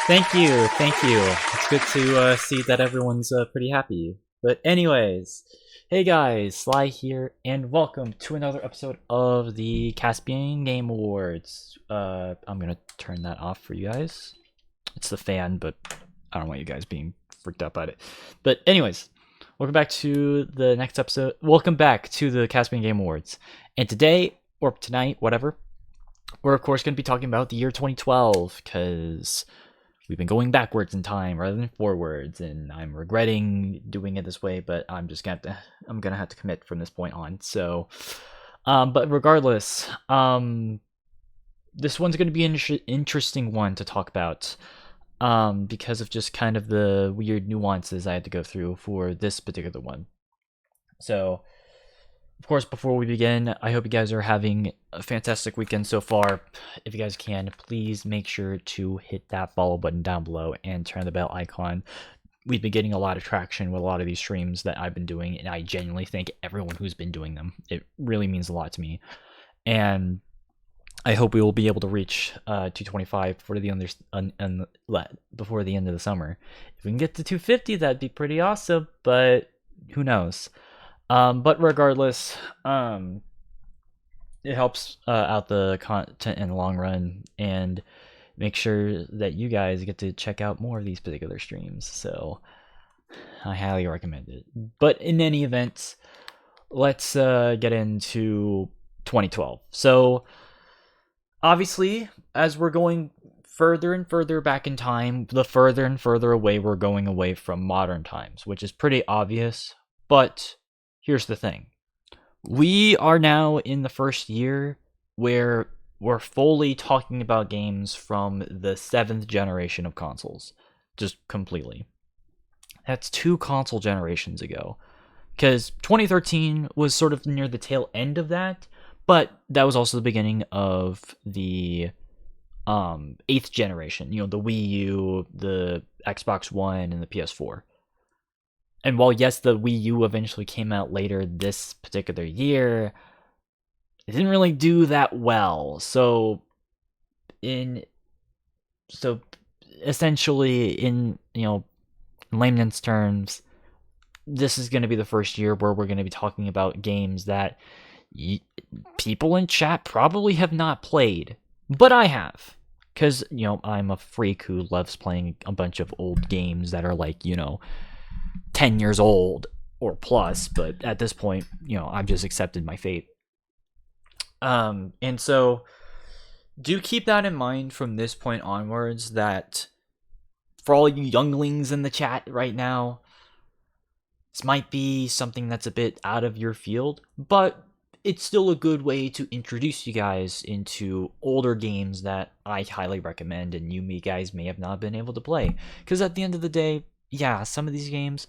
Thank you, thank you. It's good to see that everyone's pretty happy. But anyways, hey guys, Sly here, and welcome to another episode of the Caspian Game Awards. I'm gonna turn that off for you guys. It's the fan, but I don't want you guys being freaked out by it. But anyways, welcome back to the next episode. Welcome back to the Caspian Game Awards. And today, or tonight, whatever, we're of course going to be talking about the year 2012, because we've been going backwards in time rather than forwards, and I'm regretting doing it this way, but I'm gonna have to commit from this point on. So, but regardless, this one's gonna be an interesting one to talk about, because of just kind of the weird nuances I had to go through for this particular one. So, of course, before we begin, I hope you guys are having a fantastic weekend so far. If you guys can, please make sure to hit that follow button down below and turn the bell icon. We've been getting a lot of traction with a lot of these streams that I've been doing, and I genuinely thank everyone who's been doing them. It really means a lot to me. And I hope we will be able to reach 225 before the end of the summer. If we can get to 250, that'd be pretty awesome, but who knows? But regardless, it helps out the content in the long run, and make sure that you guys get to check out more of these particular streams. So I highly recommend it. But in any event, let's get into 2012. So obviously, as we're going further and further back in time, the further and further away we're going away from modern times, which is pretty obvious. But here's the thing. We are now in the first year where we're fully talking about games from the 7th generation of consoles. Just completely. That's 2 console generations ago. Because 2013 was sort of near the tail end of that, but that was also the beginning of the 8th generation. You know, the Wii U, the Xbox One, and the PS4. And while, yes, the Wii U eventually came out later this particular year, it didn't really do that well. So essentially, in layman's terms, this is going to be the first year where we're going to be talking about games that people in chat probably have not played, but I have. Because, I'm a freak who loves playing a bunch of old games that are like, 10 years old or plus, but at this point, I've just accepted my fate. And so do keep that in mind from this point onwards, that for all you younglings in the chat right now, this might be something that's a bit out of your field, but it's still a good way to introduce you guys into older games that I highly recommend, and you guys may have not been able to play. Because at the end of the day, yeah, some of these games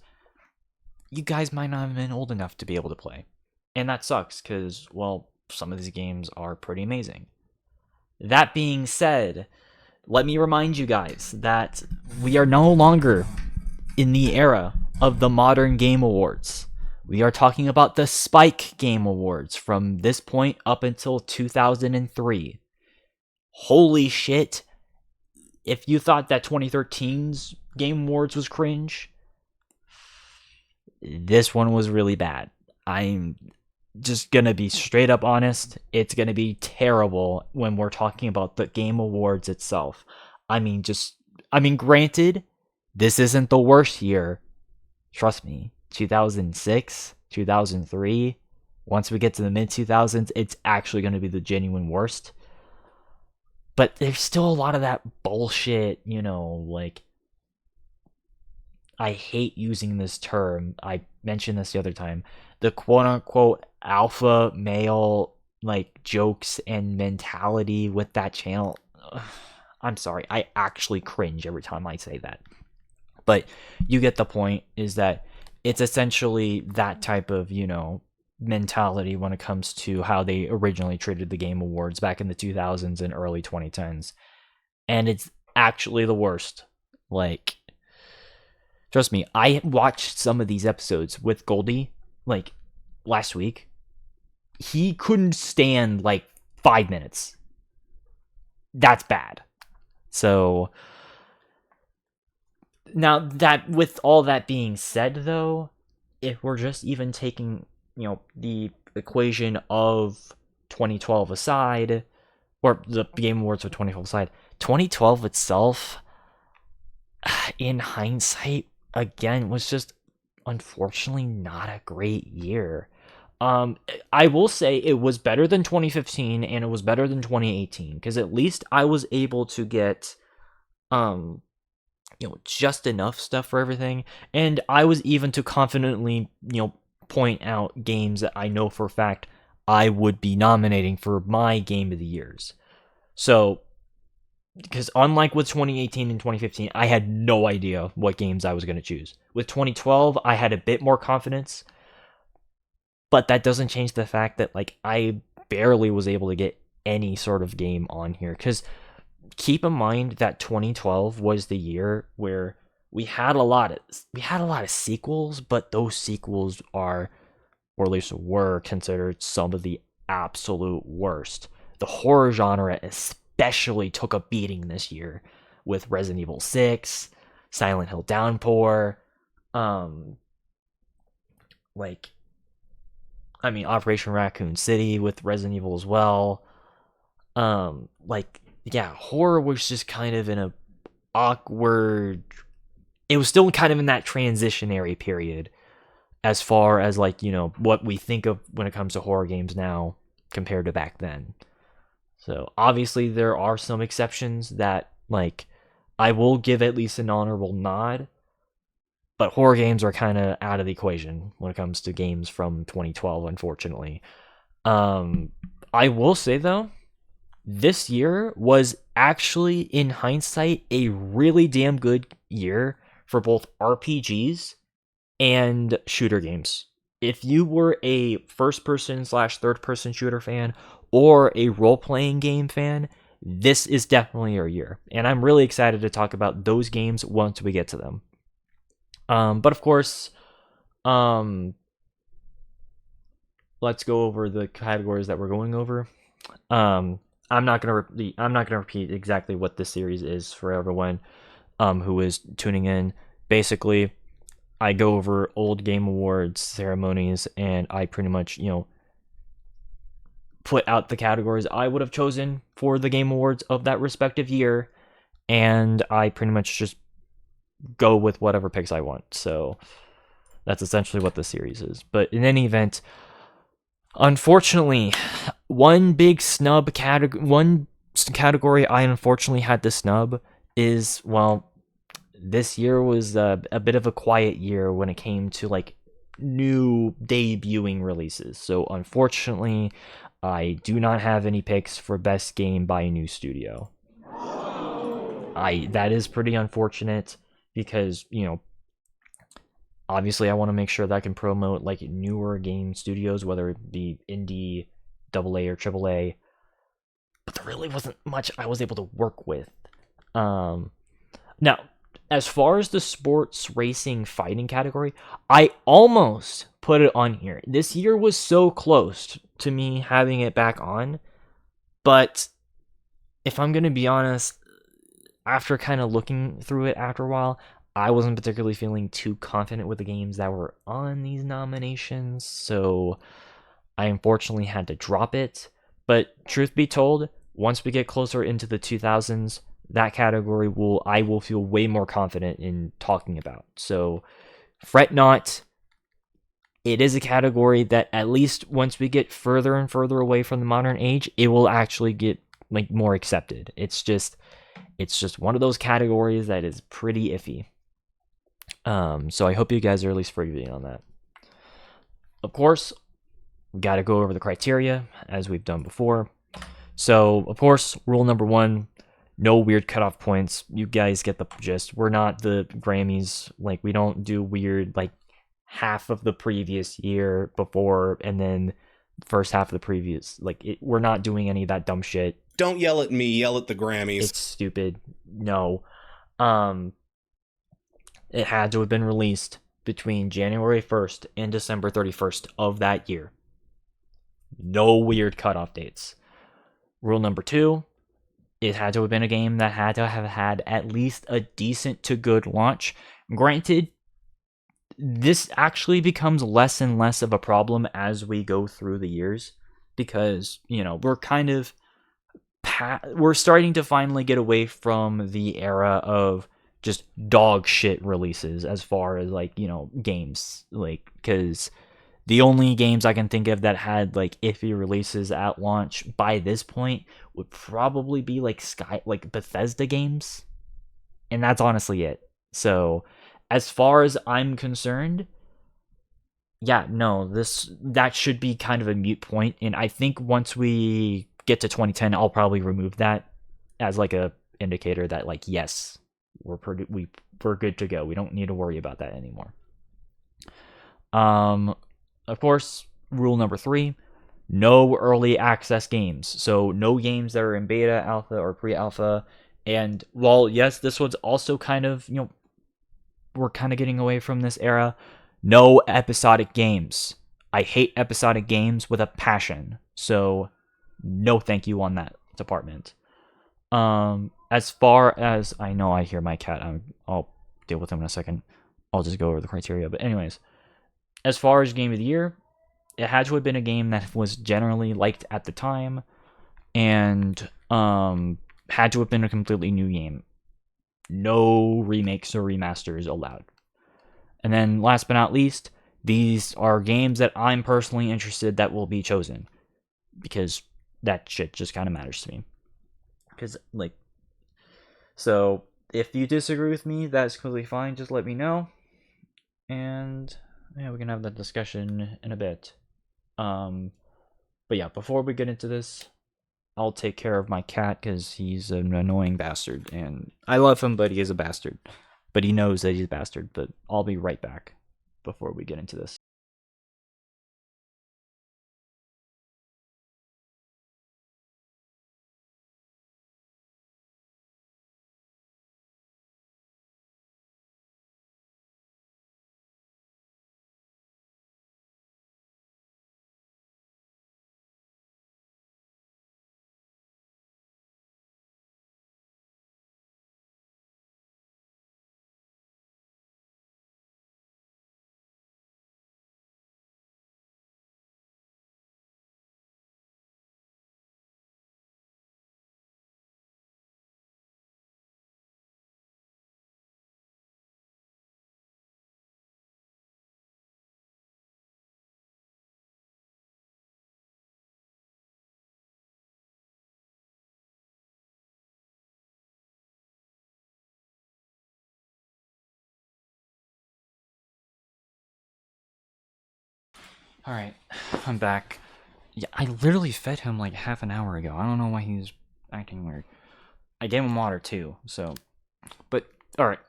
you guys might not have been old enough to be able to play. And that sucks, because, well, some of these games are pretty amazing. That being said, let me remind you guys that we are no longer in the era of the Modern Game Awards. We are talking about the Spike Game Awards from this point up until 2003. Holy shit. If you thought that 2013's Game Awards was cringe, this one was really bad. I'm just gonna be straight up honest. It's gonna be terrible when we're talking about the Game Awards itself. Granted, this isn't the worst year. Trust me, 2006, 2003, once we get to the mid-2000s, it's actually gonna be the genuine worst. But there's still a lot of that bullshit, like, I hate using this term. I mentioned this the other time. The quote-unquote alpha male, like, jokes and mentality with that channel. I'm sorry. I actually cringe every time I say that. But you get the point, is that it's essentially that type of, mentality when it comes to how they originally treated the Game Awards back in the 2000s and early 2010s. And it's actually the worst. Like, trust me, I watched some of these episodes with Goldie, like, last week. He couldn't stand, like, 5 minutes. That's bad. So, Now that with all that being said, though, if we're just even taking the equation of 2012 aside, or the Game Awards of 2012 aside, 2012 itself, in hindsight, again, was just unfortunately not a great year. I will say it was better than 2015 and it was better than 2018 because at least I was able to get just enough stuff for everything, and I was even to confidently point out games that I know for a fact I would be nominating for my game of the years. So, because unlike with 2018 and 2015, I had no idea what games I was going to choose. With 2012, I had a bit more confidence, but that doesn't change the fact that I barely was able to get any sort of game on here. Because keep in mind that 2012 was the year where we had a lot of sequels, but those sequels are, or at least were, considered some of the absolute worst. The horror genre especially took a beating this year with Resident Evil 6, Silent Hill Downpour, Operation Raccoon City with Resident Evil as well. Horror was just kind of in a awkward. It was still kind of in that transitionary period as far as what we think of when it comes to horror games now compared to back then. So obviously there are some exceptions that I will give at least an honorable nod, but horror games are kind of out of the equation when it comes to games from 2012, unfortunately. I will say though, this year was actually, in hindsight, a really damn good year for both RPGs and shooter games. If you were a first-person / third-person shooter fan or a role-playing game fan, this is definitely your year. And I'm really excited to talk about those games once we get to them. But of course, let's go over the categories that we're going over. I'm not gonna repeat exactly what this series is for everyone who is tuning in. Basically, I go over old Game Awards ceremonies, and I pretty much put out the categories I would have chosen for the Game Awards of that respective year, and I pretty much just go with whatever picks I want. So that's essentially what the series is. But in any event, unfortunately, one category I unfortunately had to snub is, this year was a bit of a quiet year when it came to new debuting releases. So unfortunately, I do not have any picks for best game by a new studio. That is pretty unfortunate because, obviously I want to make sure that I can promote newer game studios, whether it be indie, AA or AAA. But there really wasn't much I was able to work with. Now, as far as the sports racing fighting category, I almost put it on here. This year was so close to me having it back on, but if I'm going to be honest, after kind of looking through it after a while, I wasn't particularly feeling too confident with the games that were on these nominations, so I unfortunately had to drop it. But truth be told, once we get closer into the 2000s, that category I will feel way more confident in talking about. So fret not. It is a category that at least once we get further and further away from the modern age, it will actually get more accepted. It's just one of those categories that is pretty iffy. So I hope you guys are at least forgiving on that. Of course, we got to go over the criteria as we've done before. So, of course, rule number 1, no weird cutoff points. You guys get the gist. We're not the Grammys. We don't do weird, half of the previous year before and then first half of the previous. We're not doing any of that dumb shit. Don't yell at me, yell at the Grammys. It's stupid. No. It had to have been released between January 1st and December 31st of that year. No weird cutoff dates. Rule number 2, it had to have been a game that had to have had at least a decent to good launch. Granted, this actually becomes less and less of a problem as we go through the years, because, you know, we're starting to finally get away from the era of just dog shit releases as far as, like, you know, games, like, because the only games I can think of that had like iffy releases at launch by this point would probably be like Bethesda games, and that's honestly it. So, as far as I'm concerned, yeah, no, that should be kind of a mute point, and I think once we get to 2010, I'll probably remove that as like a indicator that, like, yes, we're good to go. We don't need to worry about that anymore. Of course, rule number 3: no early access games. So no games that are in beta, alpha, or pre-alpha. And while, yes, this one's also kind of, you know, we're kind of getting away from this era, no episodic games. I hate episodic games with a passion. So no thank you on that department. As far as I know, I hear my cat. I'll deal with him in a second. I'll just go over the criteria. But anyways, as far as game of the year, it had to have been a game that was generally liked at the time, and had to have been a completely new game. No remakes or remasters allowed. And then last but not least, these are games that I'm personally interested that will be chosen, because that shit just kind of matters to me. Because, like, so if you disagree with me, that's completely fine. Just let me know, and yeah, we can have that discussion in a bit. But yeah, before we get into this, I'll take care of my cat because he's an annoying bastard, and I love him, but he is a bastard. But he knows that he's a bastard. But I'll be right back before we get into this. All right, I'm back. Yeah, I literally fed him like half an hour ago. I don't know why he's acting weird. I gave him water too, so. But, alright.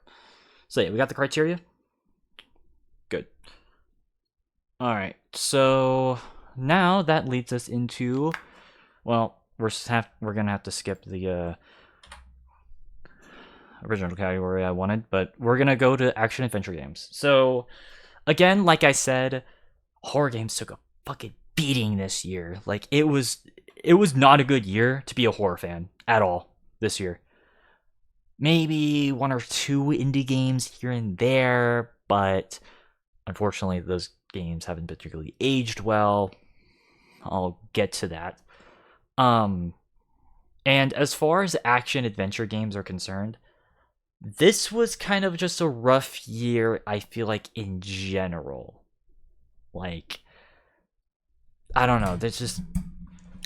So, yeah, we got the criteria? Good. Alright, so now that leads us into. Well, we're gonna have to skip the original category I wanted, but we're gonna go to action adventure games. So, again, like I said, horror games took a fucking beating this year. Like, it was not a good year to be a horror fan at all this year. Maybe one or two indie games here and there, but unfortunately those games haven't particularly aged well. I'll get to that. And as far as action adventure games are concerned, this was kind of just a rough year, I feel like, in general. Like, I don't know, there's just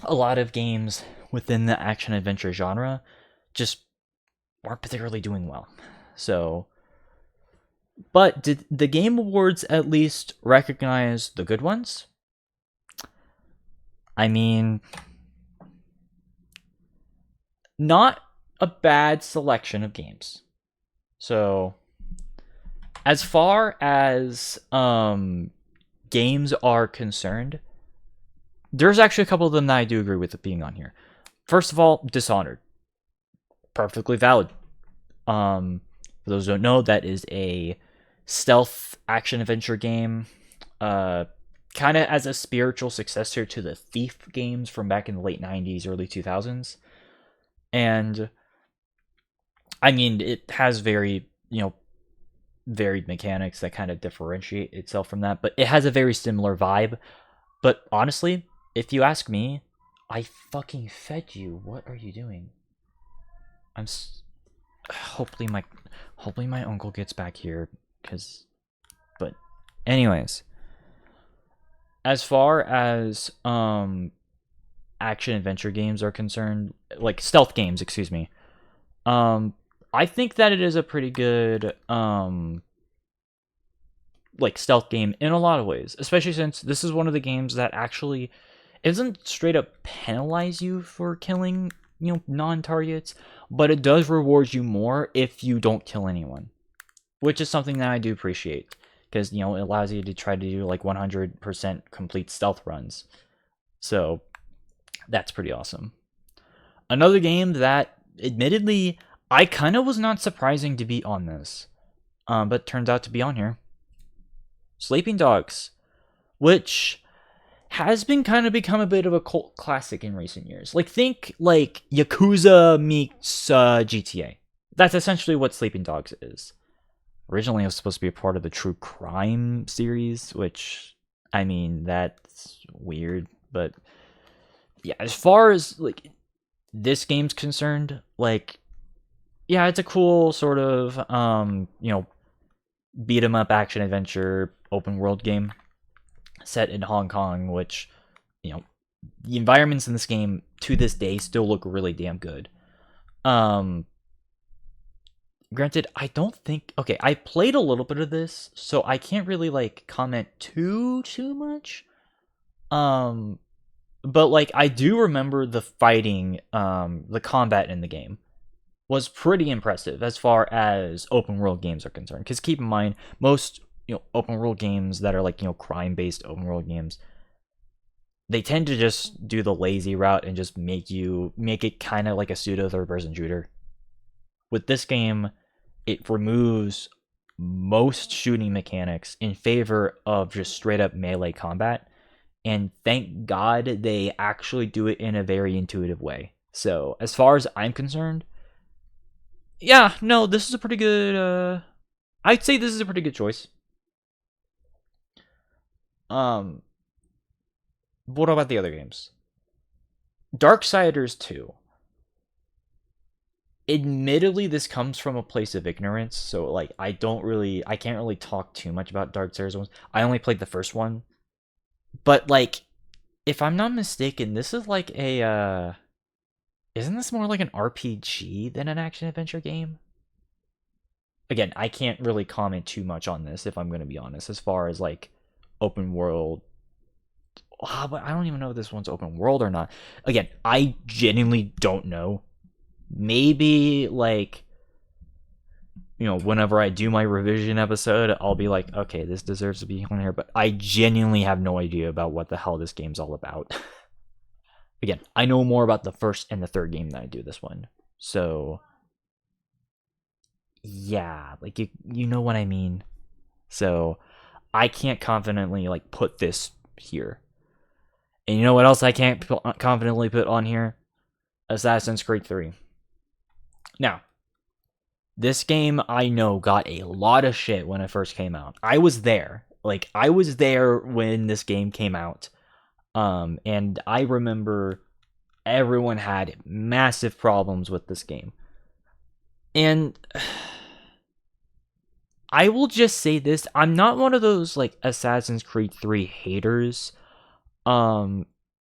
a lot of games within the action adventure genre just weren't particularly doing well. So, but did the Game Awards at least recognize the good ones? I mean, not a bad selection of games. So, as far as games are concerned, there's actually a couple of them that I do agree with it being on here. First of all, Dishonored. Perfectly valid. For those who don't know, that is a stealth action adventure game, kind of as a spiritual successor to the Thief games from back in the late 90s, early 2000s. And I mean, it has very, varied mechanics that kind of differentiate itself from that, but it has a very similar vibe. But honestly, if you ask me, I fucking fed you. What are you doing? I'm hopefully my uncle gets back here, cuz but anyways, as far as action adventure games are concerned, like stealth games, excuse me. Um I think that it is a pretty good like stealth game in a lot of ways, especially since this is one of the games that actually doesn't straight up penalize you for killing, non-targets, but it does reward you more if you don't kill anyone, which is something that I do appreciate because, it allows you to try to do like 100% complete stealth runs. So that's pretty awesome. Another game that admittedly I kind of was not surprising to be on this, but turns out to be on here. Sleeping Dogs, which has been kind of become a bit of a cult classic in recent years. Like, think like Yakuza meets GTA. That's essentially what Sleeping Dogs is. Originally, it was supposed to be a part of the True Crime series, which, I mean, that's weird. But yeah, as far as like this game's concerned, like, yeah, it's a cool sort of beat 'em up action adventure open world game set in Hong Kong, which, the environments in this game to this day still look really damn good. Granted, I don't think, okay, I played a little bit of this, so I can't really like comment too much. But like I do remember the fighting, the combat in the game was pretty impressive as far as open world games are concerned. Because keep in mind, most open world games that are like crime based open world games, they tend to just do the lazy route and just make it kind of like a pseudo third person shooter. With this game, it removes most shooting mechanics in favor of just straight up melee combat, and thank God they actually do it in a very intuitive way. So as far as I'm concerned, yeah, no, this is a pretty good. I'd say this is a pretty good choice. What about the other games? Darksiders 2. Admittedly, this comes from a place of ignorance, so like I can't really talk too much about Darksiders ones. I only played the first one, but like, if I'm not mistaken, this is like a isn't this more like an RPG than an action adventure game? Again, I can't really comment too much on this if I'm going to be honest, as far as like open world. But I don't even know if this one's open world or not. Again, I genuinely don't know. Maybe like, whenever I do my revision episode, I'll be like, okay, this deserves to be on here, but I genuinely have no idea about what the hell this game's all about. Again, I know more about the first and the third game than I do this one. So yeah, like you know what I mean. So I can't confidently like put this here. And you know what else I can't confidently put on here? Assassin's Creed 3. Now, this game I know got a lot of shit when it first came out. I was there. Like I was there when this game came out. And I remember everyone had massive problems with this game. And I will just say this, I'm not one of those like Assassin's Creed 3 haters.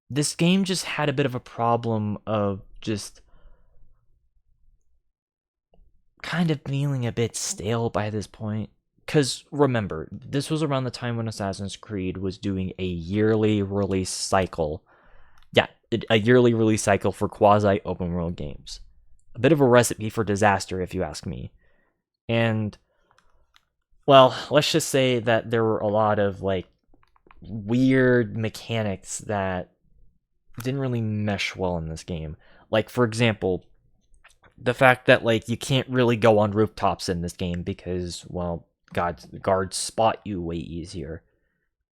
This game just had a bit of a problem of just kind of feeling a bit stale by this point. Because remember, this was around the time when Assassin's Creed was doing a yearly release cycle. Yeah, a yearly release cycle for quasi open world games. A bit of a recipe for disaster, if you ask me. And, well, let's just say that there were a lot of like weird mechanics that didn't really mesh well in this game. Like, for example, the fact that like you can't really go on rooftops in this game because, well, guards spot you way easier.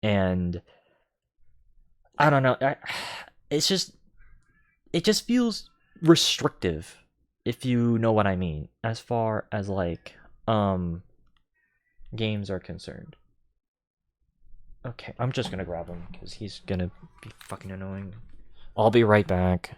And I don't know, it just feels restrictive, if you know what I mean, as far as like games are concerned. Okay, I'm just gonna grab him because he's gonna be fucking annoying. I'll be right back.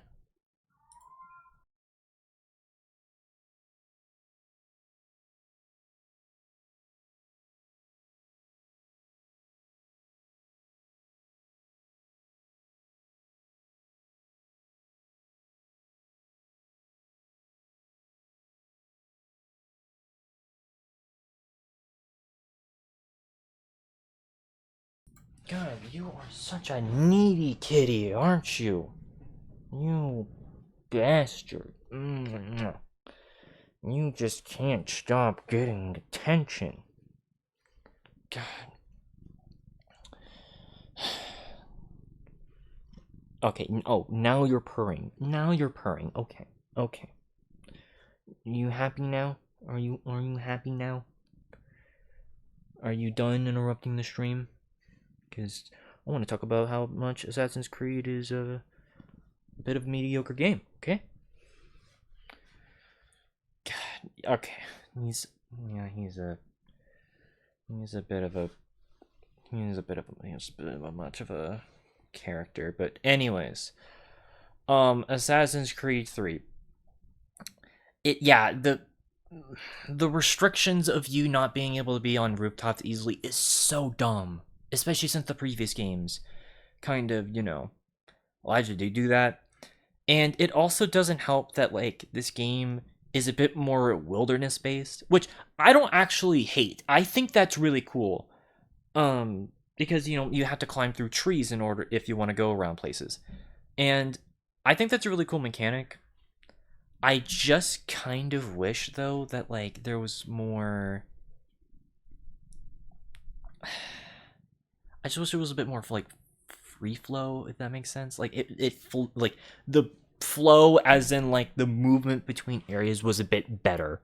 God, you are such a needy kitty, aren't you? You bastard. You just can't stop getting attention. God. Okay, oh, now you're purring. Now you're purring. Okay. Okay. You happy now? Are you happy now? Are you done interrupting the stream? Because I want to talk about how much Assassin's Creed is a bit of a mediocre game, okay? God, okay. He's a bit of a much of a character, but anyways, Assassin's Creed 3. The restrictions of you not being able to be on rooftops easily is so dumb, especially since the previous games kind of, allowed you to do that. And it also doesn't help that like this game is a bit more wilderness based, which I don't actually hate. I think that's really cool. Because you have to climb through trees in order if you want to go around places. And I think that's a really cool mechanic. I just kind of wish though that like there was more. I just wish it was a bit more like free flow, if that makes sense. Like like the flow as in like the movement between areas was a bit better.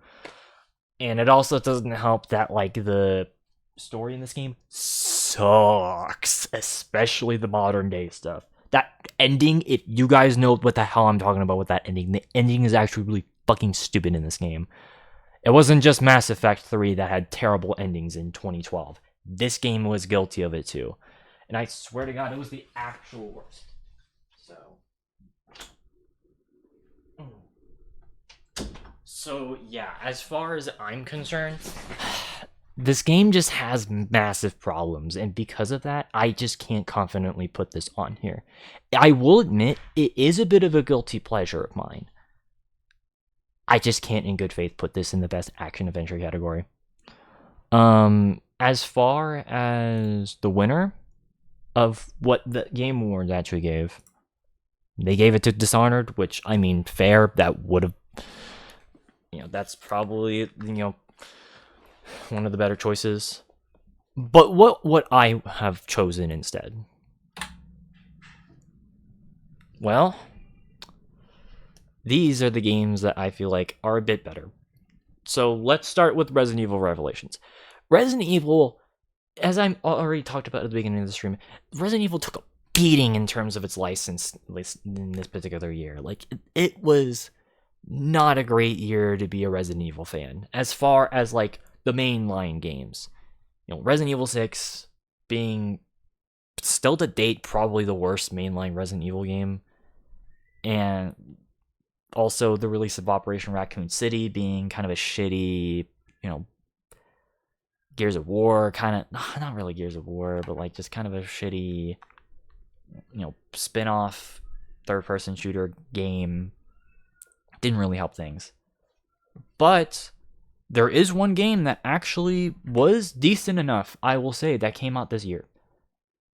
And it also doesn't help that like the story in this game sucks, especially the modern day stuff. That ending, if you guys know what the hell I'm talking about with that ending, the ending is actually really fucking stupid in this game. It wasn't just Mass Effect 3 that had terrible endings in 2012. This game was guilty of it too. And I swear to God, it was the actual worst. So yeah, as far as I'm concerned, this game just has massive problems, and because of that, I just can't confidently put this on here. I will admit, it is a bit of a guilty pleasure of mine. I just can't in good faith put this in the best action adventure category. As far as the winner of what the Game Awards actually gave, they gave it to Dishonored, which, I mean, fair, that would have, that's probably, one of the better choices. But what I have chosen instead? Well, these are the games that I feel like are a bit better. So let's start with Resident Evil Revelations. Resident Evil, as I already talked about at the beginning of the stream, Resident Evil took a beating in terms of its license in this particular year. Like, it was not a great year to be a Resident Evil fan, as far as, like, the mainline games. Resident Evil 6 being still to date probably the worst mainline Resident Evil game. And also the release of Operation Raccoon City being kind of a shitty, Gears of War, kind of, not really Gears of War, but like just kind of a shitty, spin-off third-person shooter game. Didn't really help things. But there is one game that actually was decent enough, I will say, that came out this year.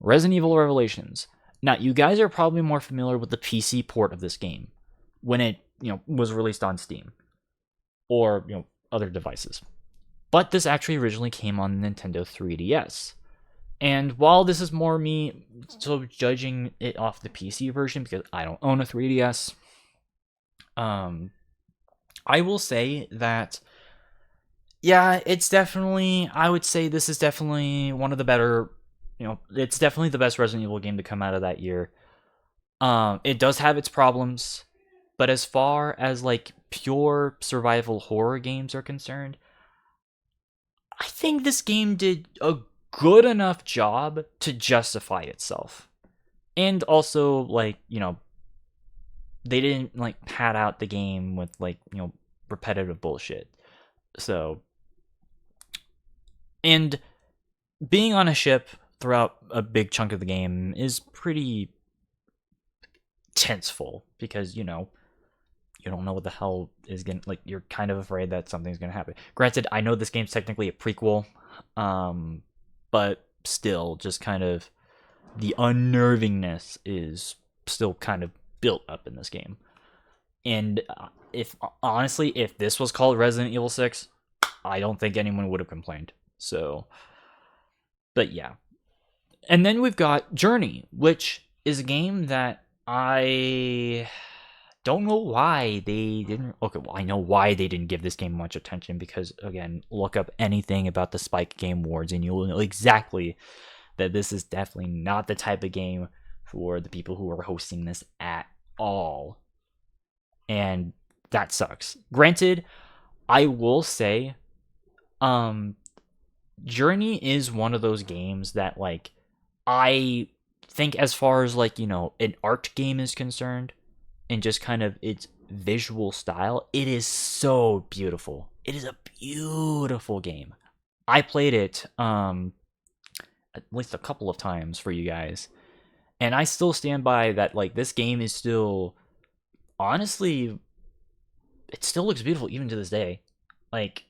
Resident Evil Revelations. Now, you guys are probably more familiar with the PC port of this game when it, was released on Steam or, other devices. But this actually originally came on the Nintendo 3DS. And while this is more me sort of judging it off the PC version because I don't own a 3DS, I will say that, yeah, it's definitely, I would say this is definitely one of the better, it's definitely the best Resident Evil game to come out of that year. It does have its problems. But as far as like pure survival horror games are concerned, I think this game did a good enough job to justify itself. And also, like, they didn't like pad out the game with like, repetitive bullshit. So, and being on a ship throughout a big chunk of the game is pretty tenseful because, you don't know what the hell is going to, like, you're kind of afraid that something's going to happen. Granted, I know this game's technically a prequel, but still, just kind of the unnervingness is still kind of built up in this game. And if this was called Resident Evil 6, I don't think anyone would have complained. So, but yeah. And then we've got Journey, which is a game that I don't know why they didn't. Okay, well, I know why they didn't give this game much attention because, again, look up anything about the Spike Game Awards and you'll know exactly that this is definitely not the type of game for the people who are hosting this at all. And that sucks. Granted, I will say, Journey is one of those games that, like, I think as far as, like, an art game is concerned, and just kind of its visual style, it is so beautiful. It is a beautiful game. I played it at least a couple of times for you guys, and I still stand by that. Like, this game is still, honestly, it still looks beautiful even to this day. Like,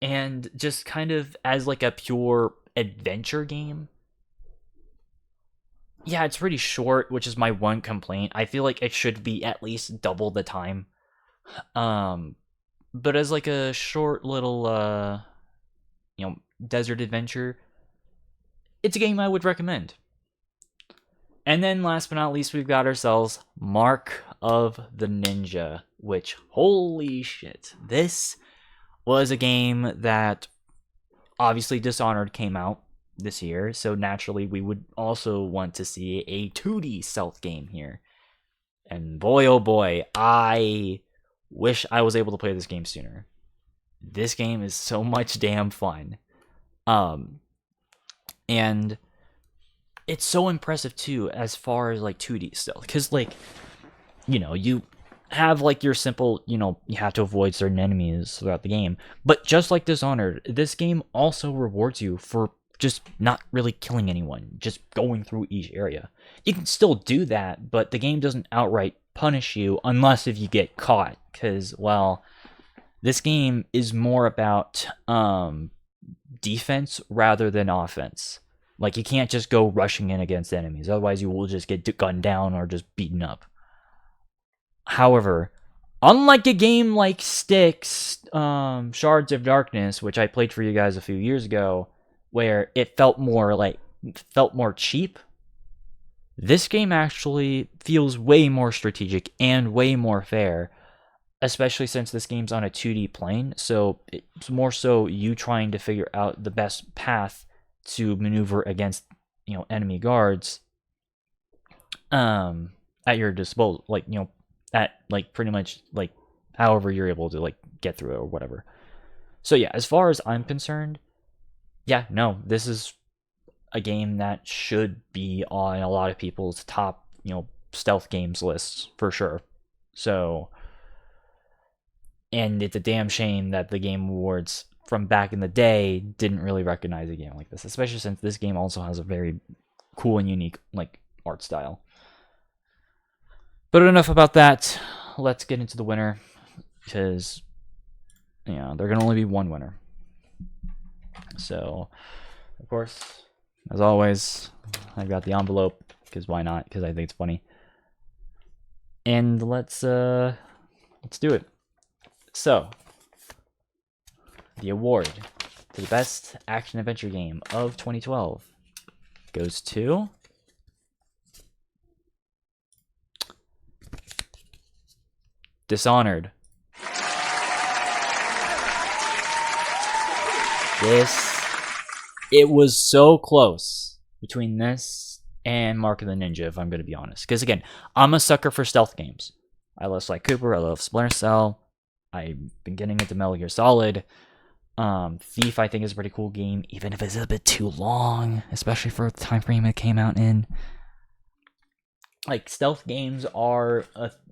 and just kind of as like a pure adventure game, yeah, it's pretty short, which is my one complaint. I feel like it should be at least double the time. But as like a short little desert adventure, it's a game I would recommend. And then last but not least, we've got ourselves Mark of the Ninja, which, holy shit, this was a game that obviously Dishonored came out this year, so naturally we would also want to see a 2D stealth game here. And boy, oh boy, I wish I was able to play this game sooner. This game is so much damn fun. And it's so impressive too as far as like 2D stealth, because like, you have like your simple, you have to avoid certain enemies throughout the game, but just like Dishonored, this game also rewards you for just not really killing anyone, just going through each area. You can still do that, but the game doesn't outright punish you unless if you get caught, because, well, this game is more about defense rather than offense. Like, you can't just go rushing in against enemies, otherwise you will just get gunned down or just beaten up. However, unlike a game like Styx, Shards of Darkness, which I played for you guys a few years ago, where it felt more cheap, this game actually feels way more strategic and way more fair, especially since this game's on a 2D plane, so it's more so you trying to figure out the best path to maneuver against, enemy guards at your disposal, like, at like pretty much like however you're able to like get through it or whatever. So yeah, as far as I'm concerned, yeah, no, this is a game that should be on a lot of people's top, stealth games lists for sure. So, and it's a damn shame that the Game Awards from back in the day didn't really recognize a game like this, especially since this game also has a very cool and unique like art style. But enough about that. Let's get into the winner, because there can only be one winner. So, of course, as always, I've got the envelope, because why not? Because I think it's funny. And let's do it. So, the award for the best action adventure game of 2012 goes to Dishonored. It was so close between this and Mark of the Ninja, if I'm going to be honest. Because again, I'm a sucker for stealth games. I love Sly Cooper. I love Splinter Cell. I've been getting into Metal Gear Solid. Thief, I think, is a pretty cool game, even if it's a bit too long, especially for the time frame it came out in. Like, stealth games are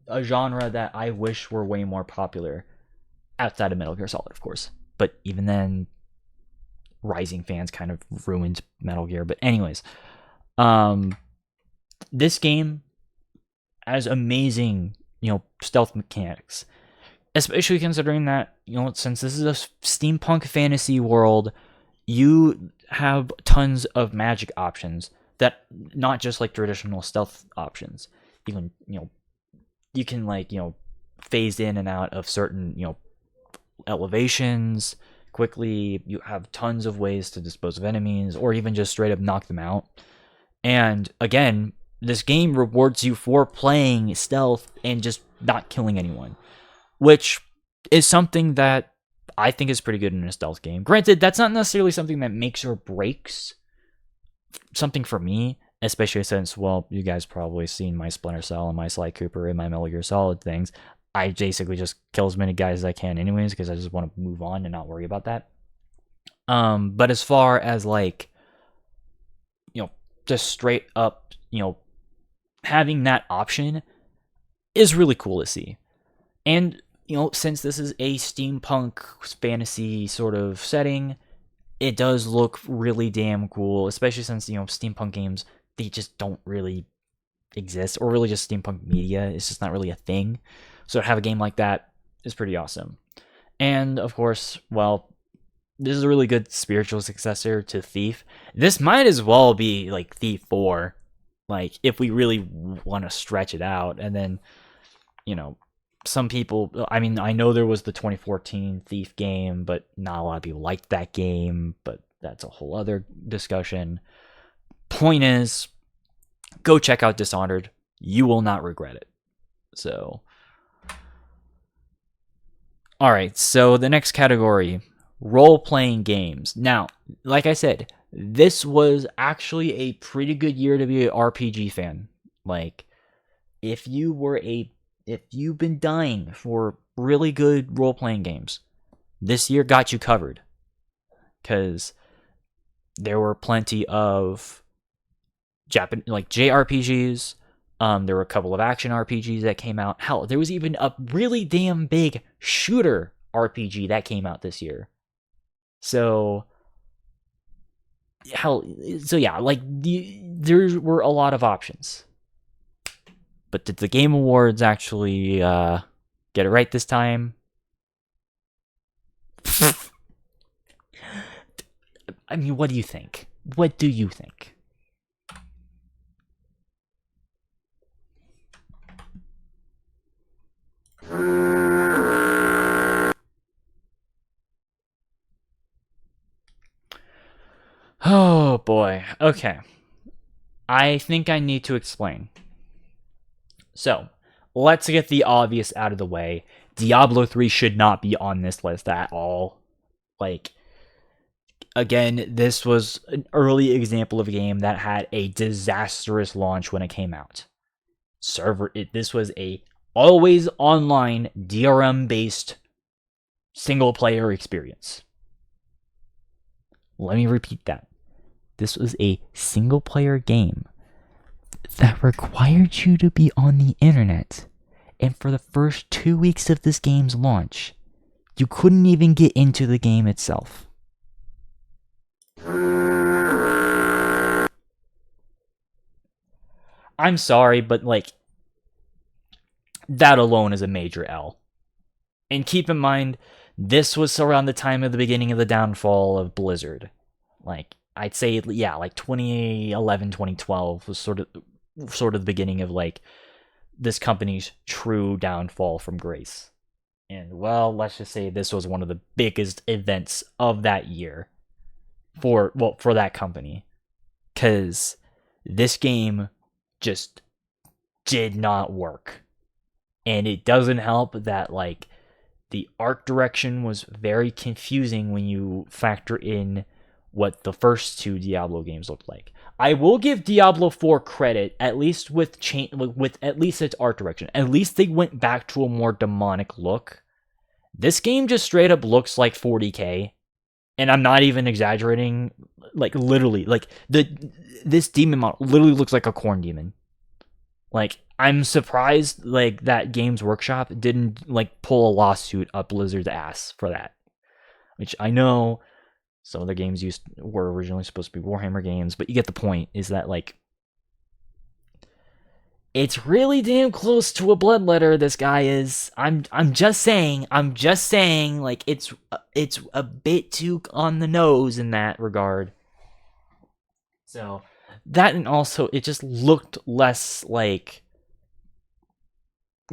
a genre that I wish were way more popular outside of Metal Gear Solid, of course. But even then, Rising fans kind of ruined Metal Gear. But anyways, this game has amazing, stealth mechanics, especially considering that, since this is a steampunk fantasy world, you have tons of magic options that not just like traditional stealth options. You can, you can like, phase in and out of certain, elevations quickly. You have tons of ways to dispose of enemies or even just straight up knock them out. And again, this game rewards you for playing stealth and just not killing anyone, which is something that I think is pretty good in a stealth game. Granted, that's not necessarily something that makes or breaks something for me, especially since, well, you guys probably seen my Splinter Cell and my Sly Cooper and my Metal Gear Solid things. I basically just kill as many guys as I can anyways, because I just want to move on and not worry about that. But as far as like, just straight up, having that option is really cool to see. And, since this is a steampunk fantasy sort of setting, it does look really damn cool, especially since, steampunk games, they just don't really exist, or really just steampunk media. It's just not really a thing. So to have a game like that is pretty awesome. And, of course, well, this is a really good spiritual successor to Thief. This might as well be, like, Thief 4, like, if we really want to stretch it out. And then, some people, I mean, I know there was the 2014 Thief game, but not a lot of people liked that game, but that's a whole other discussion. Point is, go check out Dishonored. You will not regret it. So, alright, so the next category, role-playing games. Now, like I said, this was actually a pretty good year to be an RPG fan. Like, if you've been dying for really good role-playing games, this year got you covered. Because there were plenty of JRPGs. There were a couple of action RPGs that came out. Hell, there was even a really damn big shooter RPG that came out this year. So, there were a lot of options. But did the Game Awards actually get it right this time? I mean, what do you think? What do you think? Oh boy. Okay. I think I need to explain. So, let's get the obvious out of the way. Diablo 3 should not be on this list at all. Like, again, this was an early example of a game that had a disastrous launch when it came out. This was a always online DRM based single player experience. Let me repeat that. This was a single player game that required you to be on the internet. And for the first 2 weeks of this game's launch, you couldn't even get into the game itself. I'm sorry, but that alone is a major L. And keep in mind, this was around the time of the beginning of the downfall of Blizzard. I'd say, 2011, 2012 was sort of the beginning of this company's true downfall from grace. And well, let's just say this was one of the biggest events of that year for that company, because this game just did not work. And it doesn't help that the art direction was very confusing when you factor in what the first two Diablo games looked like. I will give Diablo 4 credit, at least with at least its art direction. At least they went back to a more demonic look. This game just straight up looks like 40K, and I'm not even exaggerating. Like literally, like this demon model literally looks like a corn demon. Like I'm surprised, like that Games Workshop didn't like pull a lawsuit up Blizzard's ass for that, which I know. Some of the games were originally supposed to be Warhammer games, but you get the point, is that, like, it's really damn close to a bloodletter, this guy is. I'm just saying, like, it's a bit too on the nose in that regard. So, that, and also, it just looked less, like,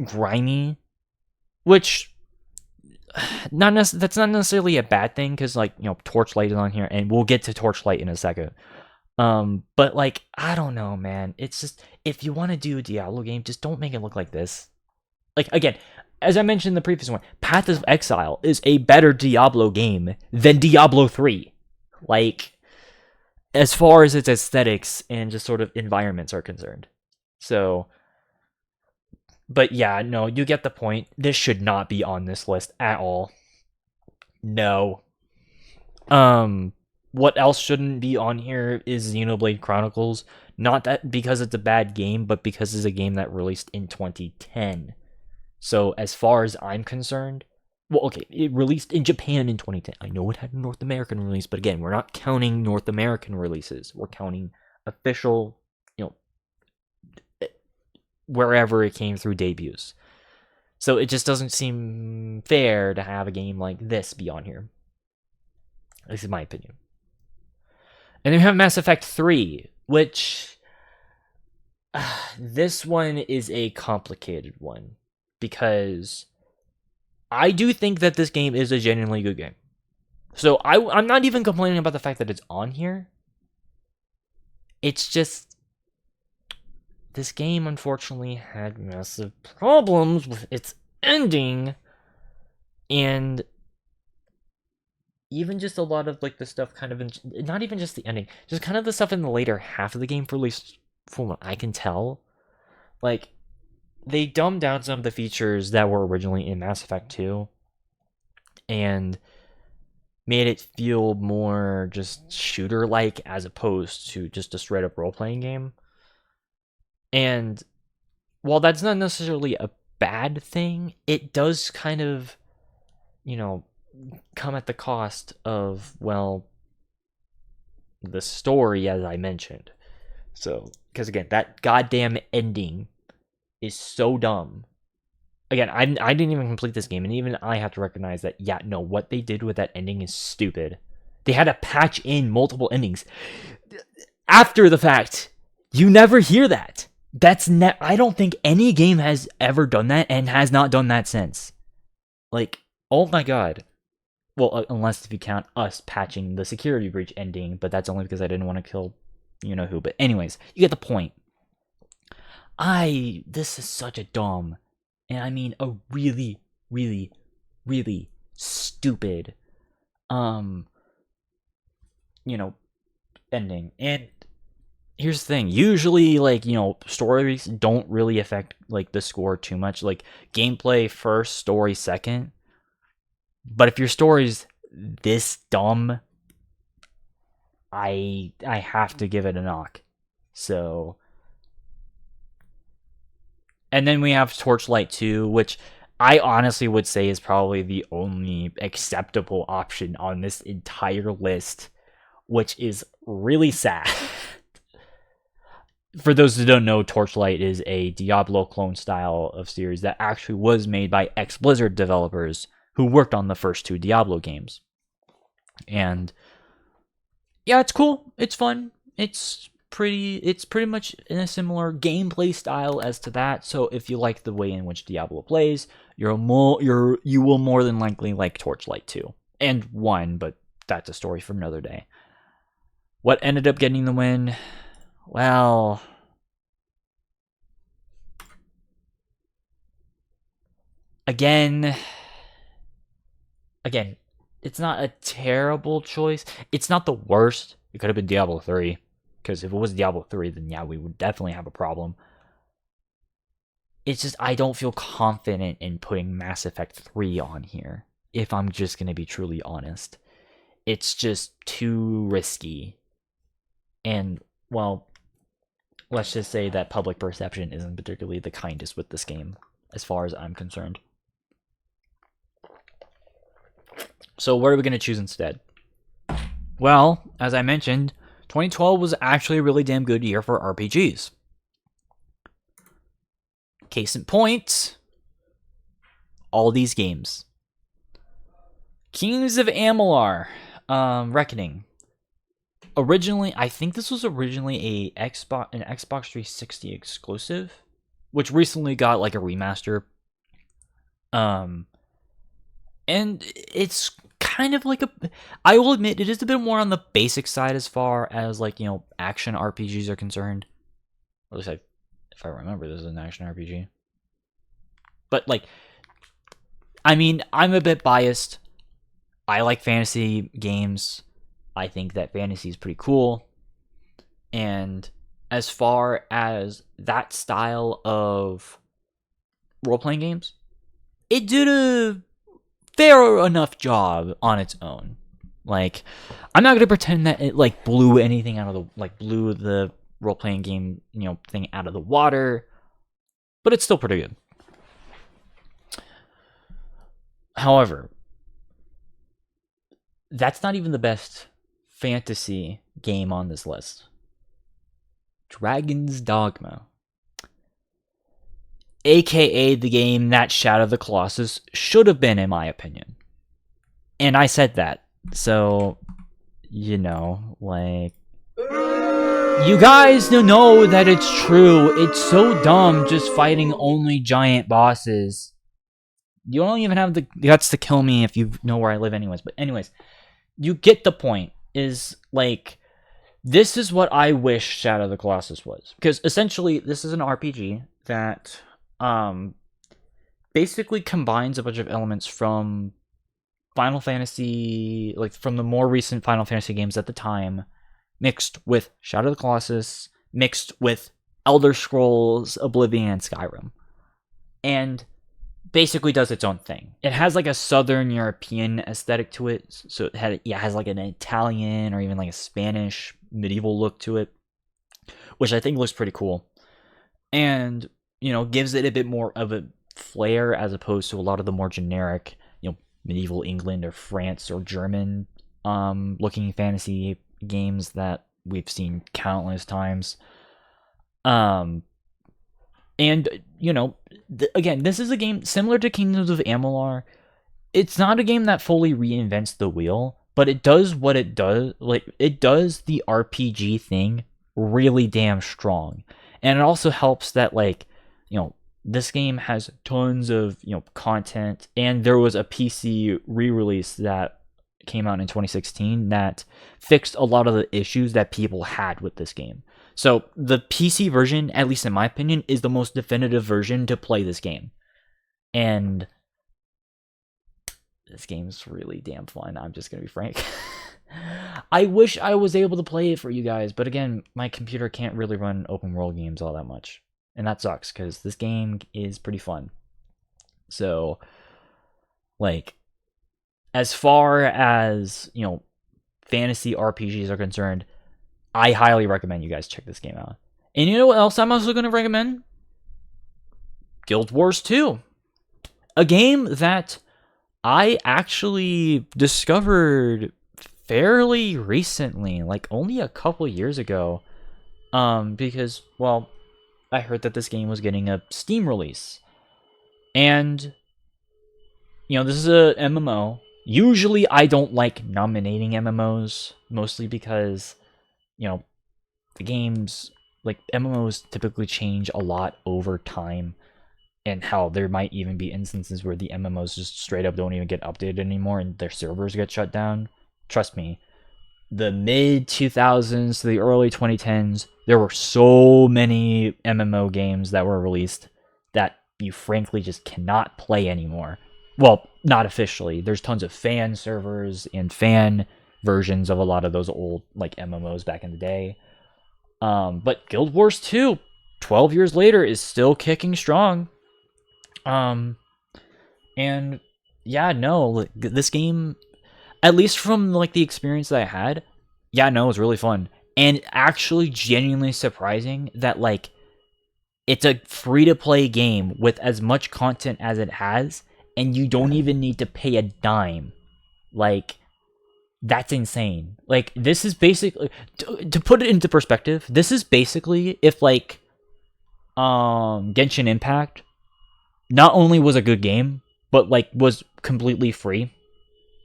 grimy, which... that's not necessarily a bad thing, because, like, you know, Torchlight is on here, and we'll get to Torchlight in a second. But, like, I don't know, man. It's just, if you want to do a Diablo game, just don't make it look like this. Like, again, as I mentioned in the previous one, Path of Exile is a better Diablo game than Diablo 3. Like, as far as its aesthetics and just sort of environments are concerned. So... But yeah, no, you get the point. This should not be on this list at all. No. What else shouldn't be on here is Xenoblade Chronicles. Not that because it's a bad game, but because it's a game that released in 2010. So as far as I'm concerned, well, okay, it released in Japan in 2010. I know it had a North American release, but again, we're not counting North American releases. We're counting official, wherever it came through debuts. So it just doesn't seem fair to have a game like this be on here. This is my opinion. And then we have Mass Effect 3, which... this one is a complicated one. Because I do think that this game is a genuinely good game. So I'm not even complaining about the fact that it's on here. It's just... this game, unfortunately, had massive problems with its ending, and even just a lot of, like, the stuff kind of, not even just the ending, just kind of the stuff in the later half of the game, for at least from what I can tell. Like, they dumbed down some of the features that were originally in Mass Effect 2, and made it feel more just shooter-like, as opposed to just a straight-up role-playing game. And while that's not necessarily a bad thing, it does kind of, come at the cost of, well, the story, as I mentioned. So, because again, that goddamn ending is so dumb. Again, I didn't even complete this game, and even I have to recognize that, yeah, no, what they did with that ending is stupid. They had to patch in multiple endings. After the fact, you never hear that. I don't think any game has ever done that, and has not done that since. Like, oh my god. Well, unless if you count us patching the security breach ending, but that's only because I didn't want to kill you-know-who. But anyways, you get the point. This is such a dumb, and I mean a really, really, really stupid, ending. And here's the thing, usually, like, stories don't really affect, like, the score too much. Like, gameplay first, story second. But if your story's this dumb, I have to give it a knock. So... and then we have Torchlight 2, which I honestly would say is probably the only acceptable option on this entire list, which is really sad. For those who don't know, Torchlight is a Diablo clone style of series that actually was made by ex-Blizzard developers who worked on the first two Diablo games. And yeah, it's cool. It's fun. It's pretty much in a similar gameplay style as to that. So if you like the way in which Diablo plays, you will more than likely like Torchlight 2 and 1, but that's a story for another day. What ended up getting the win? Well, again, it's not a terrible choice. It's not the worst. It could have been Diablo 3. Because if it was Diablo 3, then yeah, we would definitely have a problem. It's just I don't feel confident in putting Mass Effect 3 on here, if I'm just going to be truly honest. It's just too risky. And, well, let's just say that public perception isn't particularly the kindest with this game, as far as I'm concerned. So what are we going to choose instead? Well, as I mentioned, 2012 was actually a really damn good year for RPGs. Case in point, all these games. Kings of Amalur, Reckoning. Originally, I think this was originally an Xbox 360 exclusive, which recently got like a remaster. And it's kind of like I will admit, it is a bit more on the basic side as far as like, action RPGs are concerned. Or at least if I remember, this is an action RPG. But like, I mean, I'm a bit biased. I like fantasy games. I think that fantasy is pretty cool. And as far as that style of role-playing games, it did a fair enough job on its own. Like, I'm not gonna pretend that it like blew anything out of blew the role-playing game, thing out of the water, but it's still pretty good. However, that's not even the best fantasy game on this list. Dragon's Dogma, aka the game that Shadow of the Colossus should have been, in my opinion. And I said that, so you guys know that it's true. It's so dumb just fighting only giant bosses. You don't even have the guts to kill me if you know where I live anyways. But anyways, you get the point. Is like, this is what I wish Shadow of the Colossus was. Because essentially, this is an RPG that basically combines a bunch of elements from Final Fantasy, like from the more recent Final Fantasy games at the time, mixed with Shadow of the Colossus, mixed with Elder Scrolls, Oblivion, and Skyrim. And basically does its own thing. It has like a Southern European aesthetic to it, so it has like an Italian or even like a Spanish medieval look to it, which I think looks pretty cool, and gives it a bit more of a flair as opposed to a lot of the more generic medieval England or France or German looking fantasy games that we've seen countless times. And, again, this is a game similar to Kingdoms of Amalur. It's not a game that fully reinvents the wheel, but it does what it does. Like, it does the RPG thing really damn strong. And it also helps that, this game has tons of, content. And there was a PC re-release that came out in 2016 that fixed a lot of the issues that people had with this game. So the PC version, at least in my opinion, is the most definitive version to play this game. And this game's really damn fun, I'm just going to be frank. I wish I was able to play it for you guys, but again, my computer can't really run open world games all that much. And that sucks, because this game is pretty fun. So, as far as, fantasy RPGs are concerned, I highly recommend you guys check this game out. And you know what else I'm also going to recommend? Guild Wars 2. A game that I actually discovered fairly recently, like only a couple years ago. Because, well, I heard that this game was getting a Steam release. And, this is a MMO. Usually I don't like nominating MMOs, mostly because the games, MMOs typically change a lot over time, and how there might even be instances where the MMOs just straight up don't even get updated anymore and their servers get shut down. Trust me, the mid 2000s to the early 2010s, there were so many MMO games that were released that you frankly just cannot play anymore. Well, not officially. There's tons of fan servers and fan versions of a lot of those old MMOs back in the day. But Guild Wars 2, 12 years later, is still kicking strong. And yeah, no, this game, at least from like the experience that I had, yeah, no, it was really fun. And actually genuinely surprising that like it's a free to play game with as much content as it has, and you don't even need to pay a dime. Like, that's insane. Like, this is basically, to put it into perspective, this is basically if like Genshin Impact not only was a good game, but like was completely free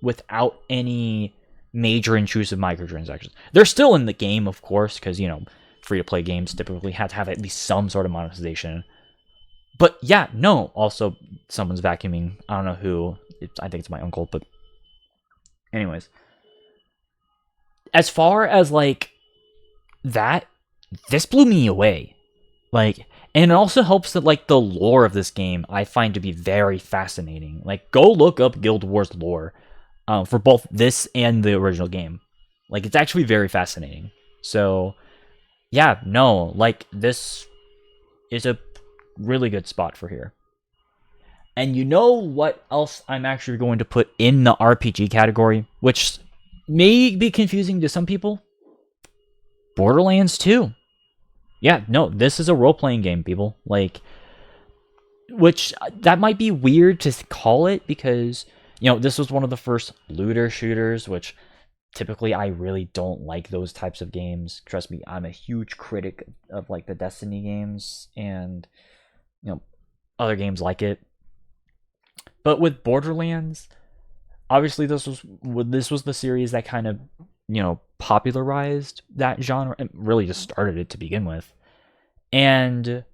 without any major intrusive microtransactions. They're still in the game, of course, because, you know, free to play games typically have to have at least some sort of monetization. But yeah, no, also someone's vacuuming. I don't know who. I think it's my uncle, but anyways. As far as like that, this blew me away. Like, and it also helps that like the lore of this game I find to be very fascinating. Like, go look up Guild Wars lore for both this and the original game. Like, it's actually very fascinating. So, yeah, no, like this is a really good spot for here. And you know what else I'm actually going to put in the RPG category, which may be confusing to some people? Borderlands 2. Yeah, no, this is a role-playing game, people. Like, which, that might be weird to call it because, you know, this was one of the first looter shooters, which typically I really don't like those types of games. Trust me, I'm a huge critic of, like, the Destiny games and, you know, other games like it. But with Borderlands, obviously this was the series that kind of, you know, popularized that genre and really just started it to begin with, and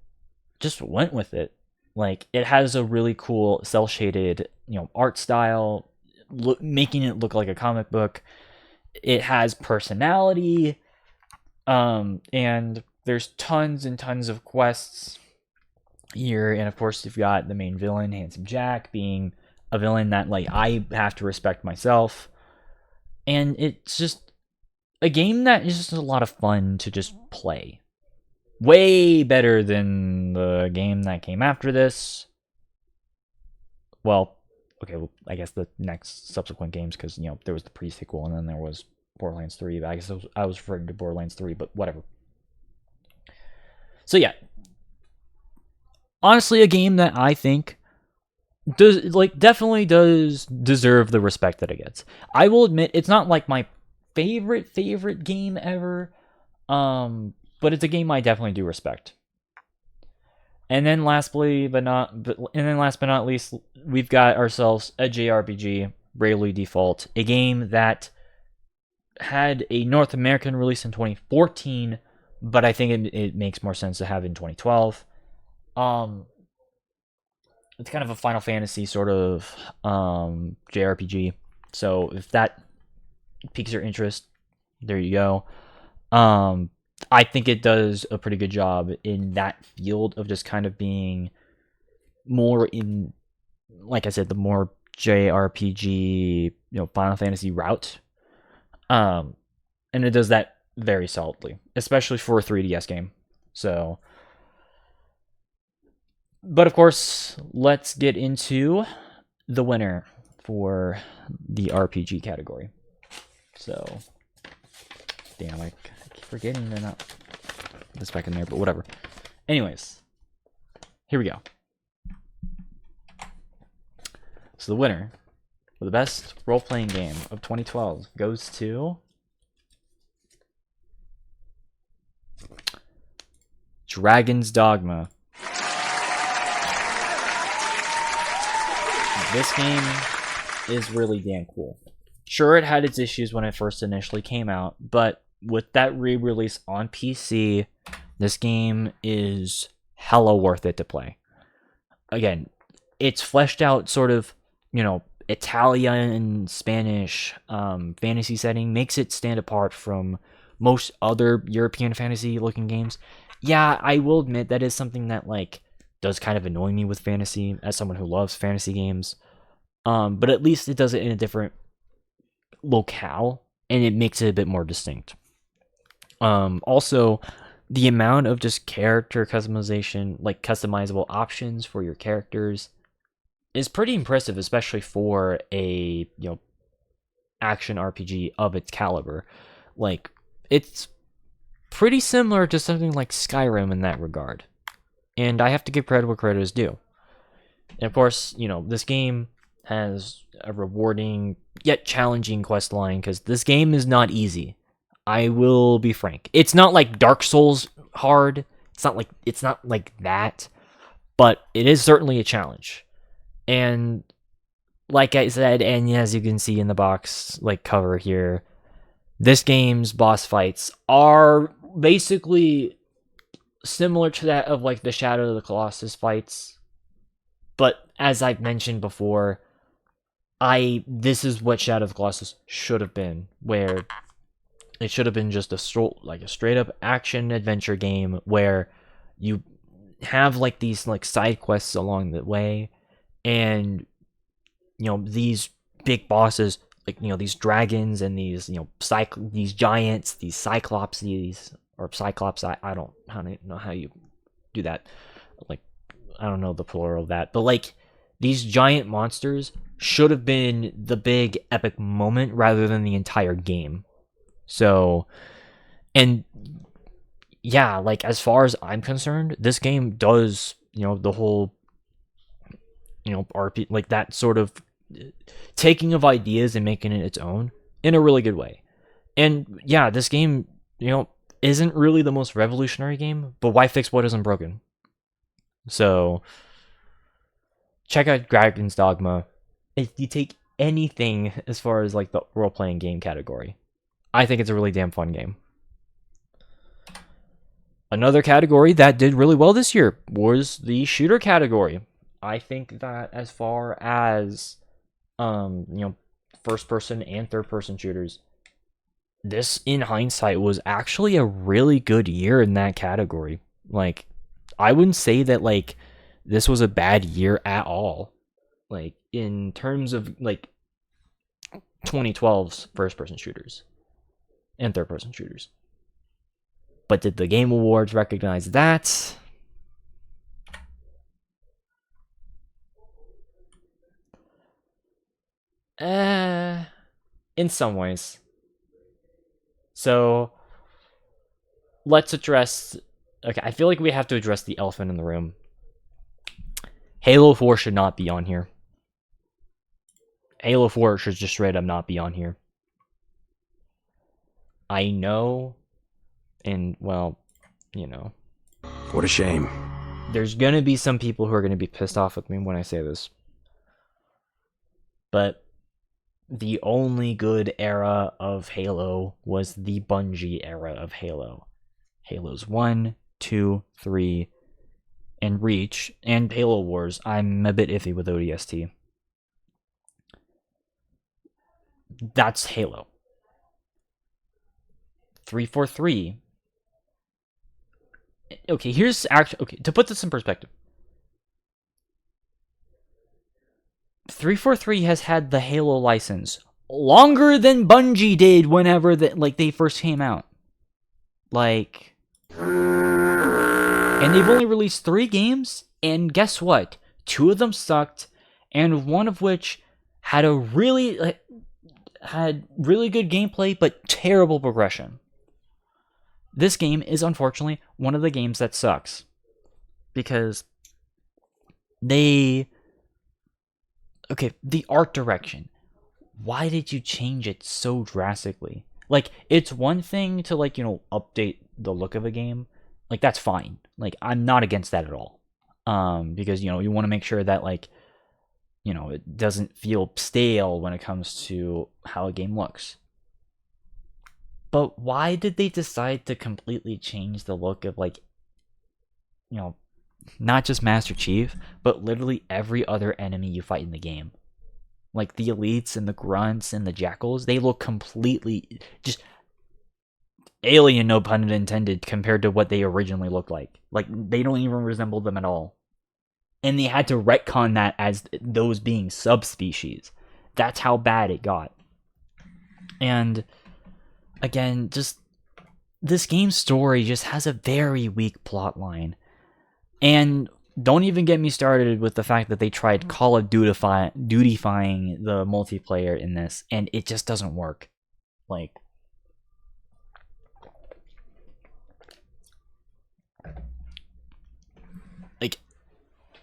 just went with it. Like, it has a really cool cel shaded, you know, art style, making it look like a comic book. It has personality, and there's tons and tons of quests here, and of course you've got the main villain, Handsome Jack, being a villain that like I have to respect myself, and it's just a game that is just a lot of fun to just play. Way better than the game that came after this. Well, okay, well, I guess the next subsequent games, because, you know, there was the pre-sequel and then there was Borderlands 3, but I guess I was referring to Borderlands 3, but whatever. So yeah, honestly, a game that I think definitely does deserve the respect that it gets. I will admit it's not like my favorite game ever, but it's a game I definitely do respect. And then last but not least, we've got ourselves a JRPG, Bravely Default, a game that had a North American release in 2014, but I think it makes more sense to have in 2012. It's kind of a Final Fantasy sort of JRPG. So if that piques your interest, there you go. I think it does a pretty good job in that field of just kind of being more in, like I said, the more JRPG, you know, Final Fantasy route. And it does that very solidly, especially for a 3DS game. So, but of course, let's get into the winner for the RPG category. So, damn, I keep forgetting to not put this back in there, but whatever. Anyways, here we go. So the winner for the best role-playing game of 2012 goes to Dragon's Dogma. This game is really damn cool. Sure, it had its issues when it first initially came out, but with that re-release on PC, this game is hella worth it to play. Again, it's fleshed out sort of, you know, Italian, Spanish fantasy setting, makes it stand apart from most other European fantasy-looking games. Yeah, I will admit that is something that, like, does kind of annoy me with fantasy as someone who loves fantasy games. But at least it does it in a different locale, and it makes it a bit more distinct. Also, the amount of just character customization, like customizable options for your characters, is pretty impressive, especially for a action RPG of its caliber. Like, it's pretty similar to something like Skyrim in that regard. And I have to give credit where credit is due. And of course, this game has a rewarding yet challenging quest line, because this game is not easy. I will be frank. It's not like Dark Souls hard. It's not like that, but it is certainly a challenge. And like I said, and as you can see in the box cover here, this game's boss fights are basically similar to that of the Shadow of the Colossus fights. But as I've mentioned before, this is what Shadow of the Colossus should have been, where it should have been just a straight up action adventure game where you have these side quests along the way, and these big bosses, these dragons and these these giants, these cyclops, I don't know how you do that. I don't know the plural of that, but these giant monsters should have been the big epic moment rather than the entire game. So, and yeah, as far as I'm concerned, this game does, the whole, RP, that sort of taking of ideas and making it its own in a really good way. And yeah, this game, isn't really the most revolutionary game, but why fix what isn't broken? So, check out Dragon's Dogma. If you take anything as far as the role-playing game category, I think it's a really damn fun game. Another category that did really well this year was the shooter category. I think that as far as first person and third person shooters, this in hindsight was actually a really good year in that category. I wouldn't say that this was a bad year at all. In terms of 2012's first person shooters and third person shooters. But did the Game Awards recognize that? In some ways. So let's address. Okay, I feel like we have to address the elephant in the room. Halo 4 should not be on here. Halo 4 should just straight up not be on here. I know, and well, What a shame. There's gonna be some people who are gonna be pissed off with me when I say this. But the only good era of Halo was the Bungie era of Halo. Halos 1, 2, 3, and Reach, and Halo Wars. I'm a bit iffy with ODST. That's Halo. 343. Okay, to put this in perspective. 343 has had the Halo license longer than Bungie did whenever they first came out. And they've only released 3 games, and guess what? 2 of them sucked, and one of which had really good gameplay but terrible progression. This game is unfortunately one of the games that sucks, because the art direction. Why did you change it so drastically? It's one thing to update the look of a game. That's fine. I'm not against that at all. Because you want to make sure that it doesn't feel stale when it comes to how a game looks. But why did they decide to completely change the look of not just Master Chief, but literally every other enemy you fight in the game? The elites and the grunts and the jackals, they look completely just alien, no pun intended, compared to what they originally looked like. They don't even resemble them at all. And they had to retcon that as those being subspecies. That's how bad it got. And again, just this game's story just has a very weak plot line. And don't even get me started with the fact that they tried Call of Duty-fying the multiplayer in this, and it just doesn't work. Like,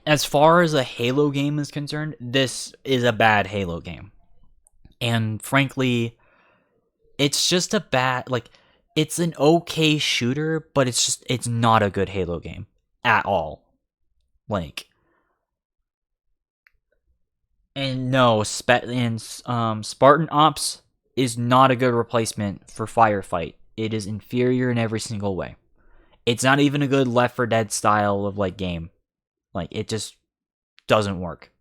as far as a Halo game is concerned, this is a bad Halo game. And frankly, it's just a bad, like, it's an okay shooter, but it's not a good Halo game at all. Like, and no, Spartan Ops is not a good replacement for Firefight. It is inferior in every single way. It's not even a good Left 4 Dead style of like game. Like, it just doesn't work.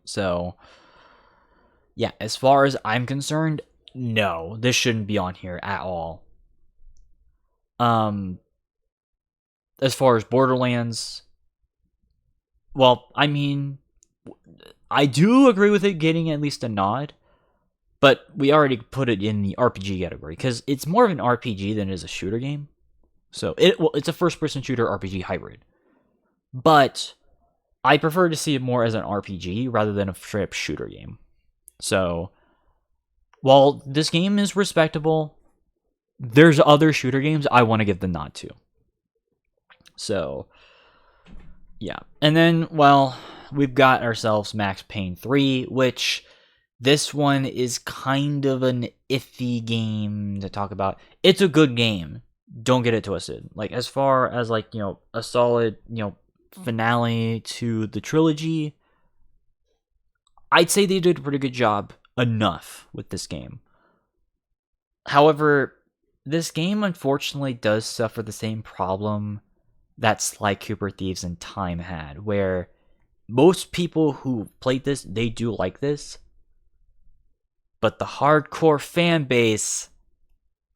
So, yeah, as far as I'm concerned, no, this shouldn't be on here at all. As far as Borderlands, well, I mean, I do agree with it getting at least a nod, but we already put it in the RPG category because it's more of an RPG than it is a shooter game. So it's a first-person shooter RPG hybrid, but I prefer to see it more as an RPG rather than a straight-up shooter game. So while this game is respectable, there's other shooter games I want to give the nod to. So yeah, and then, well, we've got ourselves Max Payne 3, which this one is kind of an iffy game to talk about. It's a good game. Don't get it twisted. Like, as far as, like, you know, a solid, you know, finale to the trilogy, I'd say they did a pretty good job enough with this game. However, this game unfortunately does suffer the same problem that Sly Cooper Thieves in Time had, where most people who played this, they do like this, but the hardcore fan base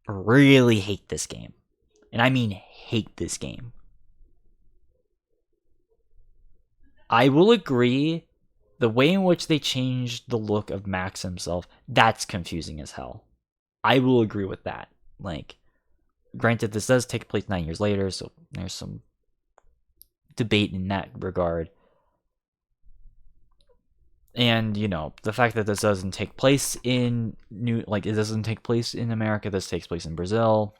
really hate this game. And I mean hate this game. I will agree, the way in which they changed the look of Max himself, that's confusing as hell. I will agree with that. Like, granted, this does take place 9 years later, so there's some debate in that regard. And, you know, the fact that this doesn't take place in it doesn't take place in America, this takes place in Brazil,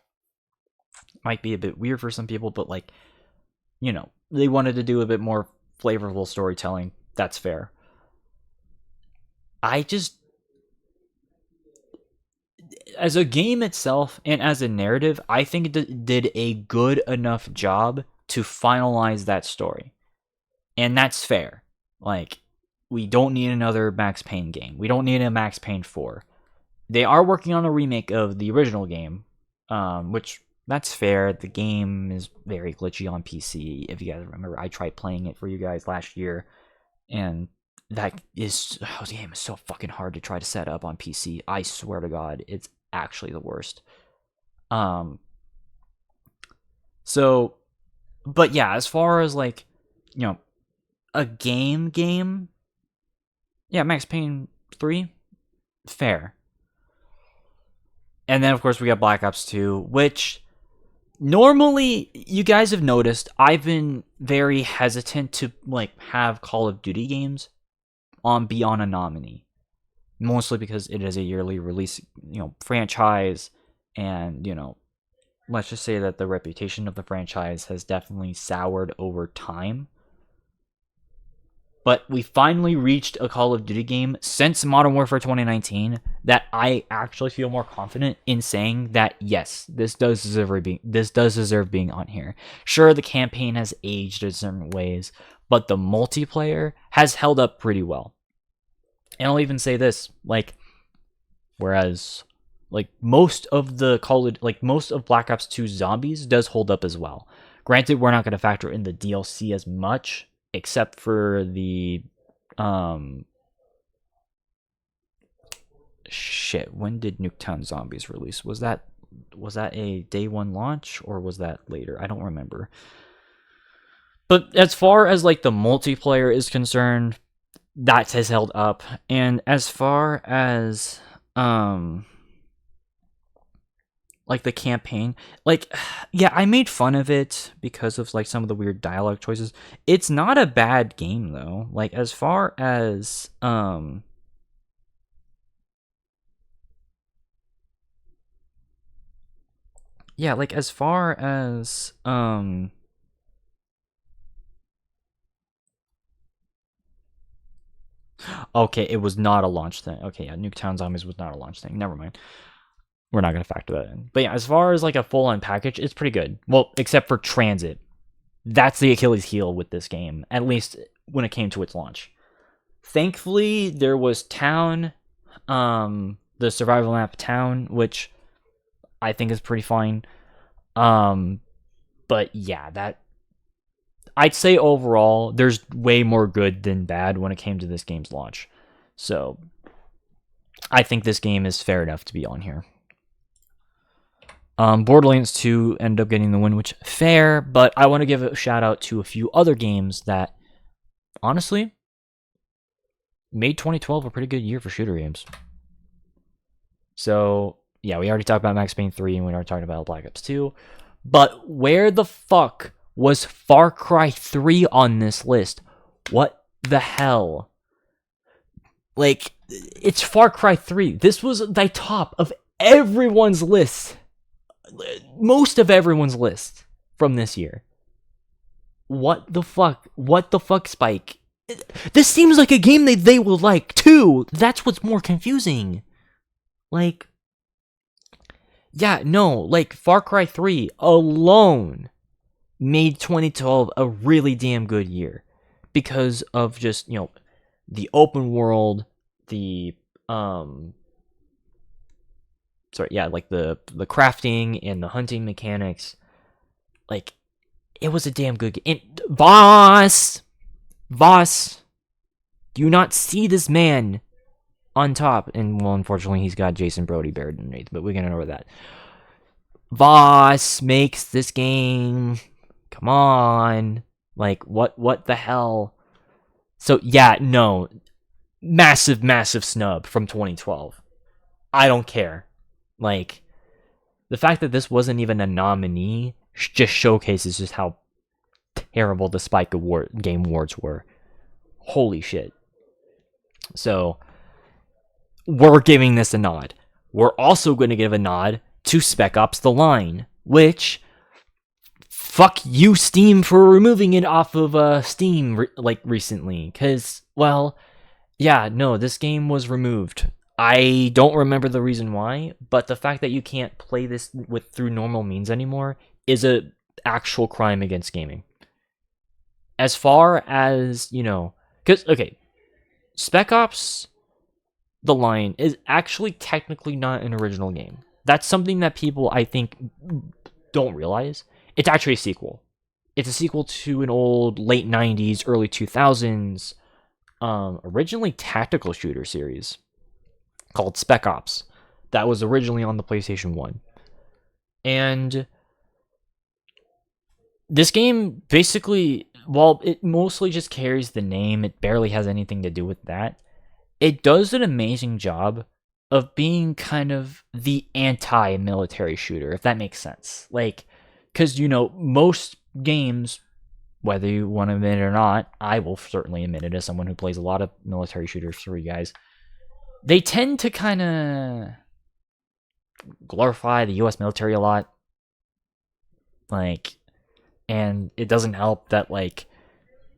might be a bit weird for some people, but, like, you know, they wanted to do a bit more flavorful storytelling. That's fair. As a game itself and as a narrative, I think it did a good enough job to finalize that story. And that's fair. Like, we don't need another Max Payne game. We don't need a Max Payne 4. They are working on a remake of the original game, which, that's fair. The game is very glitchy on PC. If you guys remember, I tried playing it for you guys last year, and the game is so fucking hard to try to set up on PC. I swear to God, it's actually the worst. So, but yeah, as far as, like, you know, a game, yeah, Max Payne 3, fair. And then, of course, we got Black Ops 2, which normally, you guys have noticed, I've been very hesitant to, like, have Call of Duty games be on a nominee. Mostly because it is a yearly release, you know, franchise, and, you know, let's just say that the reputation of the franchise has definitely soured over time. But we finally reached a Call of Duty game since Modern Warfare 2019 that I actually feel more confident in saying that, yes, this does deserve being on here. Sure, the campaign has aged in certain ways, but the multiplayer has held up pretty well. And I'll even say this, like, whereas, like, most of Black Ops 2 Zombies does hold up as well. Granted, we're not going to factor in the DLC as much, except for the, when did Nuketown Zombies release? Was that a day one launch, or was that later? I don't remember. But as far as, like, the multiplayer is concerned, that has held up. And as far as like the campaign, like, yeah, I made fun of it because of like some of the weird dialogue choices. It's not a bad game though. Like as far as yeah, like as far as okay, it was not a launch thing. Okay, yeah, Nuketown Zombies was not a launch thing. Never mind. We're not gonna factor that in. But yeah, as far as like a full-on package, it's pretty good. Well, except for transit. That's the Achilles heel with this game, at least when it came to its launch. Thankfully, there was Town, the survival map Town, which I think is pretty fine. But yeah, that I'd say overall, there's way more good than bad when it came to this game's launch. So I think this game is fair enough to be on here. Borderlands 2 ended up getting the win, which fair, but I want to give a shout out to a few other games that honestly made 2012 a pretty good year for shooter games. So yeah, we already talked about Max Payne 3 and we already talked about Black Ops 2. But where the fuck was Far Cry 3 on this list? What the hell? Like, it's Far Cry 3. This was the top of everyone's list. Most of everyone's list from this year. What the fuck? What the fuck, Spike? This seems like a game they will like too. That's what's more confusing. Like, yeah, no, like Far Cry 3 alone made 2012 a really damn good year because of just, you know, the open world, the like the crafting and the hunting mechanics. Like, it was a damn good game. And Voss, do you not see this man on top? And well, unfortunately, he's got Jason Brody buried underneath, but we're gonna ignore that. Voss makes this game. Come on, like what the hell? So yeah, no, massive snub from 2012. I don't care. Like, the fact that this wasn't even a nominee just showcases just how terrible the Spike Game Awards were. Holy shit. So, we're giving this a nod. We're also going to give a nod to Spec Ops The Line, which, fuck you, Steam, for removing it off of Steam, recently. Because, well, yeah, no, this game was removed. I don't remember the reason why, but the fact that you can't play this through normal means anymore is a actual crime against gaming. As far as, you know, because, okay, Spec Ops The Line is actually technically not an original game. That's something that people, I think, don't realize. It's actually a sequel. It's a sequel to an old late 90s, early 2000s, originally tactical shooter series called Spec Ops that was originally on the PlayStation 1. And this game basically, while it mostly just carries the name, it barely has anything to do with that. It does an amazing job of being kind of the anti-military shooter, if that makes sense. Like, because, you know, most games, whether you want to admit it or not, I will certainly admit it as someone who plays a lot of military shooters for you guys, they tend to kind of glorify the US military a lot. Like, and it doesn't help that, like,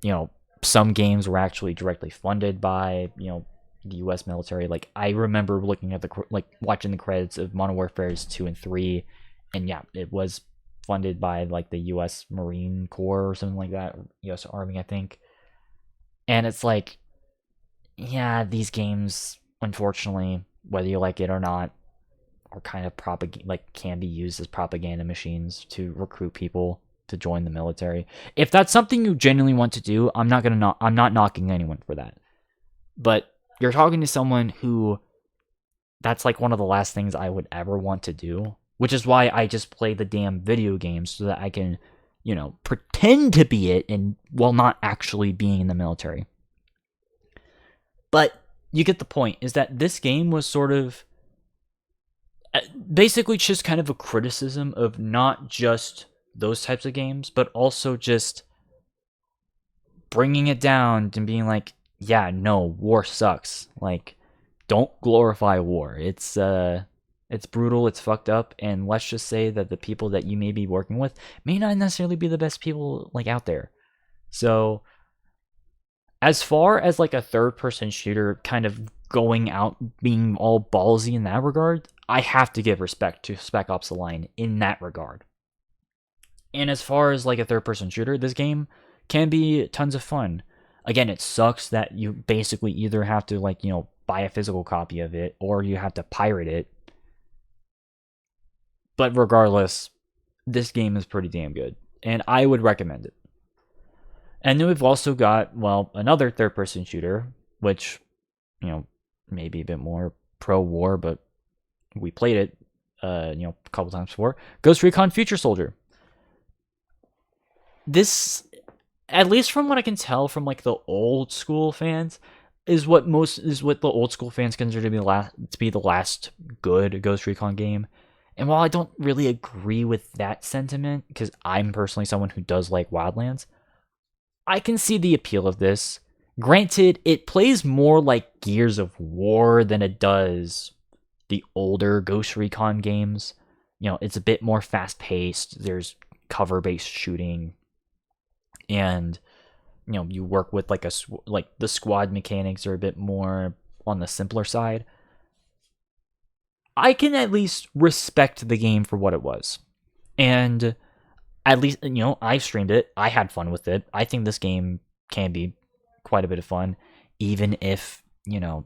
you know, some games were actually directly funded by, you know, the US military. Like, I remember looking at watching the credits of Modern Warfare 2 and 3, and yeah, it was funded by, like, the US Marine Corps or something like that, US Army, I think. And it's like, yeah, these games, unfortunately, whether you like it or not, are kind of can be used as propaganda machines to recruit people to join the military. If that's something you genuinely want to do, I'm not knocking anyone for that. But you're talking to someone who, that's like one of the last things I would ever want to do, which is why I just play the damn video games so that I can, you know, pretend to be it and while not actually being in the military. But you get the point, is that this game was sort of, basically just kind of a criticism of not just those types of games, but also just bringing it down and being like, yeah, no, war sucks. Like, don't glorify war. It's brutal, it's fucked up, and let's just say that the people that you may be working with may not necessarily be the best people like out there. So as far as like a third person shooter kind of going out being all ballsy in that regard, I have to give respect to Spec Ops: The Line in that regard. And as far as like a third person shooter, this game can be tons of fun. Again, it sucks that you basically either have to like, buy a physical copy of it or you have to pirate it. But regardless, this game is pretty damn good and I would recommend it. And then we've also got, well, another third person shooter, which, maybe a bit more pro war, but we played it, a couple times before. Ghost Recon Future Soldier. This, at least from what I can tell from like the old school fans, is what the old school fans consider to be the last good Ghost Recon game. And while I don't really agree with that sentiment, because I'm personally someone who does like Wildlands, I can see the appeal of this. Granted, it plays more like Gears of War than it does the older Ghost Recon games. It's a bit more fast-paced. There's cover-based shooting. And, you work with like the squad mechanics are a bit more on the simpler side. I can at least respect the game for what it was. And at least, I streamed it. I had fun with it. I think this game can be quite a bit of fun, even if, the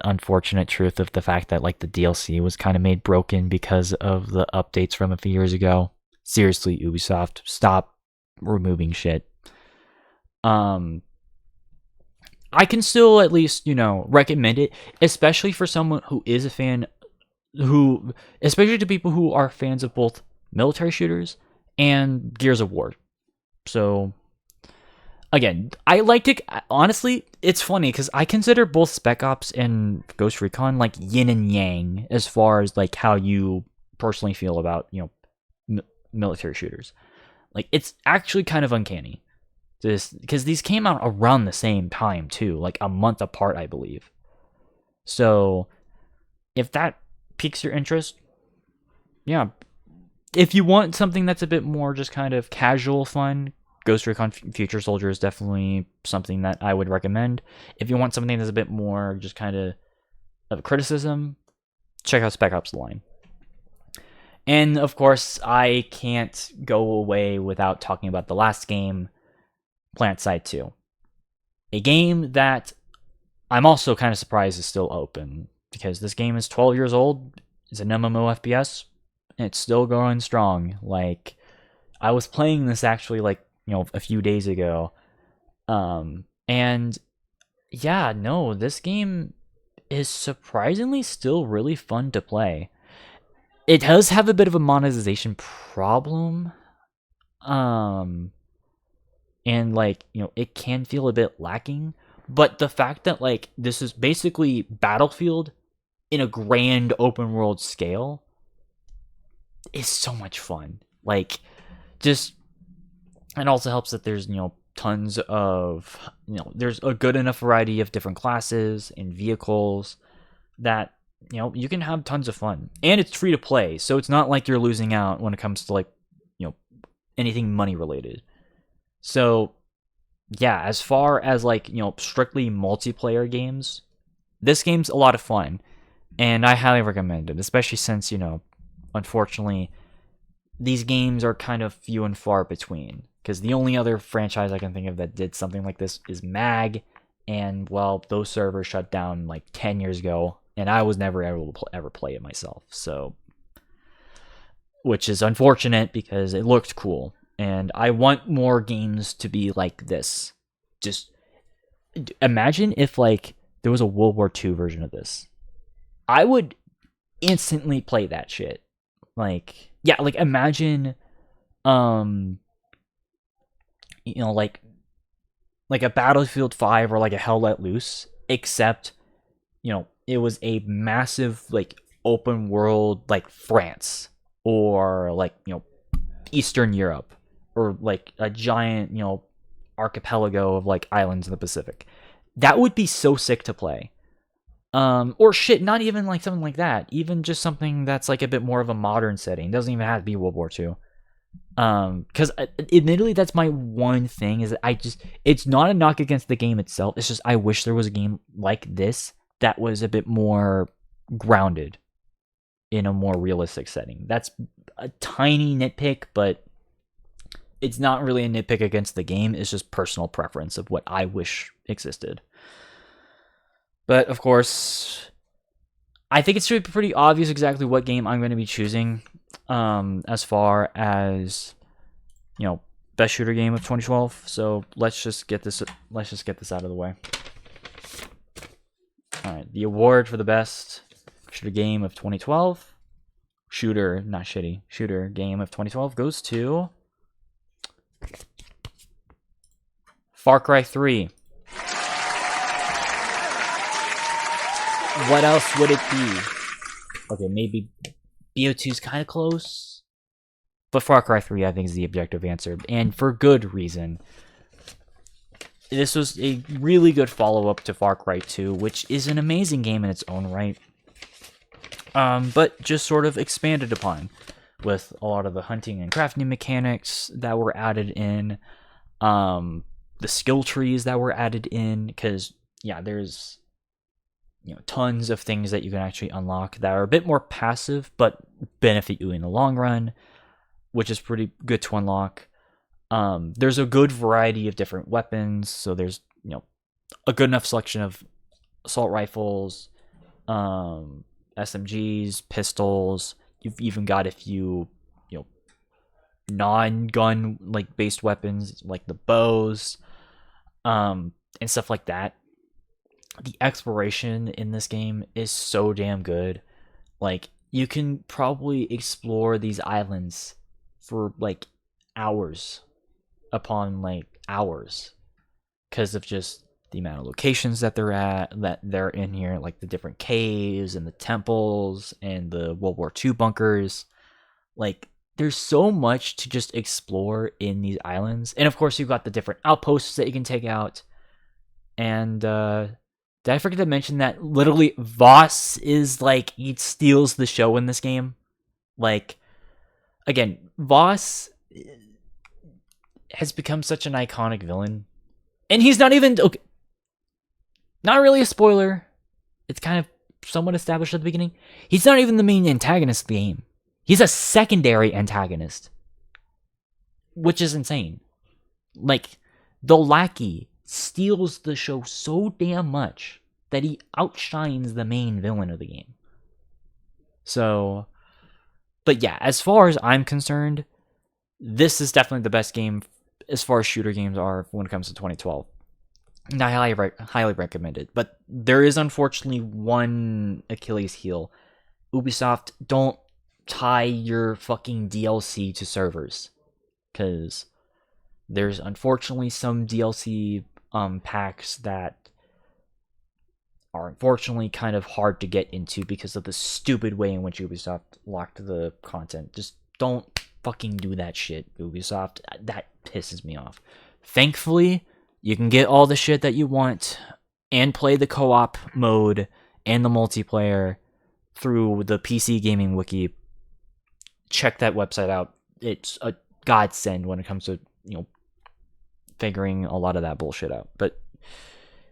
unfortunate truth of the fact that, like, the DLC was kind of made broken because of the updates from a few years ago. Seriously, Ubisoft, stop removing shit. I can still at least, recommend it, especially for someone who is a fan, especially to people who are fans of both military shooters and Gears of War. So, again, I liked it. Honestly, it's funny because I consider both Spec Ops and Ghost Recon like yin and yang as far as like how you personally feel about, military shooters. Like, it's actually kind of uncanny. Because these came out around the same time too, like a month apart, I believe. So, if that piques your interest, yeah. If you want something that's a bit more just kind of casual fun, Ghost Recon Future Soldier is definitely something that I would recommend. If you want something that's a bit more just kind of criticism, check out Spec Ops: The Line. And of course, I can't go away without talking about the last game, PlanetSide 2. A game that I'm also kind of surprised is still open, because this game is 12 years old. It's an MMO FPS, and it's still going strong. Like, I was playing this actually like, a few days ago. And yeah, no, this game is surprisingly still really fun to play. It does have a bit of a monetization problem. And like, it can feel a bit lacking, but the fact that like this is basically Battlefield in a grand open world scale is so much fun. Like, just, it also helps that there's, tons of, there's a good enough variety of different classes and vehicles that, you can have tons of fun. And it's free to play, so it's not like you're losing out when it comes to like, anything money related. So, yeah, as far as like, strictly multiplayer games, this game's a lot of fun, and I highly recommend it, especially since, unfortunately, these games are kind of few and far between, because the only other franchise I can think of that did something like this is MAG, and, well, those servers shut down like 10 years ago, and I was never able to ever play it myself, so, which is unfortunate because it looked cool. And I want more games to be like this. Just imagine if like there was a World War II version of this. I would instantly play that shit. Like, yeah, like imagine like a Battlefield 5 or like a Hell Let Loose, except it was a massive like open world like France or like, Eastern Europe, or like a giant, archipelago of like islands in the Pacific. That would be so sick to play. Or shit, not even like something like that. Even just something that's like a bit more of a modern setting. It doesn't even have to be World War II. Because admittedly, that's my one thing, is that it's not a knock against the game itself. It's just I wish there was a game like this that was a bit more grounded in a more realistic setting. That's a tiny nitpick, but it's not really a nitpick against the game. It's just personal preference of what I wish existed. But of course, I think it's pretty obvious exactly what game I'm going to be choosing, as far as, best shooter game of 2012. So let's just get this out of the way. All right, the award for the best shooter game of 2012, shooter game of 2012 goes to Far Cry 3. What else would it be? Okay, maybe BO2 is kind of close, but Far Cry 3 I think is the objective answer, and for good reason. This was a really good follow-up to Far Cry 2, which is an amazing game in its own right, but just sort of expanded upon with a lot of the hunting and crafting mechanics that were added in, the skill trees that were added in, because there's tons of things that you can actually unlock that are a bit more passive but benefit you in the long run, which is pretty good to unlock. There's a good variety of different weapons, so there's a good enough selection of assault rifles, SMGs, pistols. You've even got a few non-gun like based weapons like the bows, and stuff like that. The exploration in this game is so damn good. Like, you can probably explore these islands for like hours upon like hours, because of just the amount of locations that they're in here, like the different caves and the temples and the World War II bunkers. Like, there's so much to just explore in these islands. And of course, you've got the different outposts that you can take out. And did I forget to mention that literally Voss is like, he steals the show in this game? Like, again, Voss has become such an iconic villain. And he's not even, okay, not really a spoiler. It's kind of somewhat established at the beginning. He's not even the main antagonist of the game. He's a secondary antagonist, which is insane. Like, the lackey steals the show so damn much that he outshines the main villain of the game. So, but yeah, as far as I'm concerned, this is definitely the best game as far as shooter games are when it comes to 2012. And I highly recommend it. But there is unfortunately one Achilles heel. Ubisoft, don't tie your fucking DLC to servers, because there's unfortunately some DLC packs that are unfortunately kind of hard to get into because of the stupid way in which Ubisoft locked the content. Just don't fucking do that shit, Ubisoft. That pisses me off. Thankfully, you can get all the shit that you want and play the co-op mode and the multiplayer through the PC Gaming Wiki. Check that website out. It's a godsend when it comes to, figuring a lot of that bullshit out. But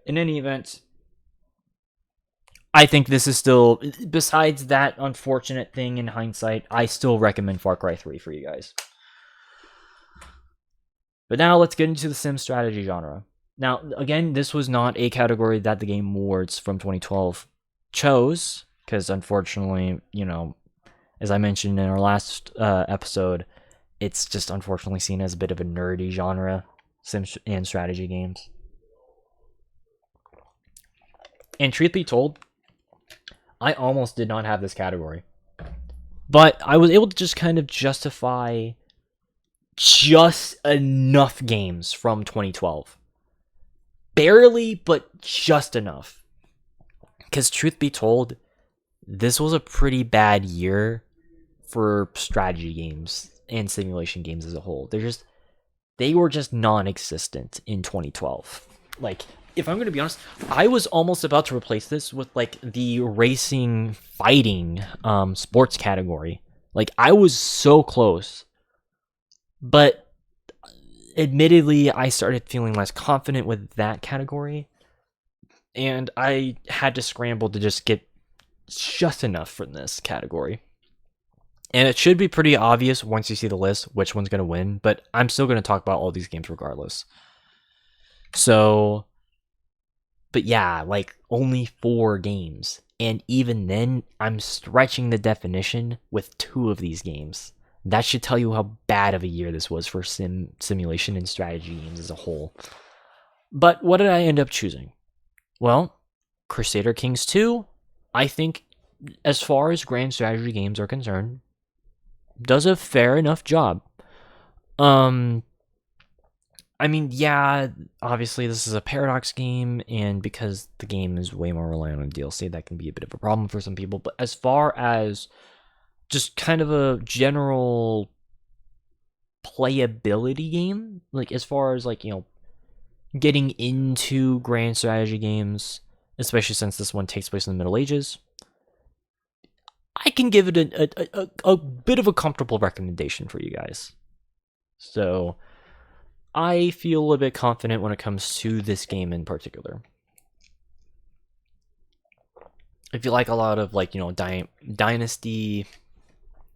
in any event, I think this is still, besides that unfortunate thing in hindsight, I still recommend Far Cry 3 for you guys. But now let's get into the sim strategy genre. Now, again, this was not a category that the Game Awards from 2012 chose, because unfortunately, as I mentioned in our last episode, it's just unfortunately seen as a bit of a nerdy genre, sim and strategy games. And truth be told, I almost did not have this category. But I was able to just kind of justify just enough games from 2012. Barely, but just enough. Because truth be told, this was a pretty bad year for strategy games and simulation games as a whole. They were just non-existent in 2012. Like, if I'm going to be honest, I was almost about to replace this with like the racing fighting sports category. Like, I was so close. But admittedly, I started feeling less confident with that category. And I had to scramble to just get just enough from this category. And it should be pretty obvious once you see the list which one's going to win, but I'm still going to talk about all these games regardless. So, but yeah, like only 4 games. And even then, I'm stretching the definition with 2 of these games. That should tell you how bad of a year this was for simulation and strategy games as a whole. But what did I end up choosing? Well, Crusader Kings 2, I think, as far as grand strategy games are concerned, does a fair enough job. I mean, yeah, obviously this is a Paradox game, and because the game is way more reliant on DLC, that can be a bit of a problem for some people. But as far as just kind of a general playability game, like as far as like, you know, getting into grand strategy games, especially since this one takes place in the Middle Ages, I can give it a bit of a comfortable recommendation for you guys. So I feel a bit confident when it comes to this game in particular. If you like a lot of like, you know, dynasty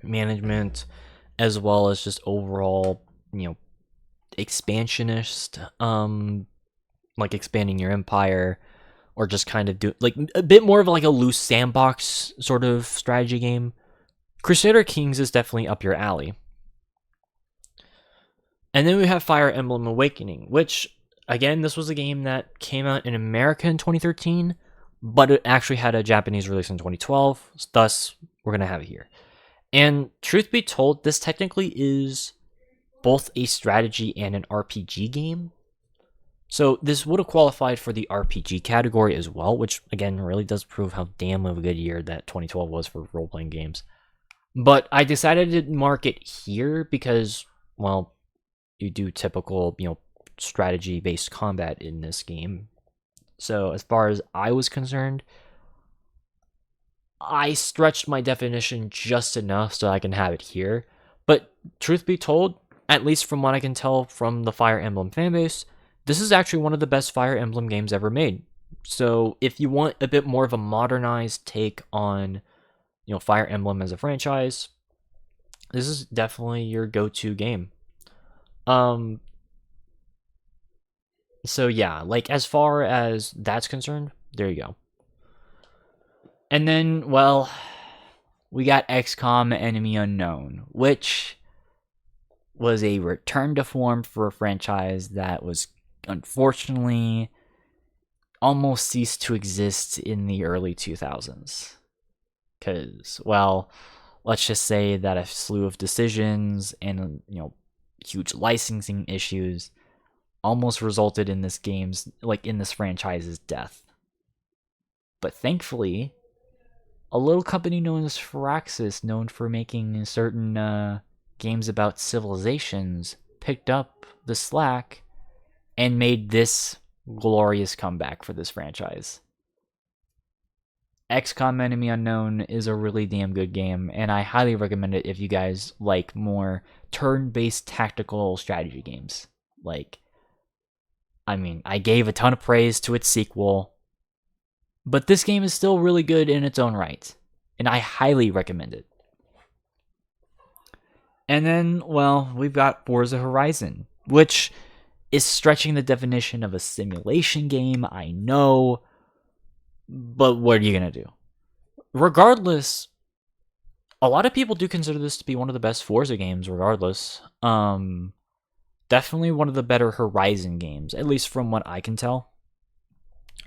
management, as well as just overall, you know, expansionist, like expanding your empire, or just kind of do like a bit more of like a loose sandbox sort of strategy game, Crusader Kings is definitely up your alley. And then we have Fire Emblem Awakening, which, again, this was a game that came out in America in 2013, but it actually had a Japanese release in 2012, thus we're going to have it here. And truth be told, this technically is both a strategy and an RPG game. So this would have qualified for the RPG category as well, which, again, really does prove how damn of a good year that 2012 was for role-playing games. But I decided to mark it here because, well, you do typical, you know, strategy-based combat in this game. So as far as I was concerned, I stretched my definition just enough so I can have it here. But truth be told, at least from what I can tell from the Fire Emblem fanbase, this is actually one of the best Fire Emblem games ever made. So if you want a bit more of a modernized take on, you know, Fire Emblem as a franchise, this is definitely your go-to game. So yeah, like as far as that's concerned, there you go. And then, well, we got XCOM Enemy Unknown, which was a return to form for a franchise that was unfortunately almost ceased to exist in the early 2000s. Because, well, let's just say that a slew of decisions and, you know, huge licensing issues almost resulted in this franchise's death. But thankfully, a little company known as Firaxis, known for making certain games about civilizations, picked up the slack and made this glorious comeback for this franchise. XCOM Enemy Unknown is a really damn good game, and I highly recommend it if you guys like more turn-based tactical strategy games. Like, I mean, I gave a ton of praise to its sequel, but this game is still really good in its own right, and I highly recommend it. And then, well, we've got Forza Horizon, which is stretching the definition of a simulation game, I know, but what are you going to do? Regardless, a lot of people do consider this to be one of the best Forza games, regardless. Definitely one of the better Horizon games, at least from what I can tell.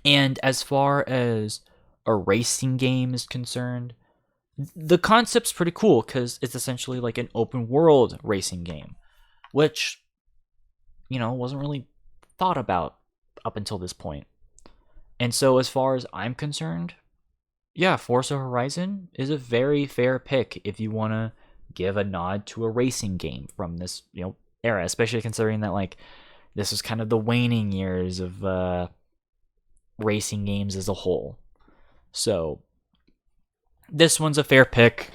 And as far as a racing game is concerned, the concept's pretty cool because it's essentially like an open world racing game, which, you know, wasn't really thought about up until this point. And so as far as I'm concerned, yeah, Forza Horizon is a very fair pick if you want to give a nod to a racing game from this, era, especially considering that like this was kind of the waning years of racing games as a whole. So this one's a fair pick,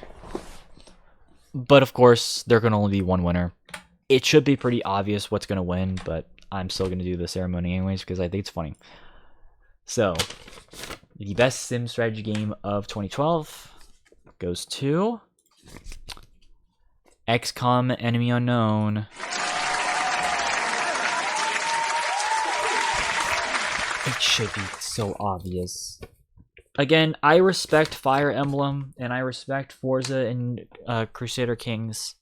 but of course there can only be one winner. It should be pretty obvious what's going to win, but I'm still going to do the ceremony anyways because I think it's funny. So the best sim strategy game of 2012 goes to XCOM Enemy Unknown. It should be so obvious. Again, I respect Fire Emblem and I respect Forza and Crusader Kings.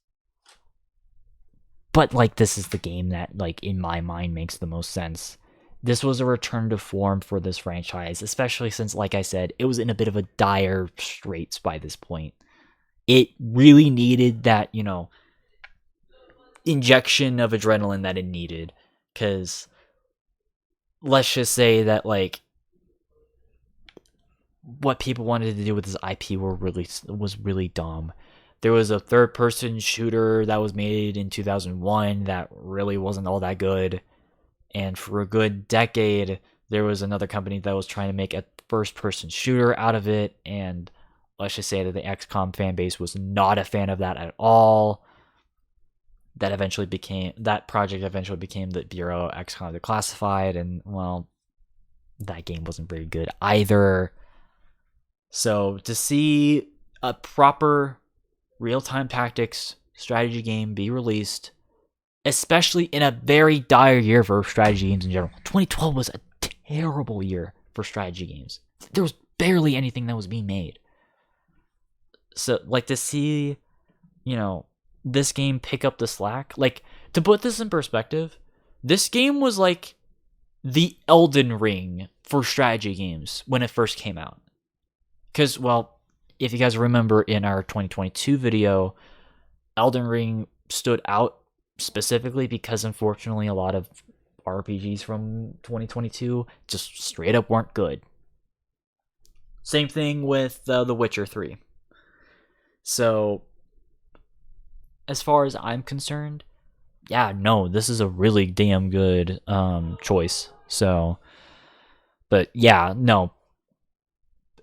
But like this is the game that like in my mind makes the most sense. This was a return to form for this franchise, especially since, like I said, it was in a bit of a dire straits by this point. It really needed that, injection of adrenaline that it needed. Because let's just say that, like, what people wanted to do with this IP was really dumb. There was a third-person shooter that was made in 2001 that really wasn't all that good. And for a good decade, there was another company that was trying to make a first-person shooter out of it. And let's just say that the XCOM fan base was not a fan of that at all. That project eventually became the Bureau XCOM Declassified. And, well, that game wasn't very good either. So to see a proper real-time tactics strategy game be released, especially in a very dire year for strategy games in general. 2012 was a terrible year for strategy games. There was barely anything that was being made. So, like, to see, this game pick up the slack. Like, to put this in perspective, this game was like the Elden Ring for strategy games when it first came out. Because, well, if you guys remember in our 2022 video, Elden Ring stood out specifically because unfortunately a lot of RPGs from 2022 just straight up weren't good. Same thing with The Witcher 3. So as far as I'm concerned, yeah, no, this is a really damn good choice. So, but yeah, no,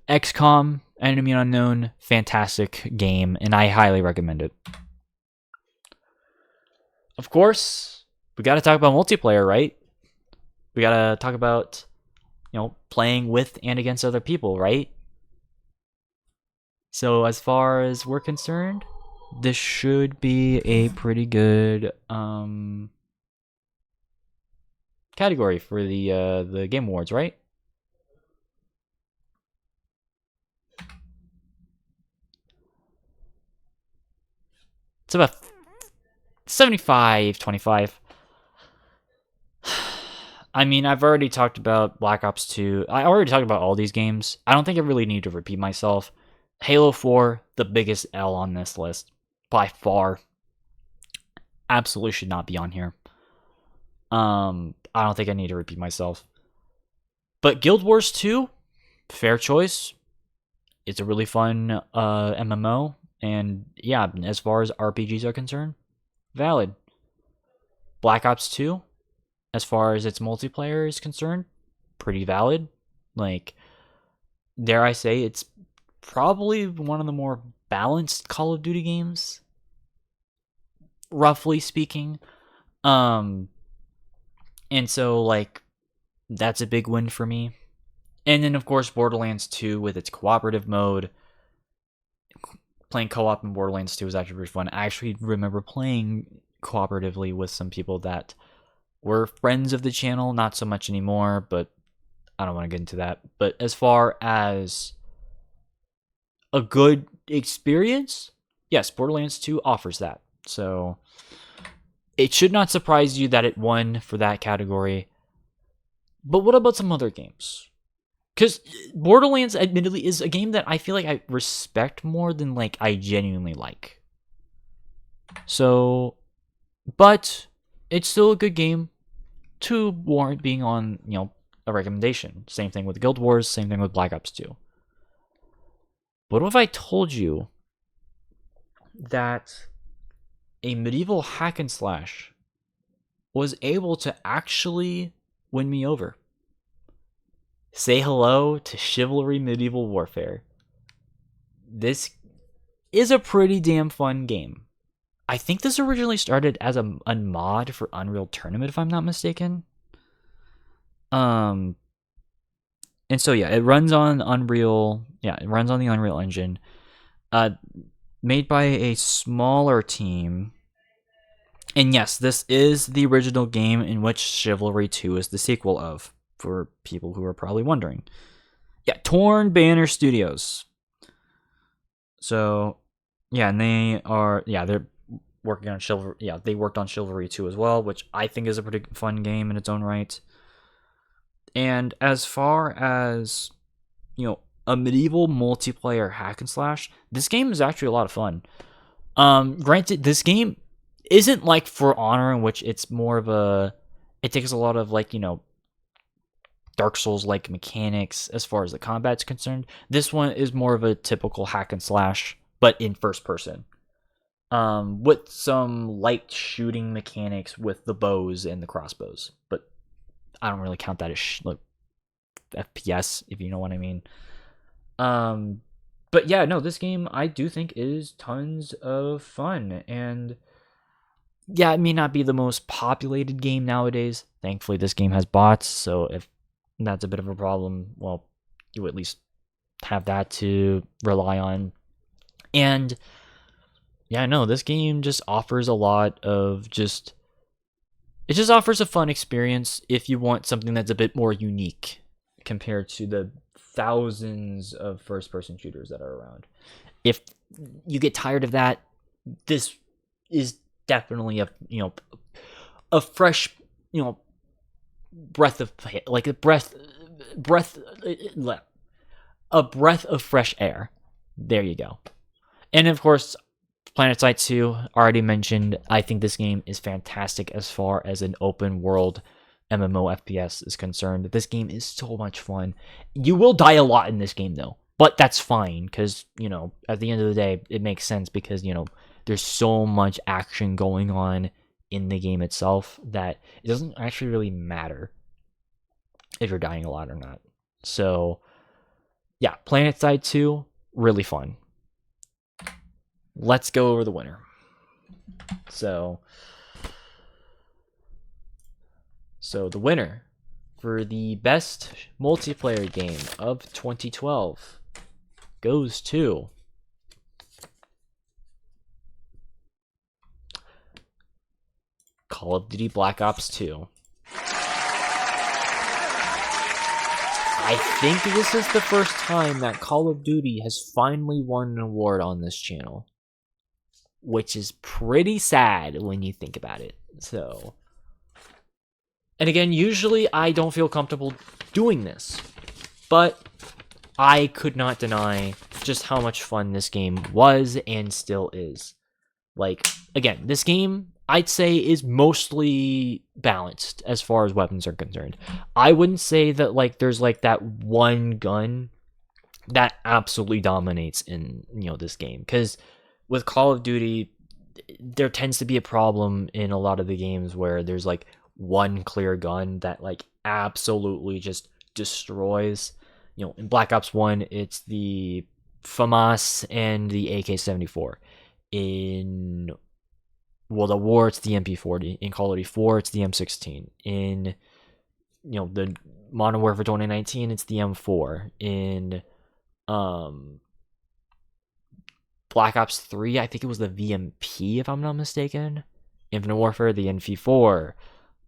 XCOM Enemy Unknown, fantastic game, and I highly recommend it. Of course, we got to talk about multiplayer, right? We got to talk about, playing with and against other people, right? So as far as we're concerned, this should be a pretty good category for the Game Awards, right? It's about 75-25. I mean, I've already talked about Black Ops 2. I already talked about all these games. I don't think I really need to repeat myself. Halo 4, the biggest L on this list. By far. Absolutely should not be on here. I don't think I need to repeat myself. But Guild Wars 2, fair choice. It's a really fun MMO. And yeah, as far as RPGs are concerned, valid. Black Ops 2, as far as its multiplayer is concerned, pretty valid. Like, dare I say, it's probably one of the more balanced Call of Duty games, roughly speaking. And so, like, that's a big win for me. And then, of course, Borderlands 2 with its cooperative mode. Playing co-op in Borderlands 2 was actually pretty fun. I actually remember playing cooperatively with some people that were friends of the channel, not so much anymore, but I don't want to get into that. But as far as a good experience, yes, Borderlands 2 offers that. So it should not surprise you that it won for that category. But what about some other games? Because Borderlands, admittedly, is a game that I feel like I respect more than, like, I genuinely like. So, but it's still a good game to warrant being on, a recommendation. Same thing with Guild Wars, same thing with Black Ops 2. What if I told you that a medieval hack and slash was able to actually win me over? Say hello to Chivalry Medieval Warfare. This is a pretty damn fun game. I think this originally started as a mod for Unreal Tournament, if I'm not mistaken. And so yeah, it runs on Unreal. Yeah, it runs on the Unreal Engine. Made by a smaller team. And yes, this is the original game in which Chivalry 2 is the sequel of, for people who are probably wondering. Yeah, Torn Banner Studios. So, yeah, and they're working on Chivalry. Yeah, they worked on Chivalry 2 as well, which I think is a pretty fun game in its own right. And as far as, a medieval multiplayer hack and slash, this game is actually a lot of fun. Granted, this game isn't like For Honor, in which it's more of it takes a lot of Dark Souls-like mechanics as far as the combat's concerned. This one is more of a typical hack and slash, but in first person. With some light shooting mechanics with the bows and the crossbows. But I don't really count that as FPS, if you know what I mean. But yeah, no, this game I do think is tons of fun. And yeah, it may not be the most populated game nowadays. Thankfully, this game has bots, so if that's a bit of a problem, well, you at least have that to rely on. And yeah, no, this game just offers a lot of it just offers a fun experience if you want something that's a bit more unique compared to the thousands of first-person shooters that are around. If you get tired of that, this is definitely a fresh, breath of a breath of fresh air. There you go. And of course, PlanetSide 2, already mentioned. I think this game is fantastic as far as an open world MMO FPS is concerned. This game is so much fun. You will die a lot in this game though, but that's fine because, at the end of the day, it makes sense because, there's so much action going on in the game itself that it doesn't actually really matter if you're dying a lot or not. So, yeah, PlanetSide 2, really fun. Let's go over the winner. So the winner for the best multiplayer game of 2012 goes to Call of Duty Black Ops 2. I think this is the first time that Call of Duty has finally won an award on this channel, which is pretty sad when you think about it. So, and again, usually I don't feel comfortable doing this, but I could not deny just how much fun this game was and still is. Again, this game, I'd say, is mostly balanced as far as weapons are concerned. I wouldn't say that there's that one gun that absolutely dominates in this game, because with Call of Duty there tends to be a problem in a lot of the games where there's one clear gun that absolutely just destroys. In Black Ops 1 it's the FAMAS and the AK-74. In World at War, it's the MP40. In Call of Duty 4, it's the M16. In, the Modern Warfare 2019, it's the M4. In Black Ops 3, I think it was the VMP, if I'm not mistaken. Infinite Warfare, the NV4.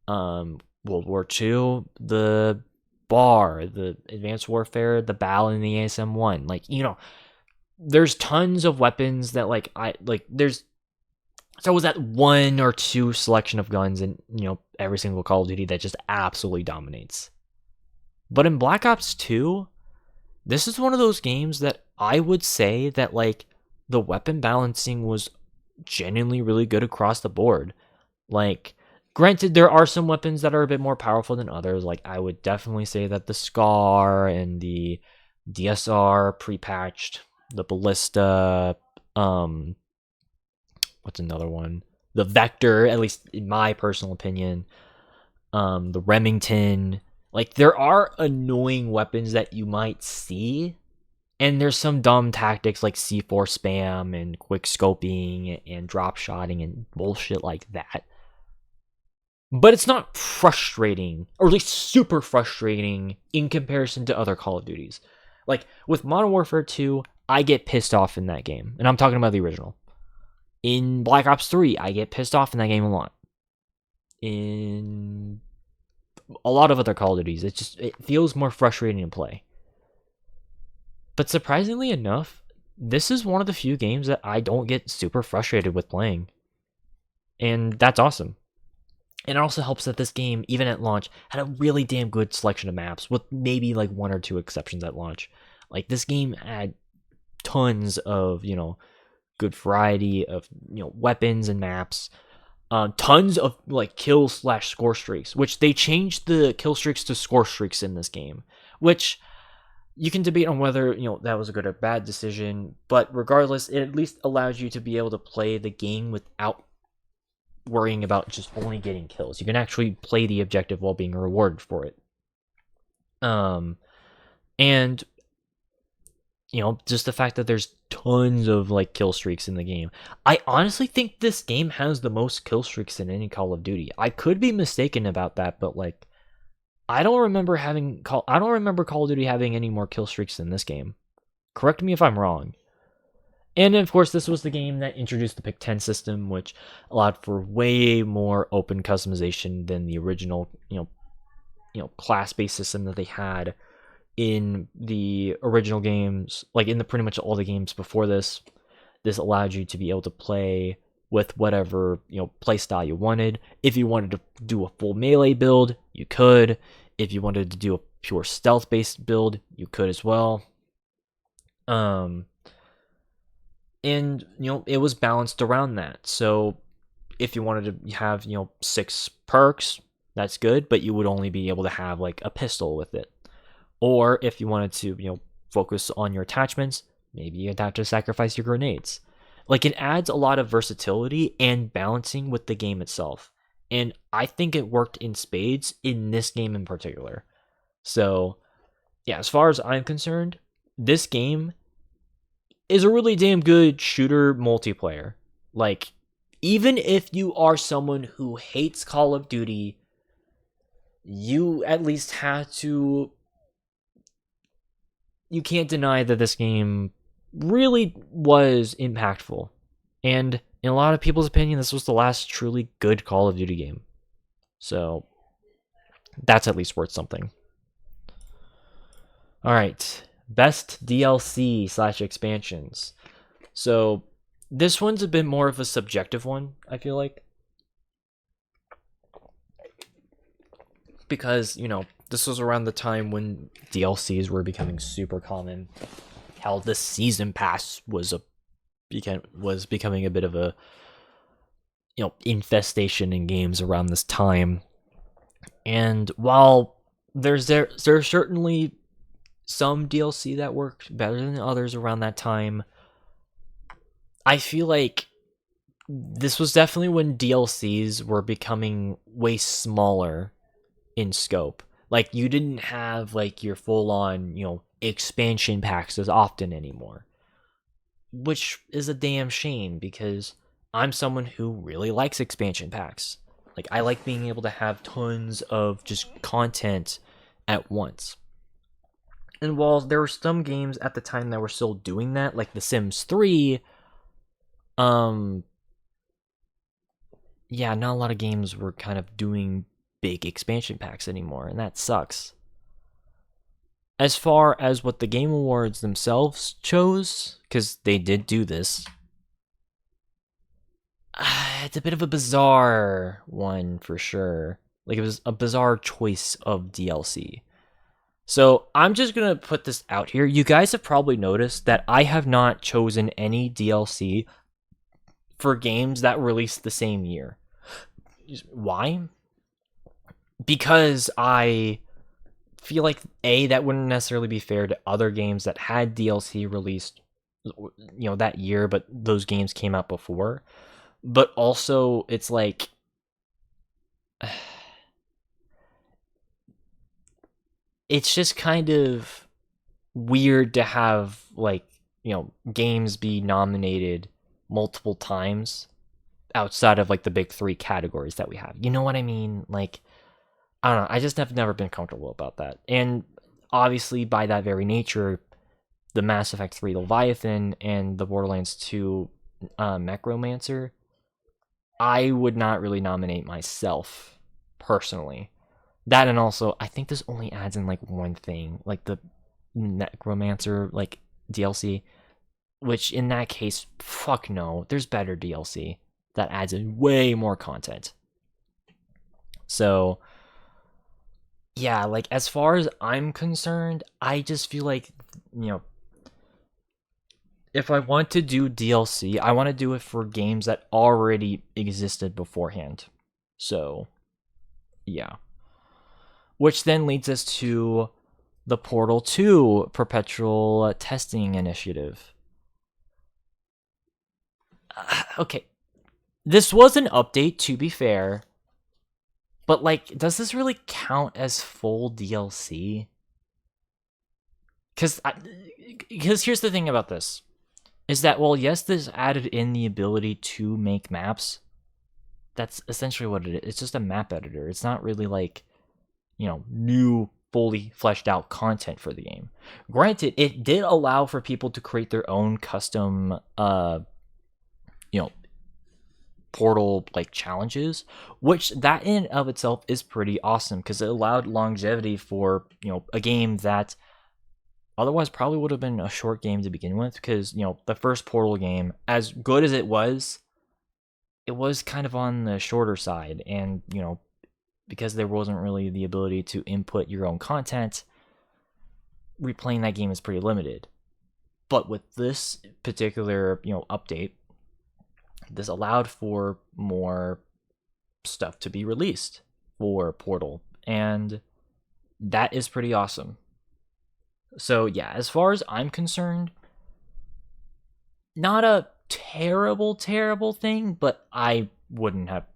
World War 2, the BAR, the Advanced Warfare, the BAL, and the ASM-1. There's tons of weapons that there's always that one or two selection of guns in every single Call of Duty that just absolutely dominates. But in Black Ops 2, this is one of those games that I would say that the weapon balancing was genuinely really good across the board. Granted, there are some weapons that are a bit more powerful than others. I would definitely say that the SCAR and the DSR pre-patched, the Ballista, what's another one? The Vector, at least in my personal opinion. The Remington. Like, there are annoying weapons that you might see, and there's some dumb tactics like C4 spam and quick scoping and drop shotting and bullshit like that. But it's not frustrating, or at least super frustrating in comparison to other Call of Duties. Like, with Modern Warfare 2, I get pissed off in that game, and I'm talking about the original. In Black Ops 3, I get pissed off in that game a lot. In a lot of other Call of Duties, it feels more frustrating to play. But surprisingly enough, this is one of the few games that I don't get super frustrated with playing. And that's awesome. And it also helps that this game, even at launch, had a really damn good selection of maps, with maybe like 1 or 2 exceptions at launch. Like, this game had tons of, good variety of, weapons and maps. Tons of like kill/score streaks, which they changed the kill streaks to score streaks in this game, which you can debate on whether that was a good or bad decision, but regardless, it at least allows you to be able to play the game without worrying about just only getting kills. You can actually play the objective while being rewarded for it. And just the fact that there's tons of like kill streaks in the game. I honestly think this game has the most kill streaks in any Call of Duty. I could be mistaken about that, but like I don't remember Call of Duty having any more kill streaks than this game. Correct me if I'm wrong. And of course, this was the game that introduced the Pick 10 system, which allowed for way more open customization than the original, class-based system that they had in the original games, like in the pretty much all the games before this. This allowed you to be able to play with whatever play style you wanted. If you wanted to do a full melee build, you could. If you wanted to do a pure stealth based build, you could as well. And it was balanced around that. So if you wanted to have 6 perks, that's good, but you would only be able to have like a pistol with it. Or if you wanted to, focus on your attachments, maybe you'd have to sacrifice your grenades. Like, it adds a lot of versatility and balancing with the game itself. And I think it worked in spades in this game in particular. So, yeah, as far as I'm concerned, this game is a really damn good shooter multiplayer. Like, even if you are someone who hates Call of Duty, you at least have to... You can't deny that this game really was impactful. And in a lot of people's opinion, this was the last truly good Call of Duty game. So, that's at least worth something. Alright, best DLC/expansions. So, this one's a bit more of a subjective one, I feel like. Because, this was around the time when DLCs were becoming super common. How the season pass was becoming a bit of a infestation in games around this time. And while there's certainly some DLC that worked better than others around that time, I feel like this was definitely when DLCs were becoming way smaller in scope. Like, you didn't have like your full-on, expansion packs as often anymore. Which is a damn shame, because I'm someone who really likes expansion packs. Like, I like being able to have tons of just content at once. And while there were some games at the time that were still doing that, like The Sims 3, not a lot of games were kind of doing big expansion packs anymore, and that sucks. As far as what the Game Awards themselves chose, because they did do this, it's a bit of a bizarre one for sure. Like, it was a bizarre choice of DLC. So I'm just gonna put this out here. You guys have probably noticed that I have not chosen any DLC for games that released the same year. Why? Because I feel like, A, that wouldn't necessarily be fair to other games that had DLC released that year, but those games came out before. But also, it's like it's just kind of weird to have like games be nominated multiple times outside of like the big 3 categories that we have. You know what I mean? Like, I don't know. I just have never been comfortable about that. And obviously, by that very nature, the Mass Effect 3 Leviathan and the Borderlands 2 Necromancer, I would not really nominate myself personally. That, and also, I think this only adds in like one thing, like the Necromancer like DLC, which in that case, fuck no, there's better DLC that adds in way more content. So yeah, like as far as I'm concerned, I just feel like if I want to do DLC, I want to do it for games that already existed beforehand. So yeah, which then leads us to the Portal 2 perpetual testing initiative. Okay, this was an update, to be fair, but like, does this really count as full DLC? Because here's the thing about this, is that, well, yes, this added in the ability to make maps. That's essentially what it is. It's just a map editor. It's not really like, new, fully fleshed out content for the game. Granted, it did allow for people to create their own custom, Portal like challenges, which that in and of itself is pretty awesome because it allowed longevity for a game that otherwise probably would have been a short game to begin with, because the first Portal game, as good as it was kind of on the shorter side, and because there wasn't really the ability to input your own content, replaying that game is pretty limited. But with this particular update, this allowed for more stuff to be released for Portal, and that is pretty awesome. So yeah, as far as I'm concerned, not a terrible thing, but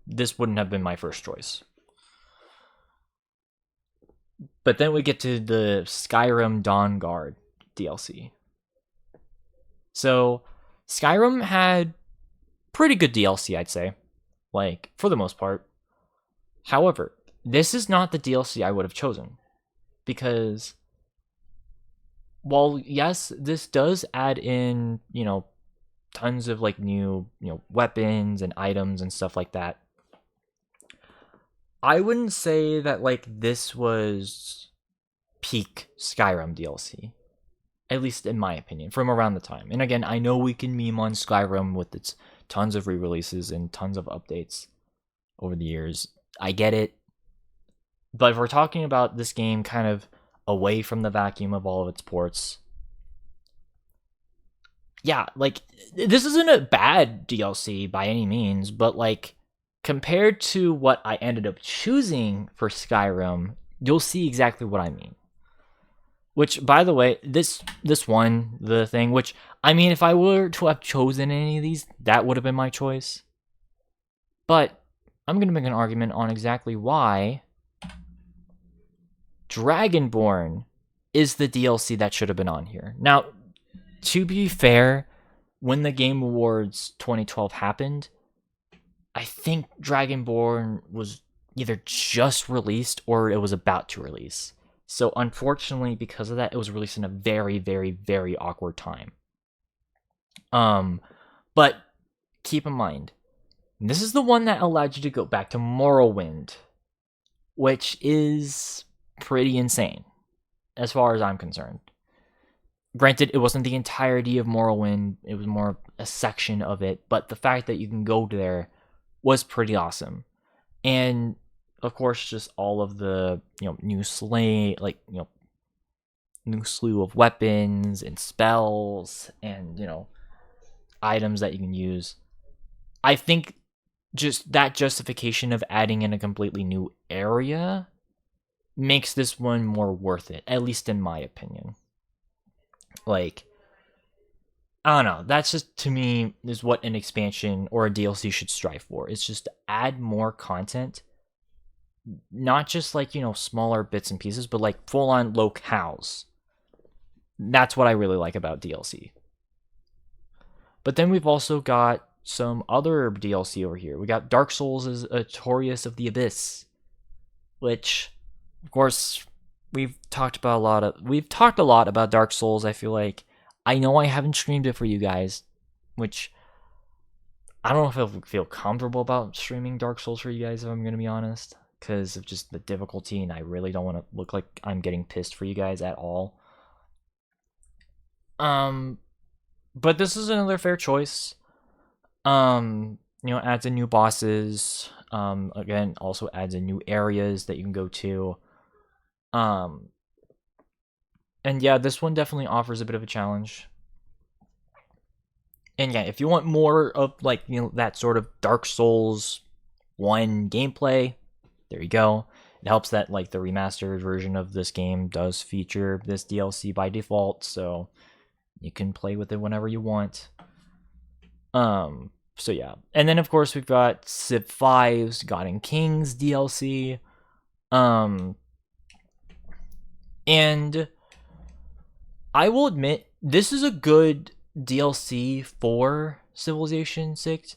this wouldn't have been my first choice. But then we get to the Skyrim Dawnguard DLC. So Skyrim had pretty good DLC, I'd say, like for the most part. However, this is not the DLC I would have chosen, because while yes, this does add in, tons of like new, weapons and items and stuff like that, I wouldn't say that like this was peak Skyrim DLC. At least in my opinion, from around the time. And again, I know we can meme on Skyrim with its tons of re-releases and tons of updates over the years. I get it. But if we're talking about this game kind of away from the vacuum of all of its ports, yeah, like, this isn't a bad DLC by any means, but like, compared to what I ended up choosing for Skyrim, you'll see exactly what I mean. Which, by the way, this one, the thing, which, I mean, if I were to have chosen any of these, that would have been my choice. But I'm going to make an argument on exactly why Dragonborn is the DLC that should have been on here. Now, to be fair, when the Game Awards 2012 happened, I think Dragonborn was either just released or it was about to release. So unfortunately, because of that, it was released in a very, very, very awkward time. But keep in mind, this is the one that allowed you to go back to Morrowind, which is pretty insane, as far as I'm concerned. Granted, it wasn't the entirety of Morrowind, it was more a section of it, but the fact that you can go there was pretty awesome. And of course, just all of the new slew of weapons and spells and items that you can use. I think just that justification of adding in a completely new area makes this one more worth it, at least in my opinion. Like, I don't know. That's just, to me, is what an expansion or a DLC should strive for. It's just to add more content. Not just like, smaller bits and pieces, but like full-on locales. That's what I really like about DLC. But then we've also got some other DLC over here. We got Dark Souls' Artorias of the Abyss, which, of course, we've talked a lot about Dark Souls. I feel like I know I haven't streamed it for you guys, which I don't know if I feel comfortable about streaming Dark Souls for you guys, if I'm gonna be honest, because of just the difficulty, and I really don't want to look like I'm getting pissed for you guys at all. But this is another fair choice. Adds in new bosses. Again, also adds in new areas that you can go to. And yeah, this one definitely offers a bit of a challenge. And yeah, if you want more of that sort of Dark Souls 1 gameplay, there you go. It helps that the remastered version of this game does feature this DLC by default, so you can play with it whenever you want. So yeah. And then of course we've got Civ 5's God and Kings DLC. And I will admit, this is a good DLC for Civilization 6.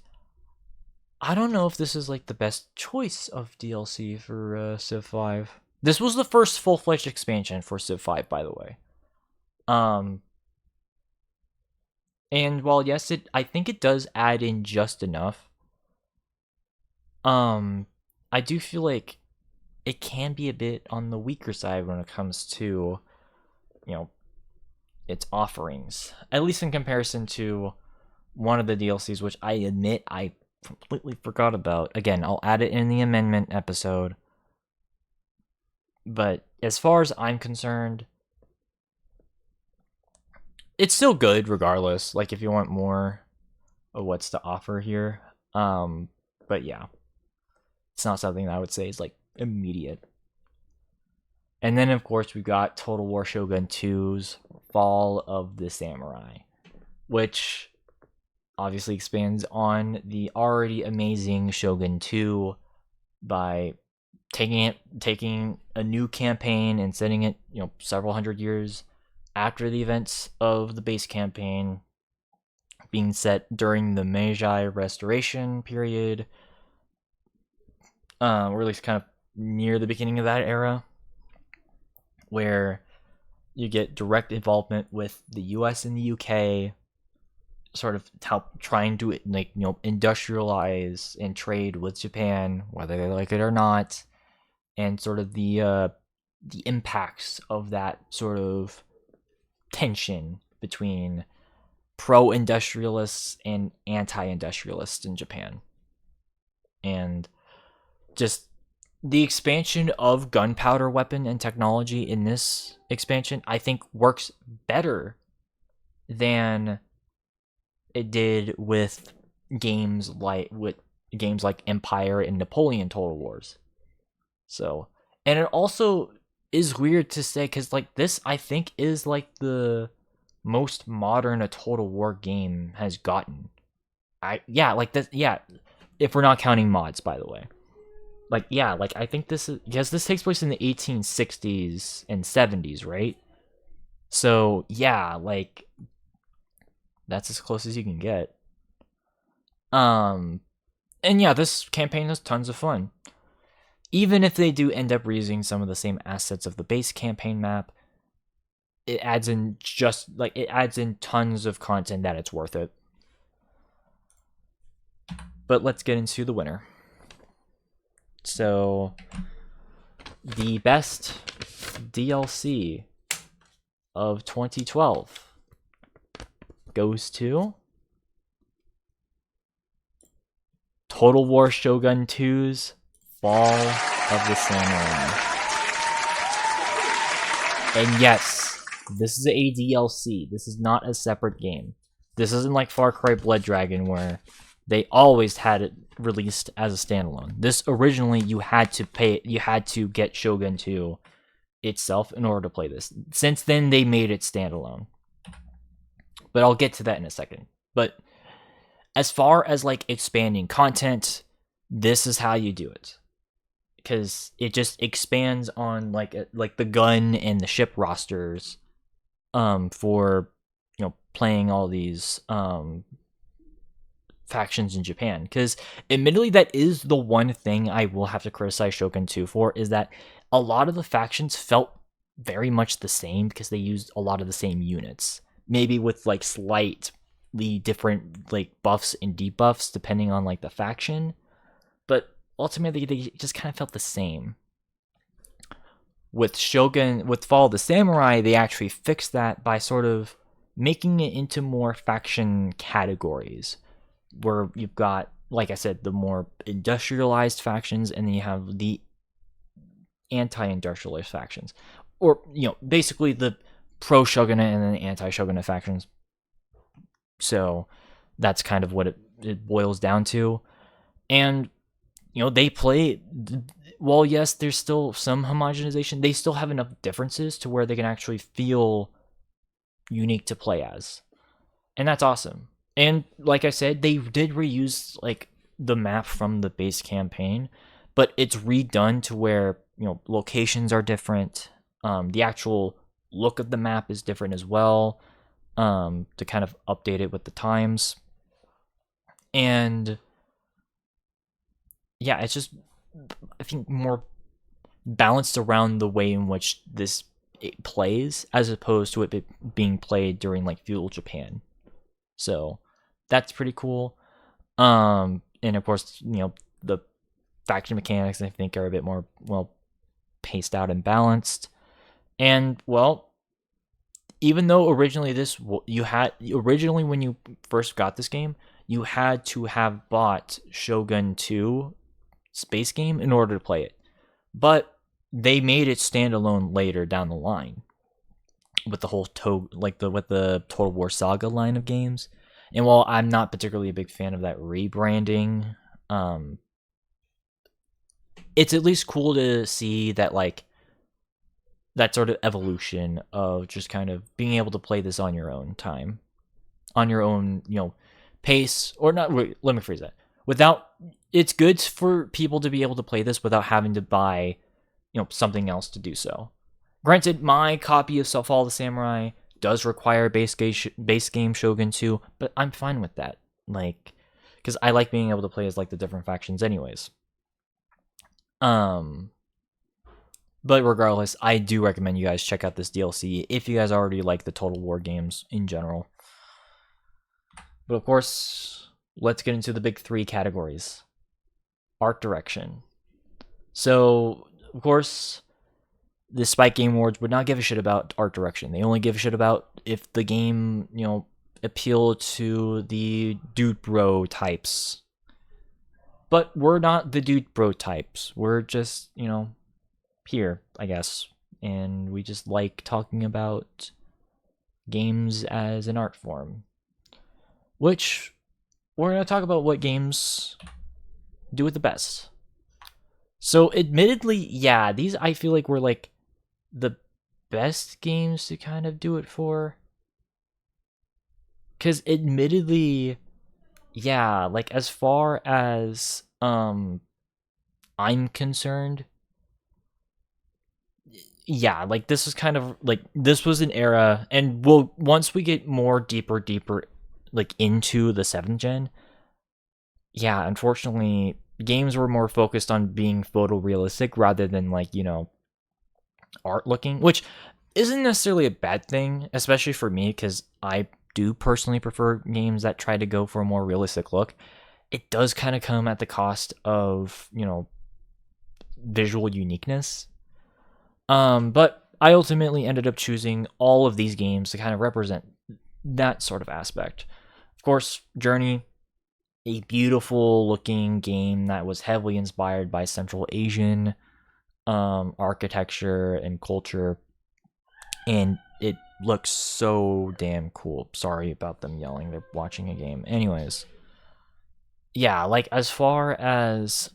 I don't know if this is the best choice of DLC for Civ 5. This was the first full-fledged expansion for Civ 5, by the way. And while yes, I think it does add in just enough. I do feel like it can be a bit on the weaker side when it comes to, its offerings. At least in comparison to one of the DLCs, which I admit I completely forgot about. Again, I'll add it in the amendment episode. But as far as I'm concerned, it's still good regardless, if you want more of what's to offer here. But yeah, it's not something that I would say is immediate. And then of course we've got Total War Shogun 2's Fall of the Samurai, which obviously expands on the already amazing Shogun 2 by taking a new campaign and setting it, several hundred years after the events of the base campaign, being set during the Meiji Restoration period, or at least kind of near the beginning of that era, where you get direct involvement with the US and the UK, sort of trying to industrialize and trade with Japan, whether they like it or not, and sort of the impacts of that sort of tension between pro-industrialists and anti-industrialists in Japan. And just the expansion of gunpowder weapon and technology in this expansion, I think, works better than it did with games like Empire and Napoleon Total Wars. So, and it also is weird to say, because this I think is the most modern a Total War game has gotten. If we're not counting mods, by the way. I think this is, because this takes place in the 1860s and 70s, right? So yeah, that's as close as you can get. And yeah, this campaign has tons of fun. Even if they do end up reusing some of the same assets of the base campaign map, it adds in tons of content that it's worth it. But let's get into the winner. So, the best DLC of 2012 goes to Total War Shogun 2's Fall of the Samurai. And yes, this is a DLC. This is not a separate game. This isn't like Far Cry Blood Dragon, where they always had it released as a standalone. This originally, you had to get Shogun 2 itself in order to play this. Since then, they made it standalone. but I'll get to that in a second. But as far as like expanding content, this is how you do it, because it just expands on like the gun and the ship rosters for playing all these factions in Japan. Because admittedly, that is the one thing I will have to criticize Shogun 2 for, is that a lot of the factions felt very much the same because they used a lot of the same units, maybe with like slightly different like buffs and debuffs depending on like the faction, but ultimately they just kind of felt the same. With Fall of the Samurai, they actually fixed that by sort of making it into more faction categories, where you've got, like I said, the more industrialized factions, and then you have the anti-industrialist factions, or basically the pro-shogunate and then the anti-shogunate factions. So that's kind of what it boils down to. And they play, well, yes, there's still some homogenization, they still have enough differences to where they can actually feel unique to play as, and that's awesome. And like I said, they did reuse like the map from the base campaign, but it's redone to where locations are different. The actual look of the map is different as well, to kind of update it with the times. And yeah, it's just, I think, more balanced around the way in which it plays, as opposed to it being played during like feudal Japan. So that's pretty cool. And of course, the faction mechanics, I think, are a bit more well paced out and balanced. And well, even though originally when you first got this game, you had to have bought Shogun 2 Space Game in order to play it, but they made it standalone later down the line with the whole with the Total War Saga line of games. And while I'm not particularly a big fan of that rebranding, it's at least cool to see that like that sort of evolution of just kind of being able to play this on your own time, on your own pace, or not. Let me phrase that. It's good for people to be able to play this without having to buy something else to do so. Granted, my copy of Fall of the Samurai does require base game Shogun 2, but I'm fine with that, like, because I like being able to play as like the different factions anyways. But regardless, I do recommend you guys check out this DLC if you guys already like the Total War games in general. But of course, let's get into the big three categories. Art direction. So, of course, the Spike Game Awards would not give a shit about art direction. They only give a shit about if the game, appeal to the dude bro types. But we're not the dude bro types. We're just, here, I guess. And we just like talking about games as an art form. Which, we're going to talk about what games do it the best. So, admittedly, yeah, these I feel like were like the best games to kind of do it for. Because admittedly, yeah, like as far as I'm concerned, yeah, like this is kind of like, this was an era, and once we get more deeper like into the 7th gen, yeah, unfortunately games were more focused on being photorealistic rather than like art looking, which isn't necessarily a bad thing, especially for me, because I do personally prefer games that try to go for a more realistic look. It does kind of come at the cost of visual uniqueness. But I ultimately ended up choosing all of these games to kind of represent that sort of aspect. Of course, Journey, a beautiful looking game that was heavily inspired by Central Asian architecture and culture, and it looks so damn cool. Sorry about them yelling, they're watching a game. Anyways, yeah, like as far as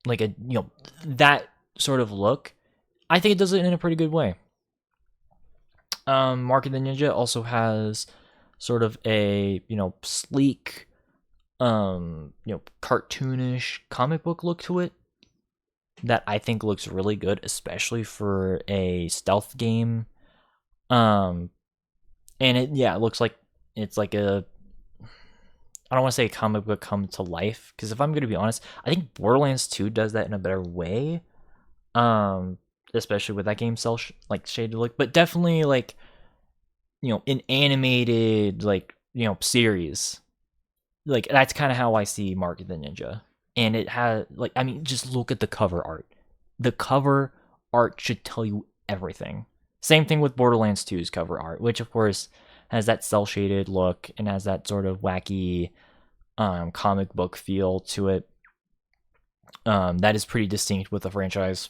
like a that sort of look, I think it does it in a pretty good way. Mark of the Ninja also has sort of a, sleek, cartoonish comic book look to it that I think looks really good, especially for a stealth game. And it looks like it's like I don't want to say a comic book come to life, because if I'm going to be honest, I think Borderlands 2 does that in a better way. Especially with that game cell shaded look, but definitely like, an animated series. Like, that's kind of how I see Mark of the Ninja. And it has just look at the cover art. The cover art should tell you everything. Same thing with Borderlands 2's cover art, which of course has that cell shaded look and has that sort of wacky comic book feel to it. That is pretty distinct with the franchise.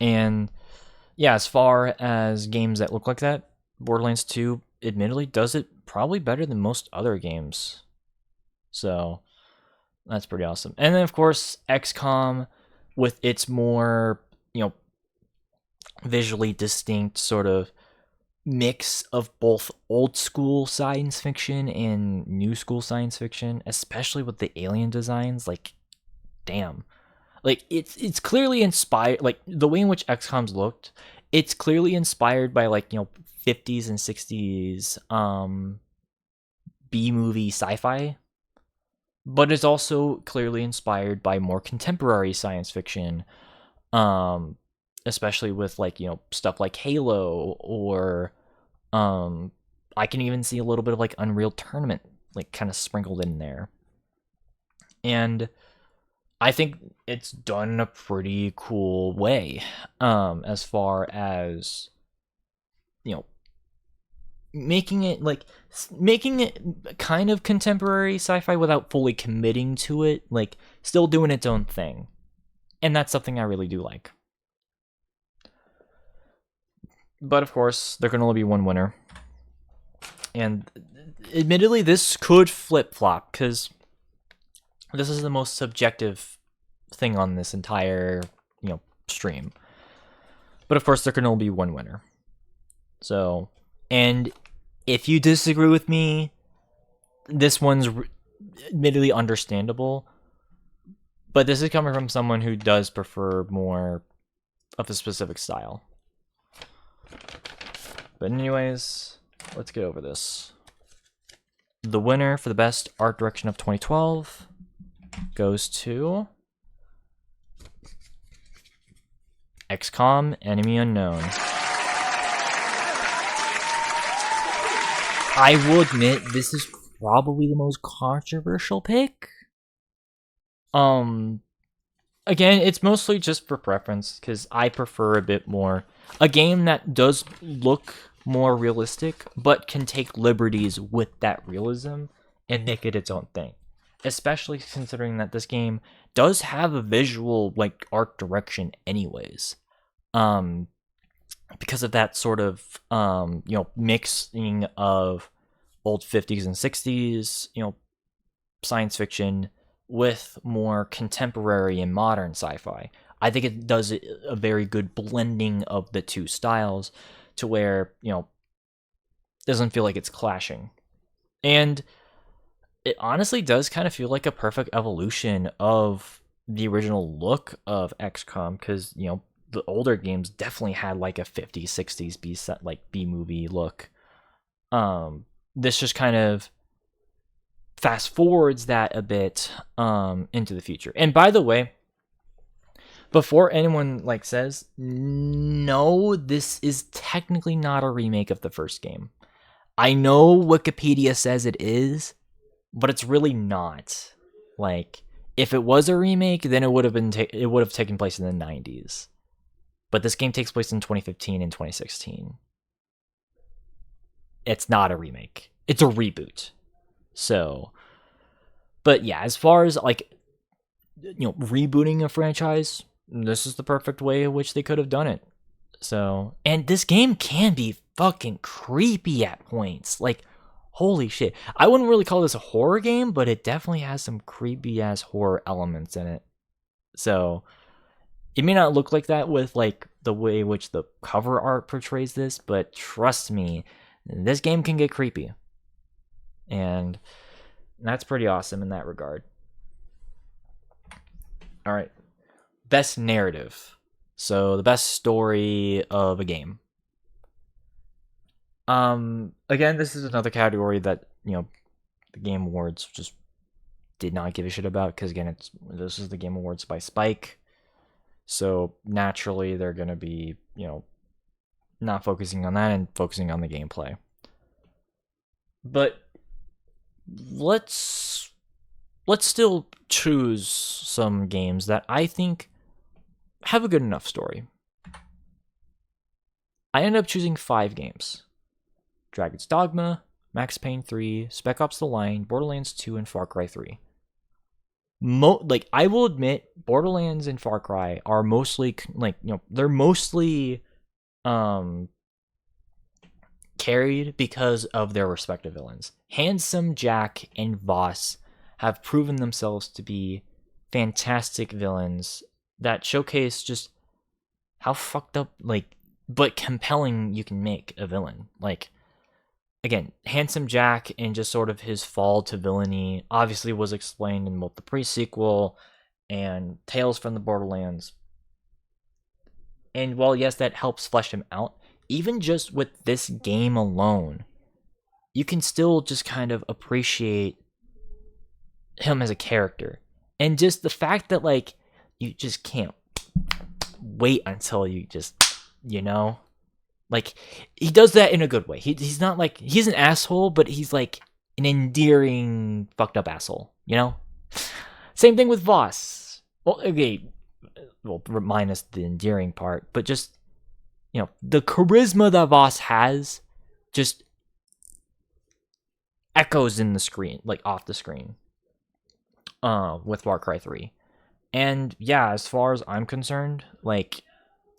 And yeah, as far as games that look like that, Borderlands 2 admittedly does it probably better than most other games. So that's pretty awesome. And then of course XCOM, with its more, visually distinct sort of mix of both old school science fiction and new school science fiction, especially with the alien designs. Like, damn. Like, it's clearly inspired, like, the way in which XCOM's looked, it's clearly inspired by, 50s and 60s B-movie sci-fi, but it's also clearly inspired by more contemporary science fiction, especially with, stuff like Halo, or I can even see a little bit of, Unreal Tournament, kind of sprinkled in there. And I think it's done in a pretty cool way, as far as, making it kind of contemporary sci-fi without fully committing to it, still doing its own thing. And that's something I really do like. But of course, there can only be one winner. And admittedly, this could flip-flop, because this is the most subjective thing on this entire, stream. But of course, there can only be one winner. So, and if you disagree with me, this one's admittedly understandable. But this is coming from someone who does prefer more of a specific style. But anyways, let's get over this. The winner for the best art direction of 2012 goes to XCOM Enemy Unknown. I will admit, this is probably the most controversial pick. Again, it's mostly just for preference, because I prefer a bit more a game that does look more realistic, but can take liberties with that realism and make it its own thing. Especially considering that this game does have a visual art direction anyways. Because of that sort of mixing of old 50s and 60s, science fiction with more contemporary and modern sci-fi. I think it does a very good blending of the two styles to where, it doesn't feel like it's clashing. And it honestly does kind of feel like a perfect evolution of the original look of XCOM, because, the older games definitely had a 50s, 60s B movie look. This just kind of fast forwards that a bit into the future. And by the way, before anyone says, no, this is technically not a remake of the first game. I know Wikipedia says it is, but it's really not. If it was a remake, then it would have it would have taken place in the 90s. But this game takes place in 2015 and 2016. It's not a remake. It's a reboot. So, but yeah, as far as rebooting a franchise, this is the perfect way in which they could have done it. So, and this game can be fucking creepy at points. Holy shit. I wouldn't really call this a horror game, but it definitely has some creepy ass horror elements in it. So, it may not look like that with the way which the cover art portrays this, but trust me, this game can get creepy. And that's pretty awesome in that regard. All right. Best narrative. So the best story of a game. Again, this is another category that, the Game Awards just did not give a shit about, because again, this is the Game Awards by Spike. So naturally they're going to be, not focusing on that and focusing on the gameplay. But let's still choose some games that I think have a good enough story. I ended up choosing 5 games: Dragon's Dogma, Max Payne 3, Spec Ops: The Line, Borderlands 2, and Far Cry 3. I will admit, Borderlands and Far Cry are mostly they're mostly carried because of their respective villains. Handsome Jack and Voss have proven themselves to be fantastic villains that showcase just how fucked up, but compelling you can make a villain. Again, Handsome Jack and just sort of his fall to villainy obviously was explained in both the pre-sequel and Tales from the Borderlands. And while, yes, that helps flesh him out, even just with this game alone, you can still just kind of appreciate him as a character. And just the fact that, you just can't wait until you just, he does that in a good way. He's not he's an asshole, but he's an endearing, fucked up asshole, Same thing with Voss. Well, okay, minus the endearing part, but just, the charisma that Voss has just echoes in the screen, off the screen, with Far Cry 3. And yeah, as far as I'm concerned,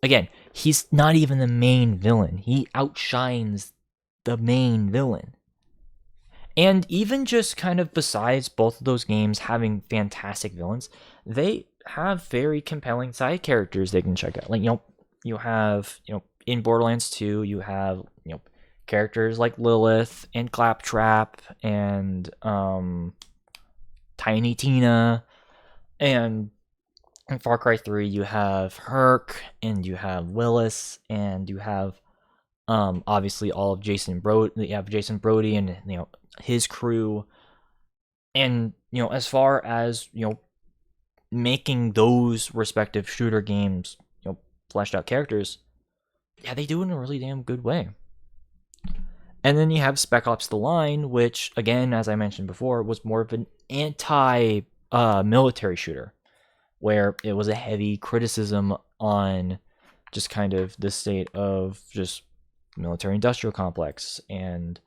again, he's not even the main villain. He outshines the main villain. And even just kind of besides both of those games having fantastic villains, they have very compelling side characters they can check out. You have, in Borderlands 2, you have, characters like Lilith and Claptrap and Tiny Tina. And in Far Cry 3, you have Herc, and you have Willis, and you have obviously all of Jason Brody. You have Jason Brody and his crew. And as far as making those respective shooter games fleshed out characters, yeah, they do it in a really damn good way. And then you have Spec Ops: The Line, which, again, as I mentioned before, was more of an anti-military shooter, where it was a heavy criticism on just kind of the state of just military-industrial complex and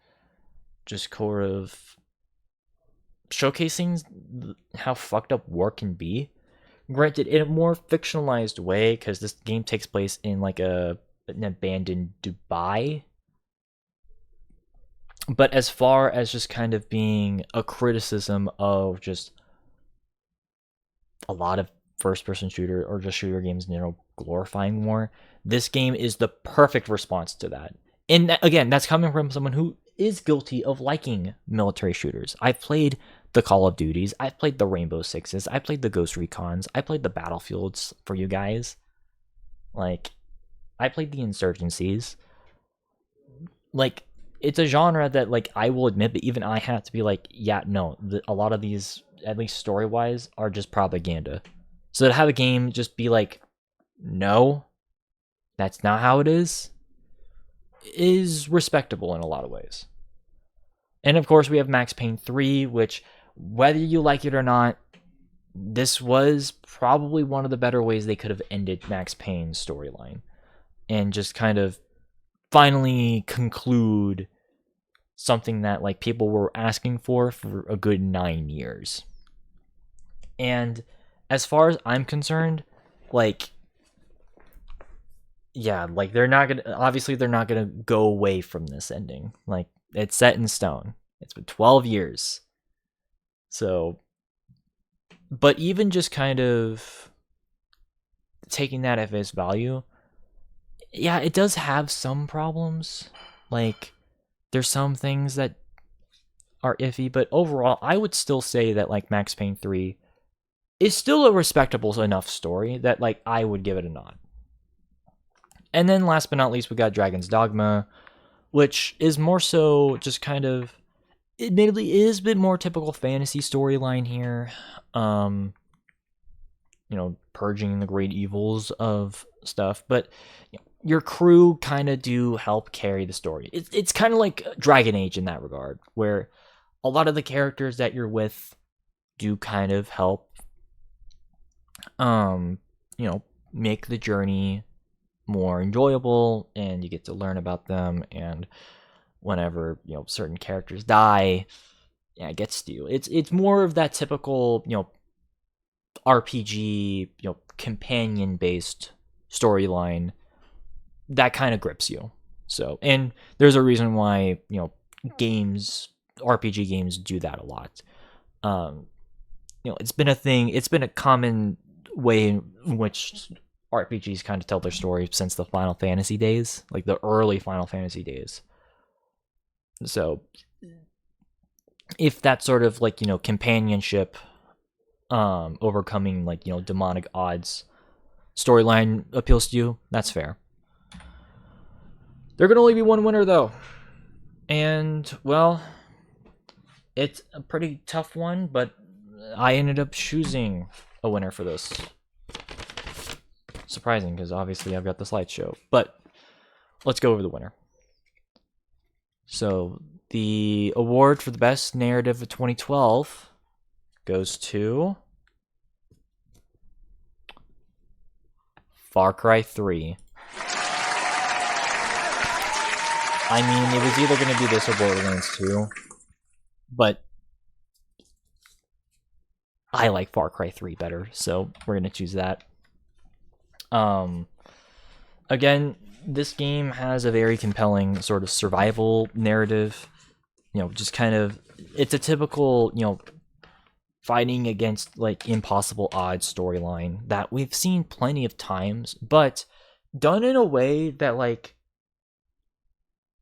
just sort of showcasing how fucked up war can be. Granted, in a more fictionalized way, because this game takes place in an abandoned Dubai. But as far as just kind of being a criticism of just a lot of first-person shooter or just shooter games, glorifying war, this game is the perfect response to that. And again, that's coming from someone who is guilty of liking military shooters. I've played the Call of Duties, I've played the Rainbow Sixes, I played the Ghost Recons, I played the Battlefields for you guys. I played the Insurgencies. It's a genre that, I will admit, but even I have to be yeah, no, a lot of these, at least story-wise, are just propaganda. So to have a game just be no, that's not how it is respectable in a lot of ways. And of course, we have Max Payne 3, which, whether you like it or not, this was probably one of the better ways they could have ended Max Payne's storyline. And just kind of finally conclude something that people were asking for a good 9 years. And as far as I'm concerned, they're not gonna go away from this ending. It's set in stone. It's been 12 years. So, but even just kind of taking that at face value, yeah, it does have some problems. Like, there's some things that are iffy, but overall, I would still say that like Max Payne 3 is still a respectable enough story that like I would give it a nod. And then last but not least, we got Dragon's Dogma, which is more so just kind of, admittedly is a bit more typical fantasy storyline here. Purging the great evils of stuff, but your crew kind of do help carry the story. It's kind of like Dragon Age in that regard, where a lot of the characters that you're with do kind of help, make the journey more enjoyable, and you get to learn about them. And whenever certain characters die, yeah, it gets to you. It's more of that typical RPG companion based storyline that kind of grips you. So, and there's a reason why RPG games do that a lot. It's been a thing. It's been a common way in which RPGs kind of tell their story since the Final Fantasy days, like the early Final Fantasy days. So, if that sort of like companionship, overcoming like demonic odds storyline appeals to you, that's fair. There can only be one winner though, and well, it's a pretty tough one, but I ended up choosing a winner for this. Surprising, because obviously I've got the slideshow, but let's go over the winner. So the award for the best narrative of 2012 goes to Far Cry 3. I mean, it was either going to be this or Borderlands 2, but I like Far Cry 3 better, so we're going to choose that. Again, this game has a very compelling sort of survival narrative. Just kind of, it's a typical, fighting against like impossible odds storyline that we've seen plenty of times, but done in a way that like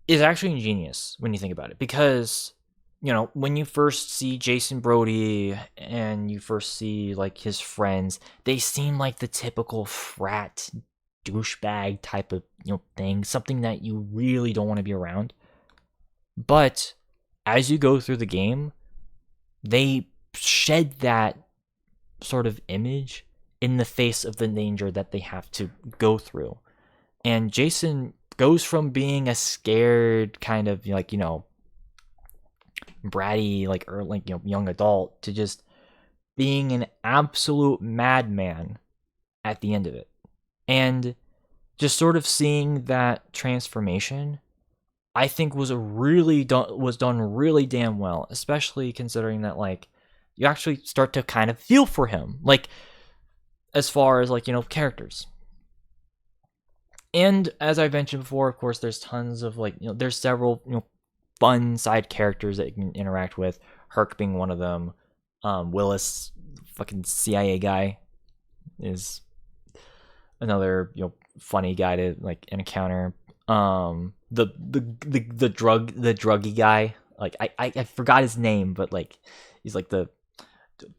is actually ingenious when you think about it. Because when you first see Jason Brody and you first see like his friends, they seem like the typical frat douchebag type of thing, something that you really don't want to be around. But as you go through the game, they shed that sort of image in the face of the danger that they have to go through. And Jason goes from being a scared kind of like bratty like young adult to just being an absolute madman at the end of it. And just sort of seeing that transformation, I think was done really damn well, especially considering that like you actually start to kind of feel for him, like as far as like characters. And as I mentioned before, of course, there's tons of like there's several fun side characters that you can interact with. Herc being one of them. Willis, fucking CIA guy, is another funny guy to like encounter. The druggy guy, like I forgot his name, but like he's like the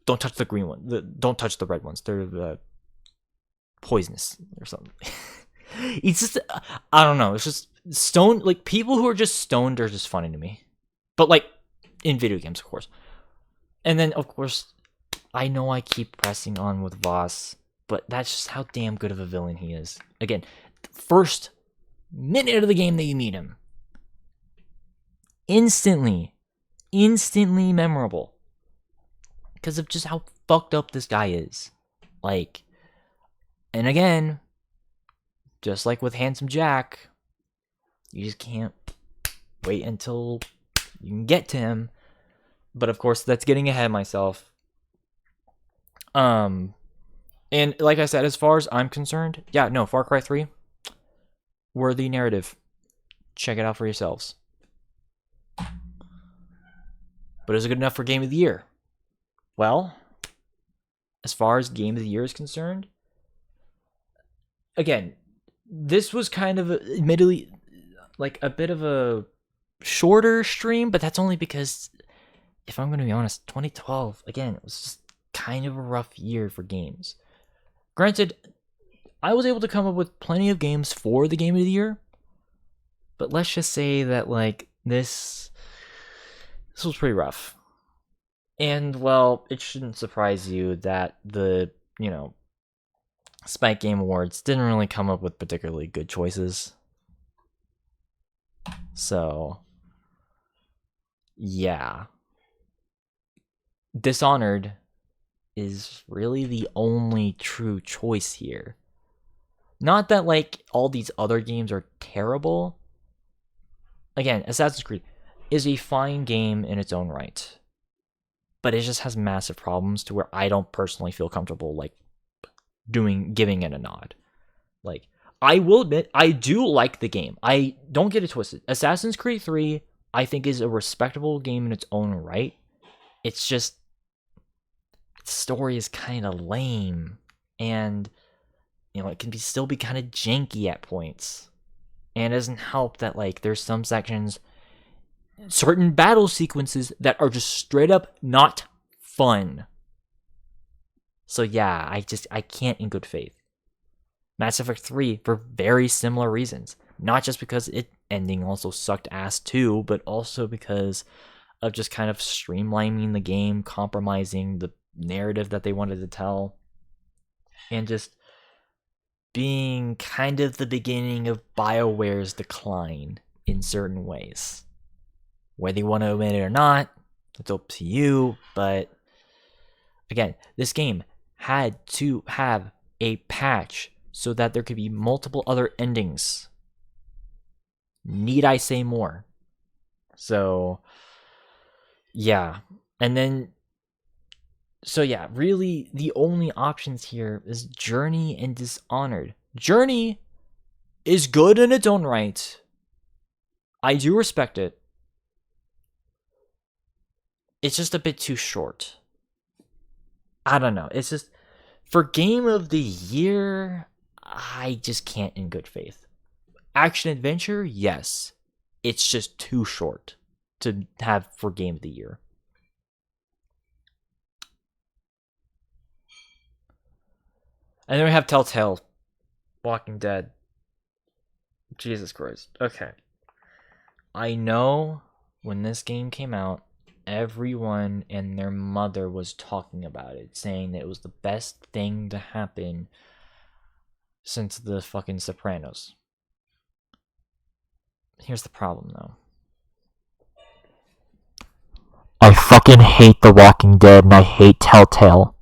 don't touch the green one, don't touch the red ones, they're poisonous or something. It's just I don't know, it's just stoned, like people who are just stoned are just funny to me, but like in video games, of course. And then of course I know I keep pressing on with Voss, but that's just how damn good of a villain he is. Again, first minute of the game that you meet him, instantly memorable because of just how fucked up this guy is. Like, and again, just like with Handsome Jack, you just can't wait until you can get to him. But of course, that's getting ahead of myself. And like I said, as far as I'm concerned, yeah, no, Far Cry 3, worthy narrative. Check it out for yourselves. But is it good enough for Game of the Year? Well, as far as Game of the Year is concerned, again, this was kind of admittedly like a bit of a shorter stream, but that's only because, if I'm going to be honest, 2012 again, it was just kind of a rough year for games. Granted, I was able to come up with plenty of games for the game of the year, but let's just say that like this was pretty rough. And well, it shouldn't surprise you that the, Spike Game Awards didn't really come up with particularly good choices. So, yeah. Dishonored is really the only true choice here. Not that like all these other games are terrible. Again, Assassin's Creed is a fine game in its own right, but it just has massive problems to where I don't personally feel comfortable like giving it a nod. Like, I will admit, I do like the game. I don't get it twisted. Assassin's Creed 3, I think, is a respectable game in its own right. It's just, its story is kind of lame, and it can still be kind of janky at points. And it doesn't help that like there's some sections, certain battle sequences that are just straight up not fun. So yeah, I can't in good faith. Mass Effect 3 for very similar reasons. Not just because it ending also sucked ass too, but also because of just kind of streamlining the game, compromising the narrative that they wanted to tell, and just being kind of the beginning of BioWare's decline in certain ways. Whether you want to admit it or not, it's up to you, but again, this game had to have a patch so that there could be multiple other endings. Need I say more? So, yeah. And then, so yeah, really the only options here is Journey and Dishonored. Journey is good in its own right. I do respect it. It's just a bit too short. I don't know. It's just, for Game of the Year, I just can't in good faith. Action Adventure, yes. It's just too short to have for Game of the Year. And then we have Telltale, Walking Dead. Jesus Christ. Okay. I know when this game came out, everyone and their mother was talking about it, saying that it was the best thing to happen since the fucking Sopranos. Here's the problem, though. I fucking hate The Walking Dead and I hate Telltale.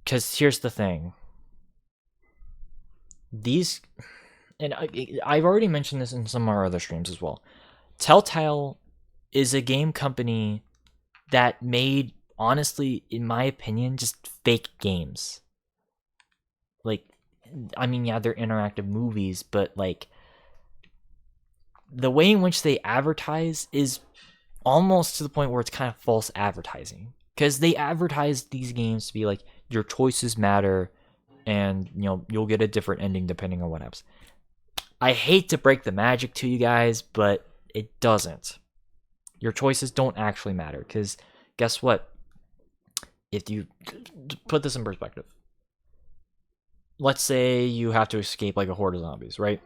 Because here's the thing. These, and I've already mentioned this in some of our other streams as well. Telltale is a game company that made, honestly, in my opinion, just fake games. Like, I mean, yeah, they're interactive movies, but like, the way in which they advertise is almost to the point where it's kind of false advertising. Because they advertise these games to be like, your choices matter, and you'll get a different ending depending on what happens. I hate to break the magic to you guys, but it doesn't. Your choices don't actually matter, because guess what? If you put this in perspective, let's say you have to escape like a horde of zombies, right?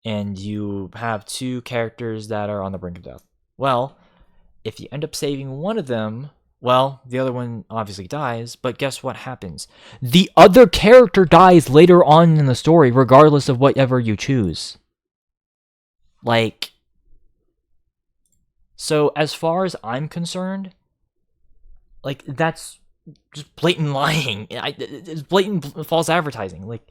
And you have two characters that are on the brink of death. Well, if you end up saving one of them, well, the other one obviously dies, but guess what happens? The other character dies later on in the story, regardless of whatever you choose. Like, so as far as I'm concerned, like, that's just blatant lying. It's blatant false advertising. Like,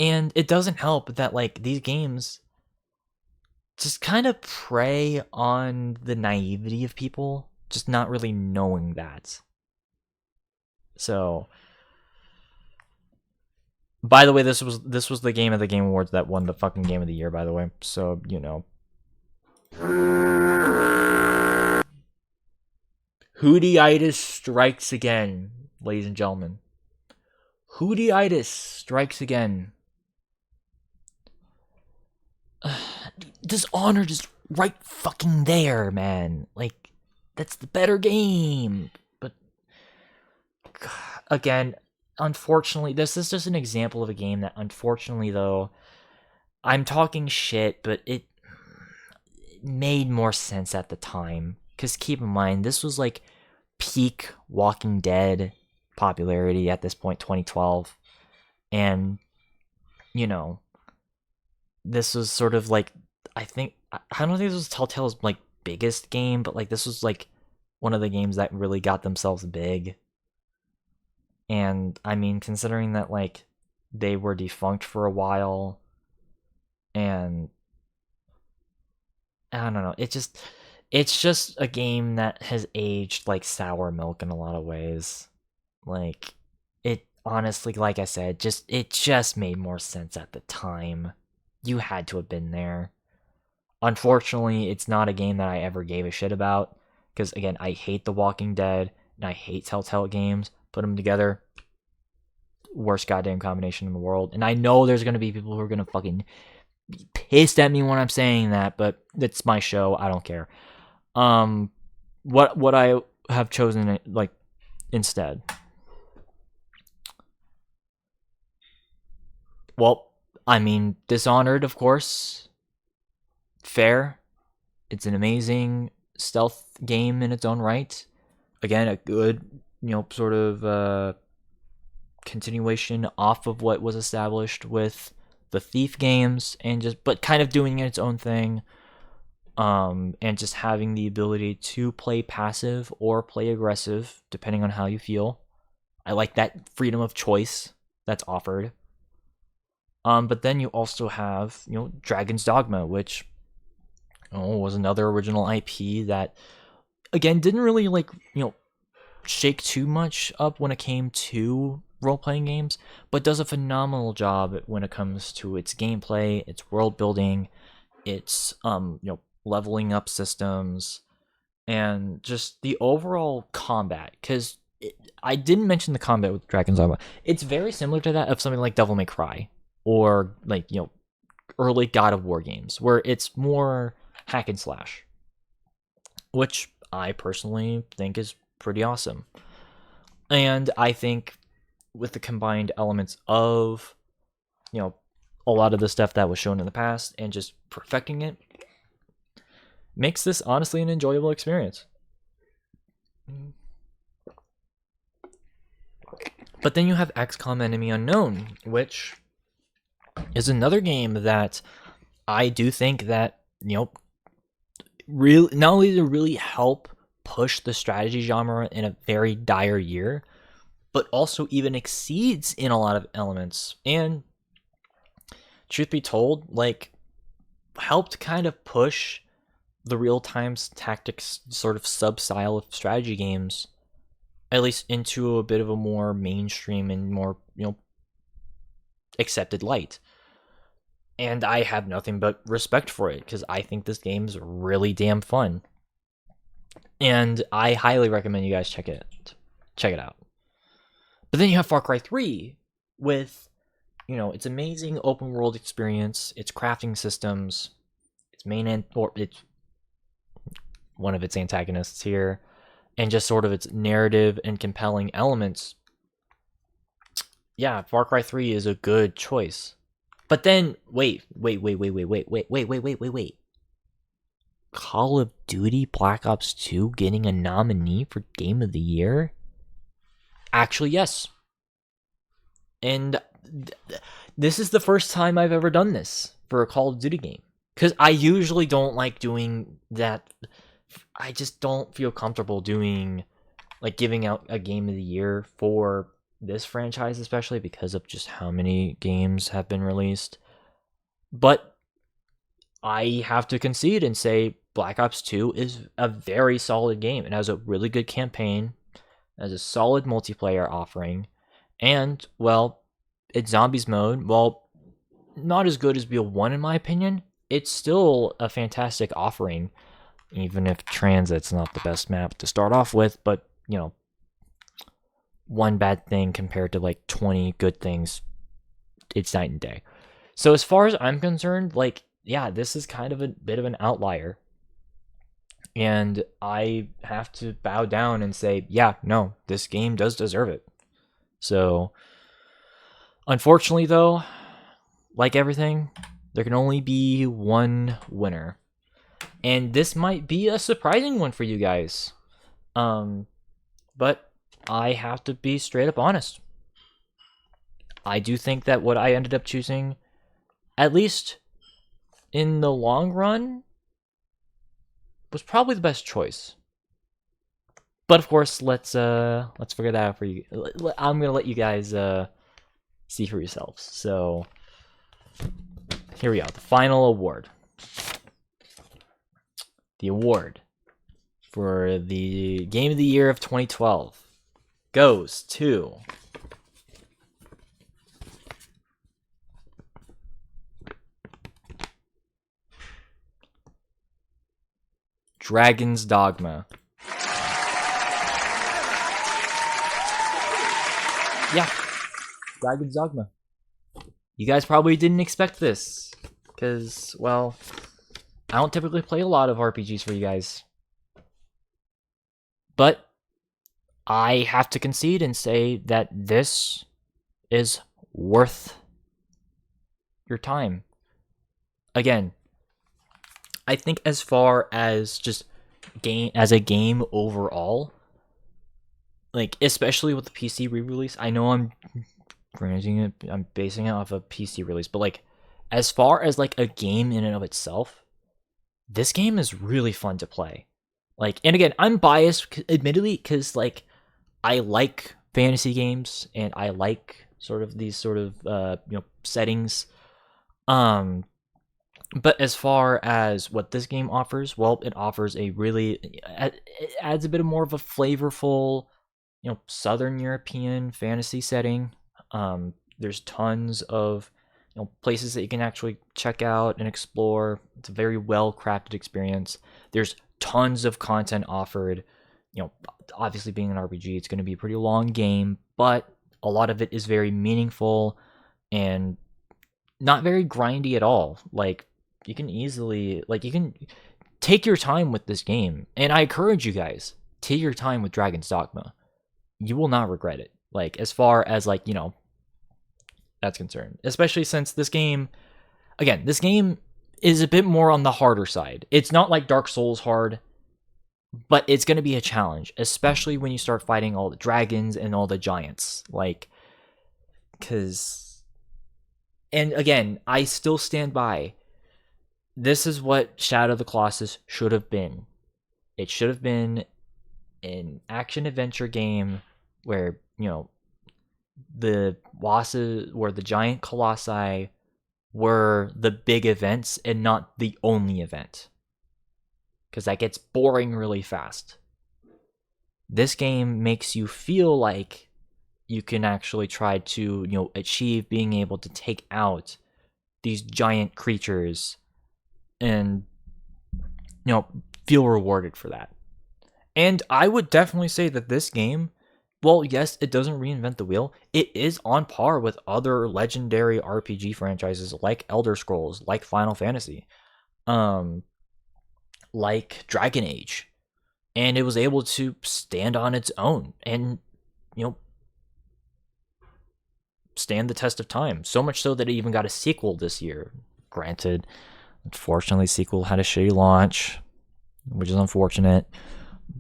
and it doesn't help that, like, these games just kind of prey on the naivety of people just not really knowing that. So, by the way, this was the Game of the Game Awards that won the fucking Game of the Year, by the way. So, Hoodie-itis strikes again, ladies and gentlemen. Hoodie-itis strikes again. Dishonored is right fucking there, man. Like, that's the better game. But, again, unfortunately, this is just an example of a game that, unfortunately, though, I'm talking shit, but it made more sense at the time. Because keep in mind, this was like peak Walking Dead popularity at this point, 2012. And, you know, this was sort of like, I don't think this was Telltale's like biggest game, but like this was like one of the games that really got themselves big. And I mean, considering that like they were defunct for a while, and I don't know, it's just a game that has aged like sour milk in a lot of ways. Like, it honestly, like I said, it just made more sense at the time. You had to have been there. Unfortunately, it's not a game that I ever gave a shit about, because again, I hate The Walking Dead and I hate Telltale games. Put them together, worst goddamn combination in the world. And I know there's gonna be people who are gonna fucking be pissed at me when I'm saying that, but it's my show. I don't care. What I have chosen like instead. Well, I mean, Dishonored, of course. Fair. It's an amazing stealth game in its own right. Again, a good, sort of continuation off of what was established with the Thief games, but kind of doing its own thing. And just having the ability to play passive or play aggressive, depending on how you feel. I like that freedom of choice that's offered. But then you also have, Dragon's Dogma, which was another original IP that, again, didn't really shake too much up when it came to role-playing games, but does a phenomenal job when it comes to its gameplay, its world building, its leveling up systems, and just the overall combat. Because I didn't mention the combat with Dragon's Dogma. It's very similar to that of something like Devil May Cry, or early God of War games, where it's more hack and slash, which I personally think is pretty awesome. And I think with the combined elements of a lot of the stuff that was shown in the past and just perfecting it, makes this honestly an enjoyable experience. But then you have XCOM Enemy Unknown, which is another game that I do think that, really, not only to really help push the strategy genre in a very dire year, but also even exceeds in a lot of elements. And truth be told, helped kind of push the real-time tactics sort of sub-style of strategy games, at least into a bit of a more mainstream and more, accepted light. And I have nothing but respect for it, because I think this game's really damn fun. And I highly recommend you guys check it out. But then you have Far Cry 3 with, its amazing open world experience, its crafting systems, its it's one of its antagonists here, and just sort of its narrative and compelling elements. Yeah, Far Cry 3 is a good choice. But then, wait. Call of Duty Black Ops 2 getting a nominee for Game of the Year? Actually, yes. And this is the first time I've ever done this for a Call of Duty game. Because I usually don't like doing that. I just don't feel comfortable doing, giving out a Game of the Year for this franchise, especially because of just how many games have been released. But I have to concede and say Black Ops 2 is a very solid game. It has a really good campaign, has a solid multiplayer offering, and, well, its zombies mode, while not as good as BO1 in my opinion, it's still a fantastic offering, even if Transit's not the best map to start off with. But, one bad thing compared to like 20 good things. It's night and day. So as far as I'm concerned, like, yeah, this is kind of a bit of an outlier. And I have to bow down and say, yeah, no, this game does deserve it. So, unfortunately, though, like everything, there can only be one winner. And this might be a surprising one for you guys. But I have to be straight up honest. I do think that what I ended up choosing, at least in the long run, was probably the best choice. But of course, let's figure that out for you. I'm gonna let you guys see for yourselves. So here we go. The final award. The award for the Game of the Year of 2012 goes to Dragon's Dogma. Yeah, Dragon's Dogma. You guys probably didn't expect this, because, well, I don't typically play a lot of RPGs for you guys. But I have to concede and say that this is worth your time. Again, I think as far as just a game overall, like especially with the PC re-release, I know I'm basing it off a PC release, but like as far as like a game in and of itself, this game is really fun to play. Like, and again, I'm biased, admittedly, because like I like fantasy games and I like sort of these sort of settings. But as far as what this game offers, well, it offers it adds a bit more of a flavorful, Southern European fantasy setting. There's tons of places that you can actually check out and explore. It's a very well crafted experience. There's tons of content offered. Obviously being an RPG, it's going to be a pretty long game, but a lot of it is very meaningful and not very grindy at all. Like you can take your time with this game, and I encourage you guys, take your time with Dragon's Dogma. You will not regret it. Like as far as that's concerned, especially since this game is a bit more on the harder side. It's not like Dark Souls hard, but it's going to be a challenge, especially when you start fighting all the dragons and all the giants. And again, I still stand by, this is what Shadow of the Colossus should have been. It should have been an action-adventure game where, the bosses, where the giant colossi were the big events and not the only event. Because that gets boring really fast. This game makes you feel like you can actually try to, achieve being able to take out these giant creatures and, feel rewarded for that. And I would definitely say that this game, well, yes, it doesn't reinvent the wheel. It is on par with other legendary RPG franchises like Elder Scrolls, like Final Fantasy, like Dragon Age. And it was able to stand on its own and, stand the test of time. So much so that it even got a sequel this year. Granted, unfortunately, the sequel had a shitty launch, which is unfortunate.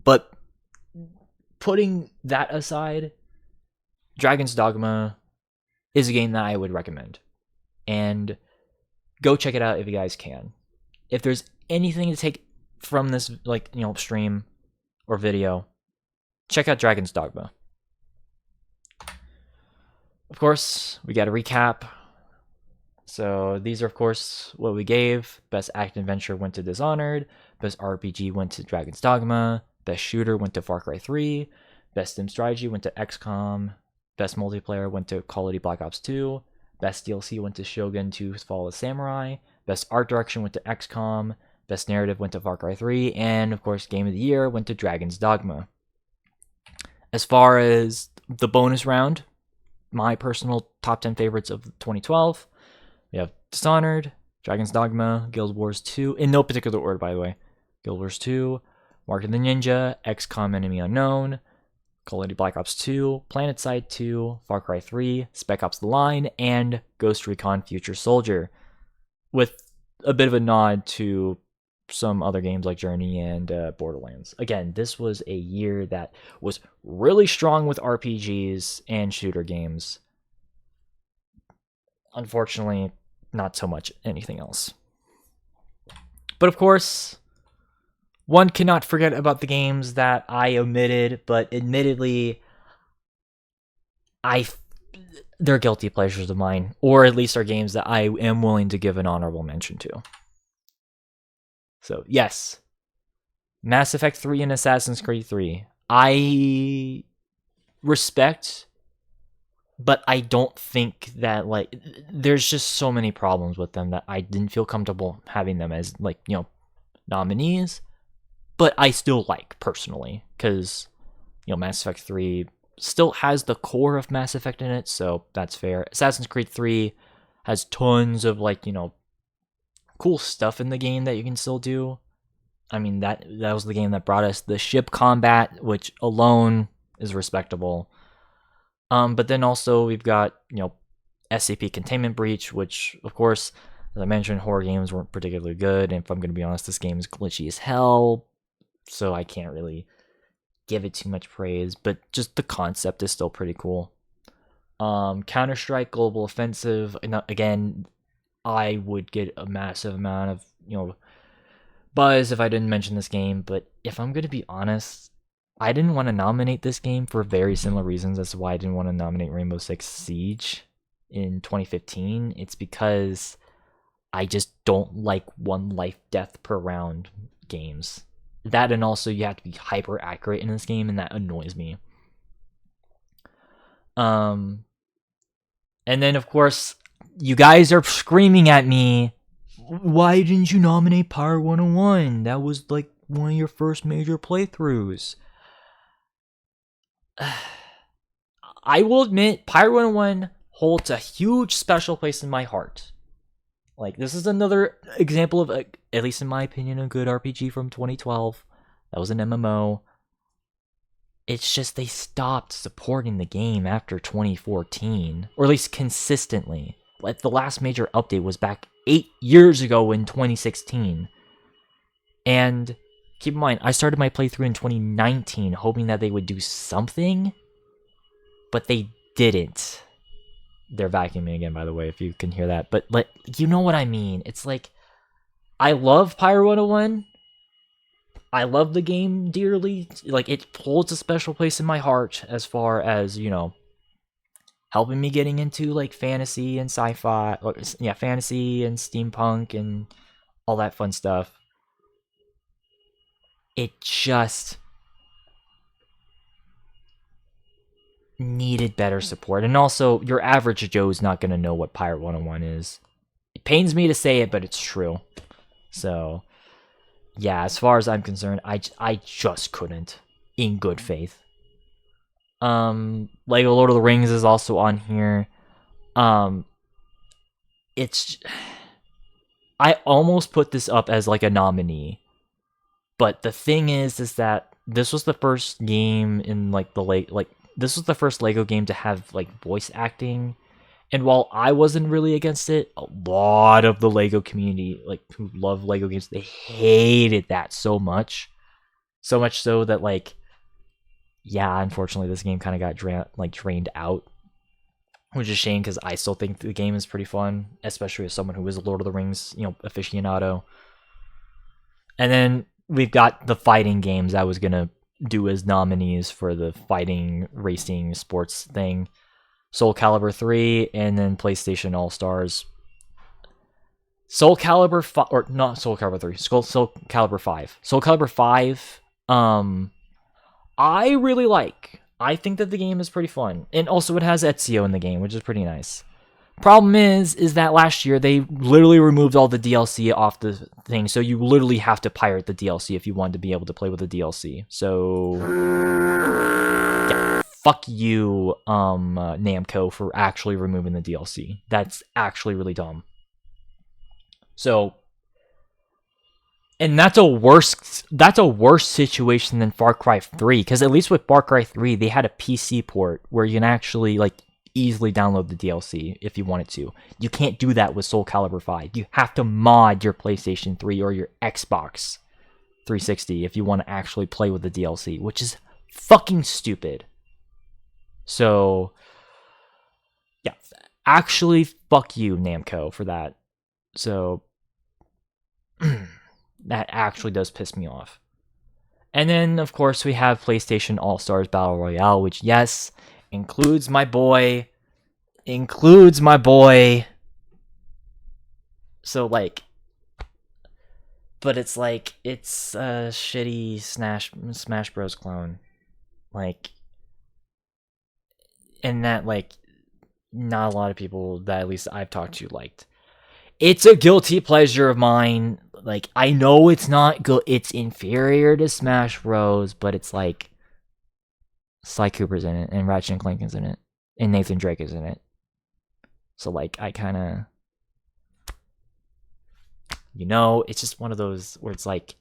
But putting that aside, Dragon's Dogma is a game that I would recommend. And go check it out if you guys can. If there's anything to take from this, stream or video, check out Dragon's Dogma. Of course, we got a recap. So these are, of course, what we gave. Best Action Adventure went to Dishonored. Best RPG went to Dragon's Dogma. Best Shooter went to Far Cry 3. Best Sim Strategy went to XCOM. Best Multiplayer went to Call of Duty Black Ops 2. Best DLC went to Shogun 2 Fall of Samurai. Best Art Direction went to XCOM. Best Narrative went to Far Cry 3. And, of course, Game of the Year went to Dragon's Dogma. As far as the bonus round, my personal top 10 favorites of 2012. We have Dishonored, Dragon's Dogma, Guild Wars 2, in no particular order, by the way. Guild Wars 2, Mark of the Ninja, XCOM Enemy Unknown, Call of Duty Black Ops 2, PlanetSide 2, Far Cry 3, Spec Ops The Line, and Ghost Recon Future Soldier, with a bit of a nod to some other games like Journey and Borderlands. Again, this was a year that was really strong with RPGs and shooter games. Unfortunately, not so much anything else. But of course, one cannot forget about the games that I omitted, but admittedly, they're guilty pleasures of mine, or at least are games that I am willing to give an honorable mention to. So, yes, Mass Effect 3 and Assassin's Creed 3. I respect, but I don't think that, like, there's just so many problems with them that I didn't feel comfortable having them as, like, you know, nominees. But I still like, personally, because, you know, Mass Effect 3 still has the core of Mass Effect in it, so that's fair. Assassin's Creed 3 has tons of, like, you know, cool stuff in the game that you can still do. I mean, that was the game that brought us the ship combat, which alone is respectable. But then also we've got, you know, SCP Containment Breach, which, of course, as I mentioned, horror games weren't particularly good, and if I'm going to be honest, this game is glitchy as hell, so I can't really give it too much praise, but just the concept is still pretty cool. Counter-Strike Global Offensive, again, I would get a massive amount of, you know, buzz if I didn't mention this game, but if I'm going to be honest, I didn't want to nominate this game for very similar reasons as to why I didn't want to nominate Rainbow Six Siege in 2015. It's because I just don't like one life death per round games. That, and also you have to be hyper accurate in this game, and that annoys me. And then, of course, you guys are screaming at me, why didn't you nominate Pyre 101? That was like one of your first major playthroughs. I will admit, Pyre 101 holds a huge special place in my heart. Like, this is another example of, at least in my opinion, a good RPG from 2012. That was an MMO. It's just they stopped supporting the game after 2014, or at least consistently. Like, the last major update was back 8 years ago in 2016. And keep in mind, I started my playthrough in 2019, hoping that they would do something, but they didn't. They're vacuuming again, by the way, if you can hear that. But, like, you know what I mean. It's like, I love Pyre 101. I love the game dearly. Like, it holds a special place in my heart as far as, you know, helping me getting into, like, fantasy and sci-fi. Or, yeah, fantasy and steampunk and all that fun stuff. It just needed better support. And also, your average Joe's not going to know what Pyre 101 is. It pains me to say it, but it's true. So, yeah, as far as I'm concerned, I just couldn't, in good faith. Lego Lord of the Rings is also on here. It's, I almost put this up as like a nominee, but the thing is that this was the first game in like this was the first Lego game to have like voice acting. And while I wasn't really against it, a lot of the Lego community, like, who love Lego games, they hated that so much. So much so that, like, yeah, unfortunately, this game kind of got drained out. Which is a shame, because I still think the game is pretty fun, especially as someone who is a Lord of the Rings, you know, aficionado. And then we've got the fighting games I was going to do as nominees for the fighting, racing, sports thing. Soul Calibur 3, and then PlayStation All-Stars. Soul Calibur 5, or not Soul Calibur 3, Soul Calibur 5. Soul Calibur 5, I really like. I think that the game is pretty fun. And also it has Ezio in the game, which is pretty nice. Problem is that last year they literally removed all the DLC off the thing, so you literally have to pirate the DLC if you want to be able to play with the DLC. So, yeah, fuck you, Namco, for actually removing the DLC. That's actually really dumb. So, and that's a worse situation than Far Cry 3, because at least with Far Cry 3, they had a PC port where you can actually like easily download the DLC if you wanted to. You can't do that with Soul Calibur 5. You have to mod your PlayStation 3 or your Xbox 360 if you want to actually play with the DLC, which is fucking stupid. So, yeah, actually, fuck you, Namco, for that. So, that actually does piss me off. And then, of course, we have PlayStation All-Stars Battle Royale, which, yes, includes my boy. So, like, but it's like, it's a shitty Smash Bros. Clone. Like, and that, like, not a lot of people that at least I've talked to liked. It's a guilty pleasure of mine. Like, I know it's not good. It's inferior to Smash Bros, but it's like Sly Cooper's in it, and Ratchet and Clank is in it, and Nathan Drake is in it. So, like, I kind of, it's just one of those where it's like,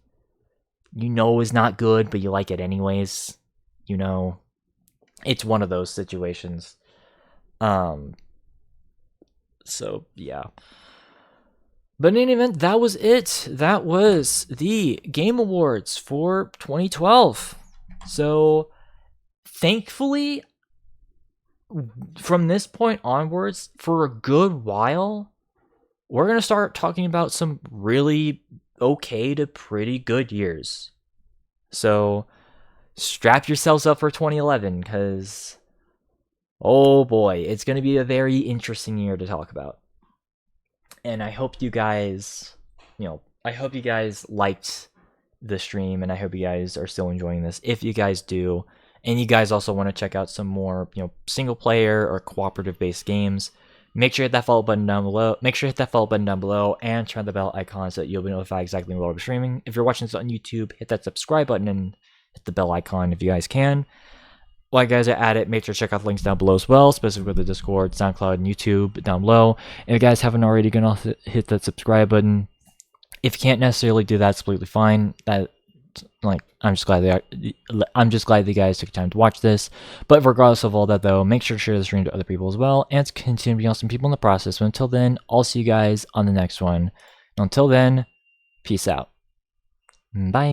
it's not good, but you like it anyways. It's one of those situations. So, yeah. But in any event, that was it. That was the Game Awards for 2012. So, thankfully, from this point onwards, for a good while, we're going to start talking about some really okay to pretty good years. So, strap yourselves up for 2011, because, oh boy, it's going to be a very interesting year to talk about. And I hope you guys, liked the stream, and I hope you guys are still enjoying this. If you guys do, and you guys also want to check out some more, single player or cooperative based games, make sure you hit that follow button down below. And turn the bell icon so that you'll be notified exactly when we're streaming. If you're watching this on YouTube, hit that subscribe button and hit the bell icon if you guys can. While you guys are at it, make sure to check out the links down below as well, specifically the Discord, SoundCloud, and YouTube down below. If you guys haven't already, gonna hit that subscribe button. If you can't necessarily do that, it's completely fine. I'm just glad that you guys took time to watch this. But regardless of all that, though, make sure to share the stream to other people as well, and to continue to be awesome people in the process. But until then, I'll see you guys on the next one. Until then, peace out. Bye.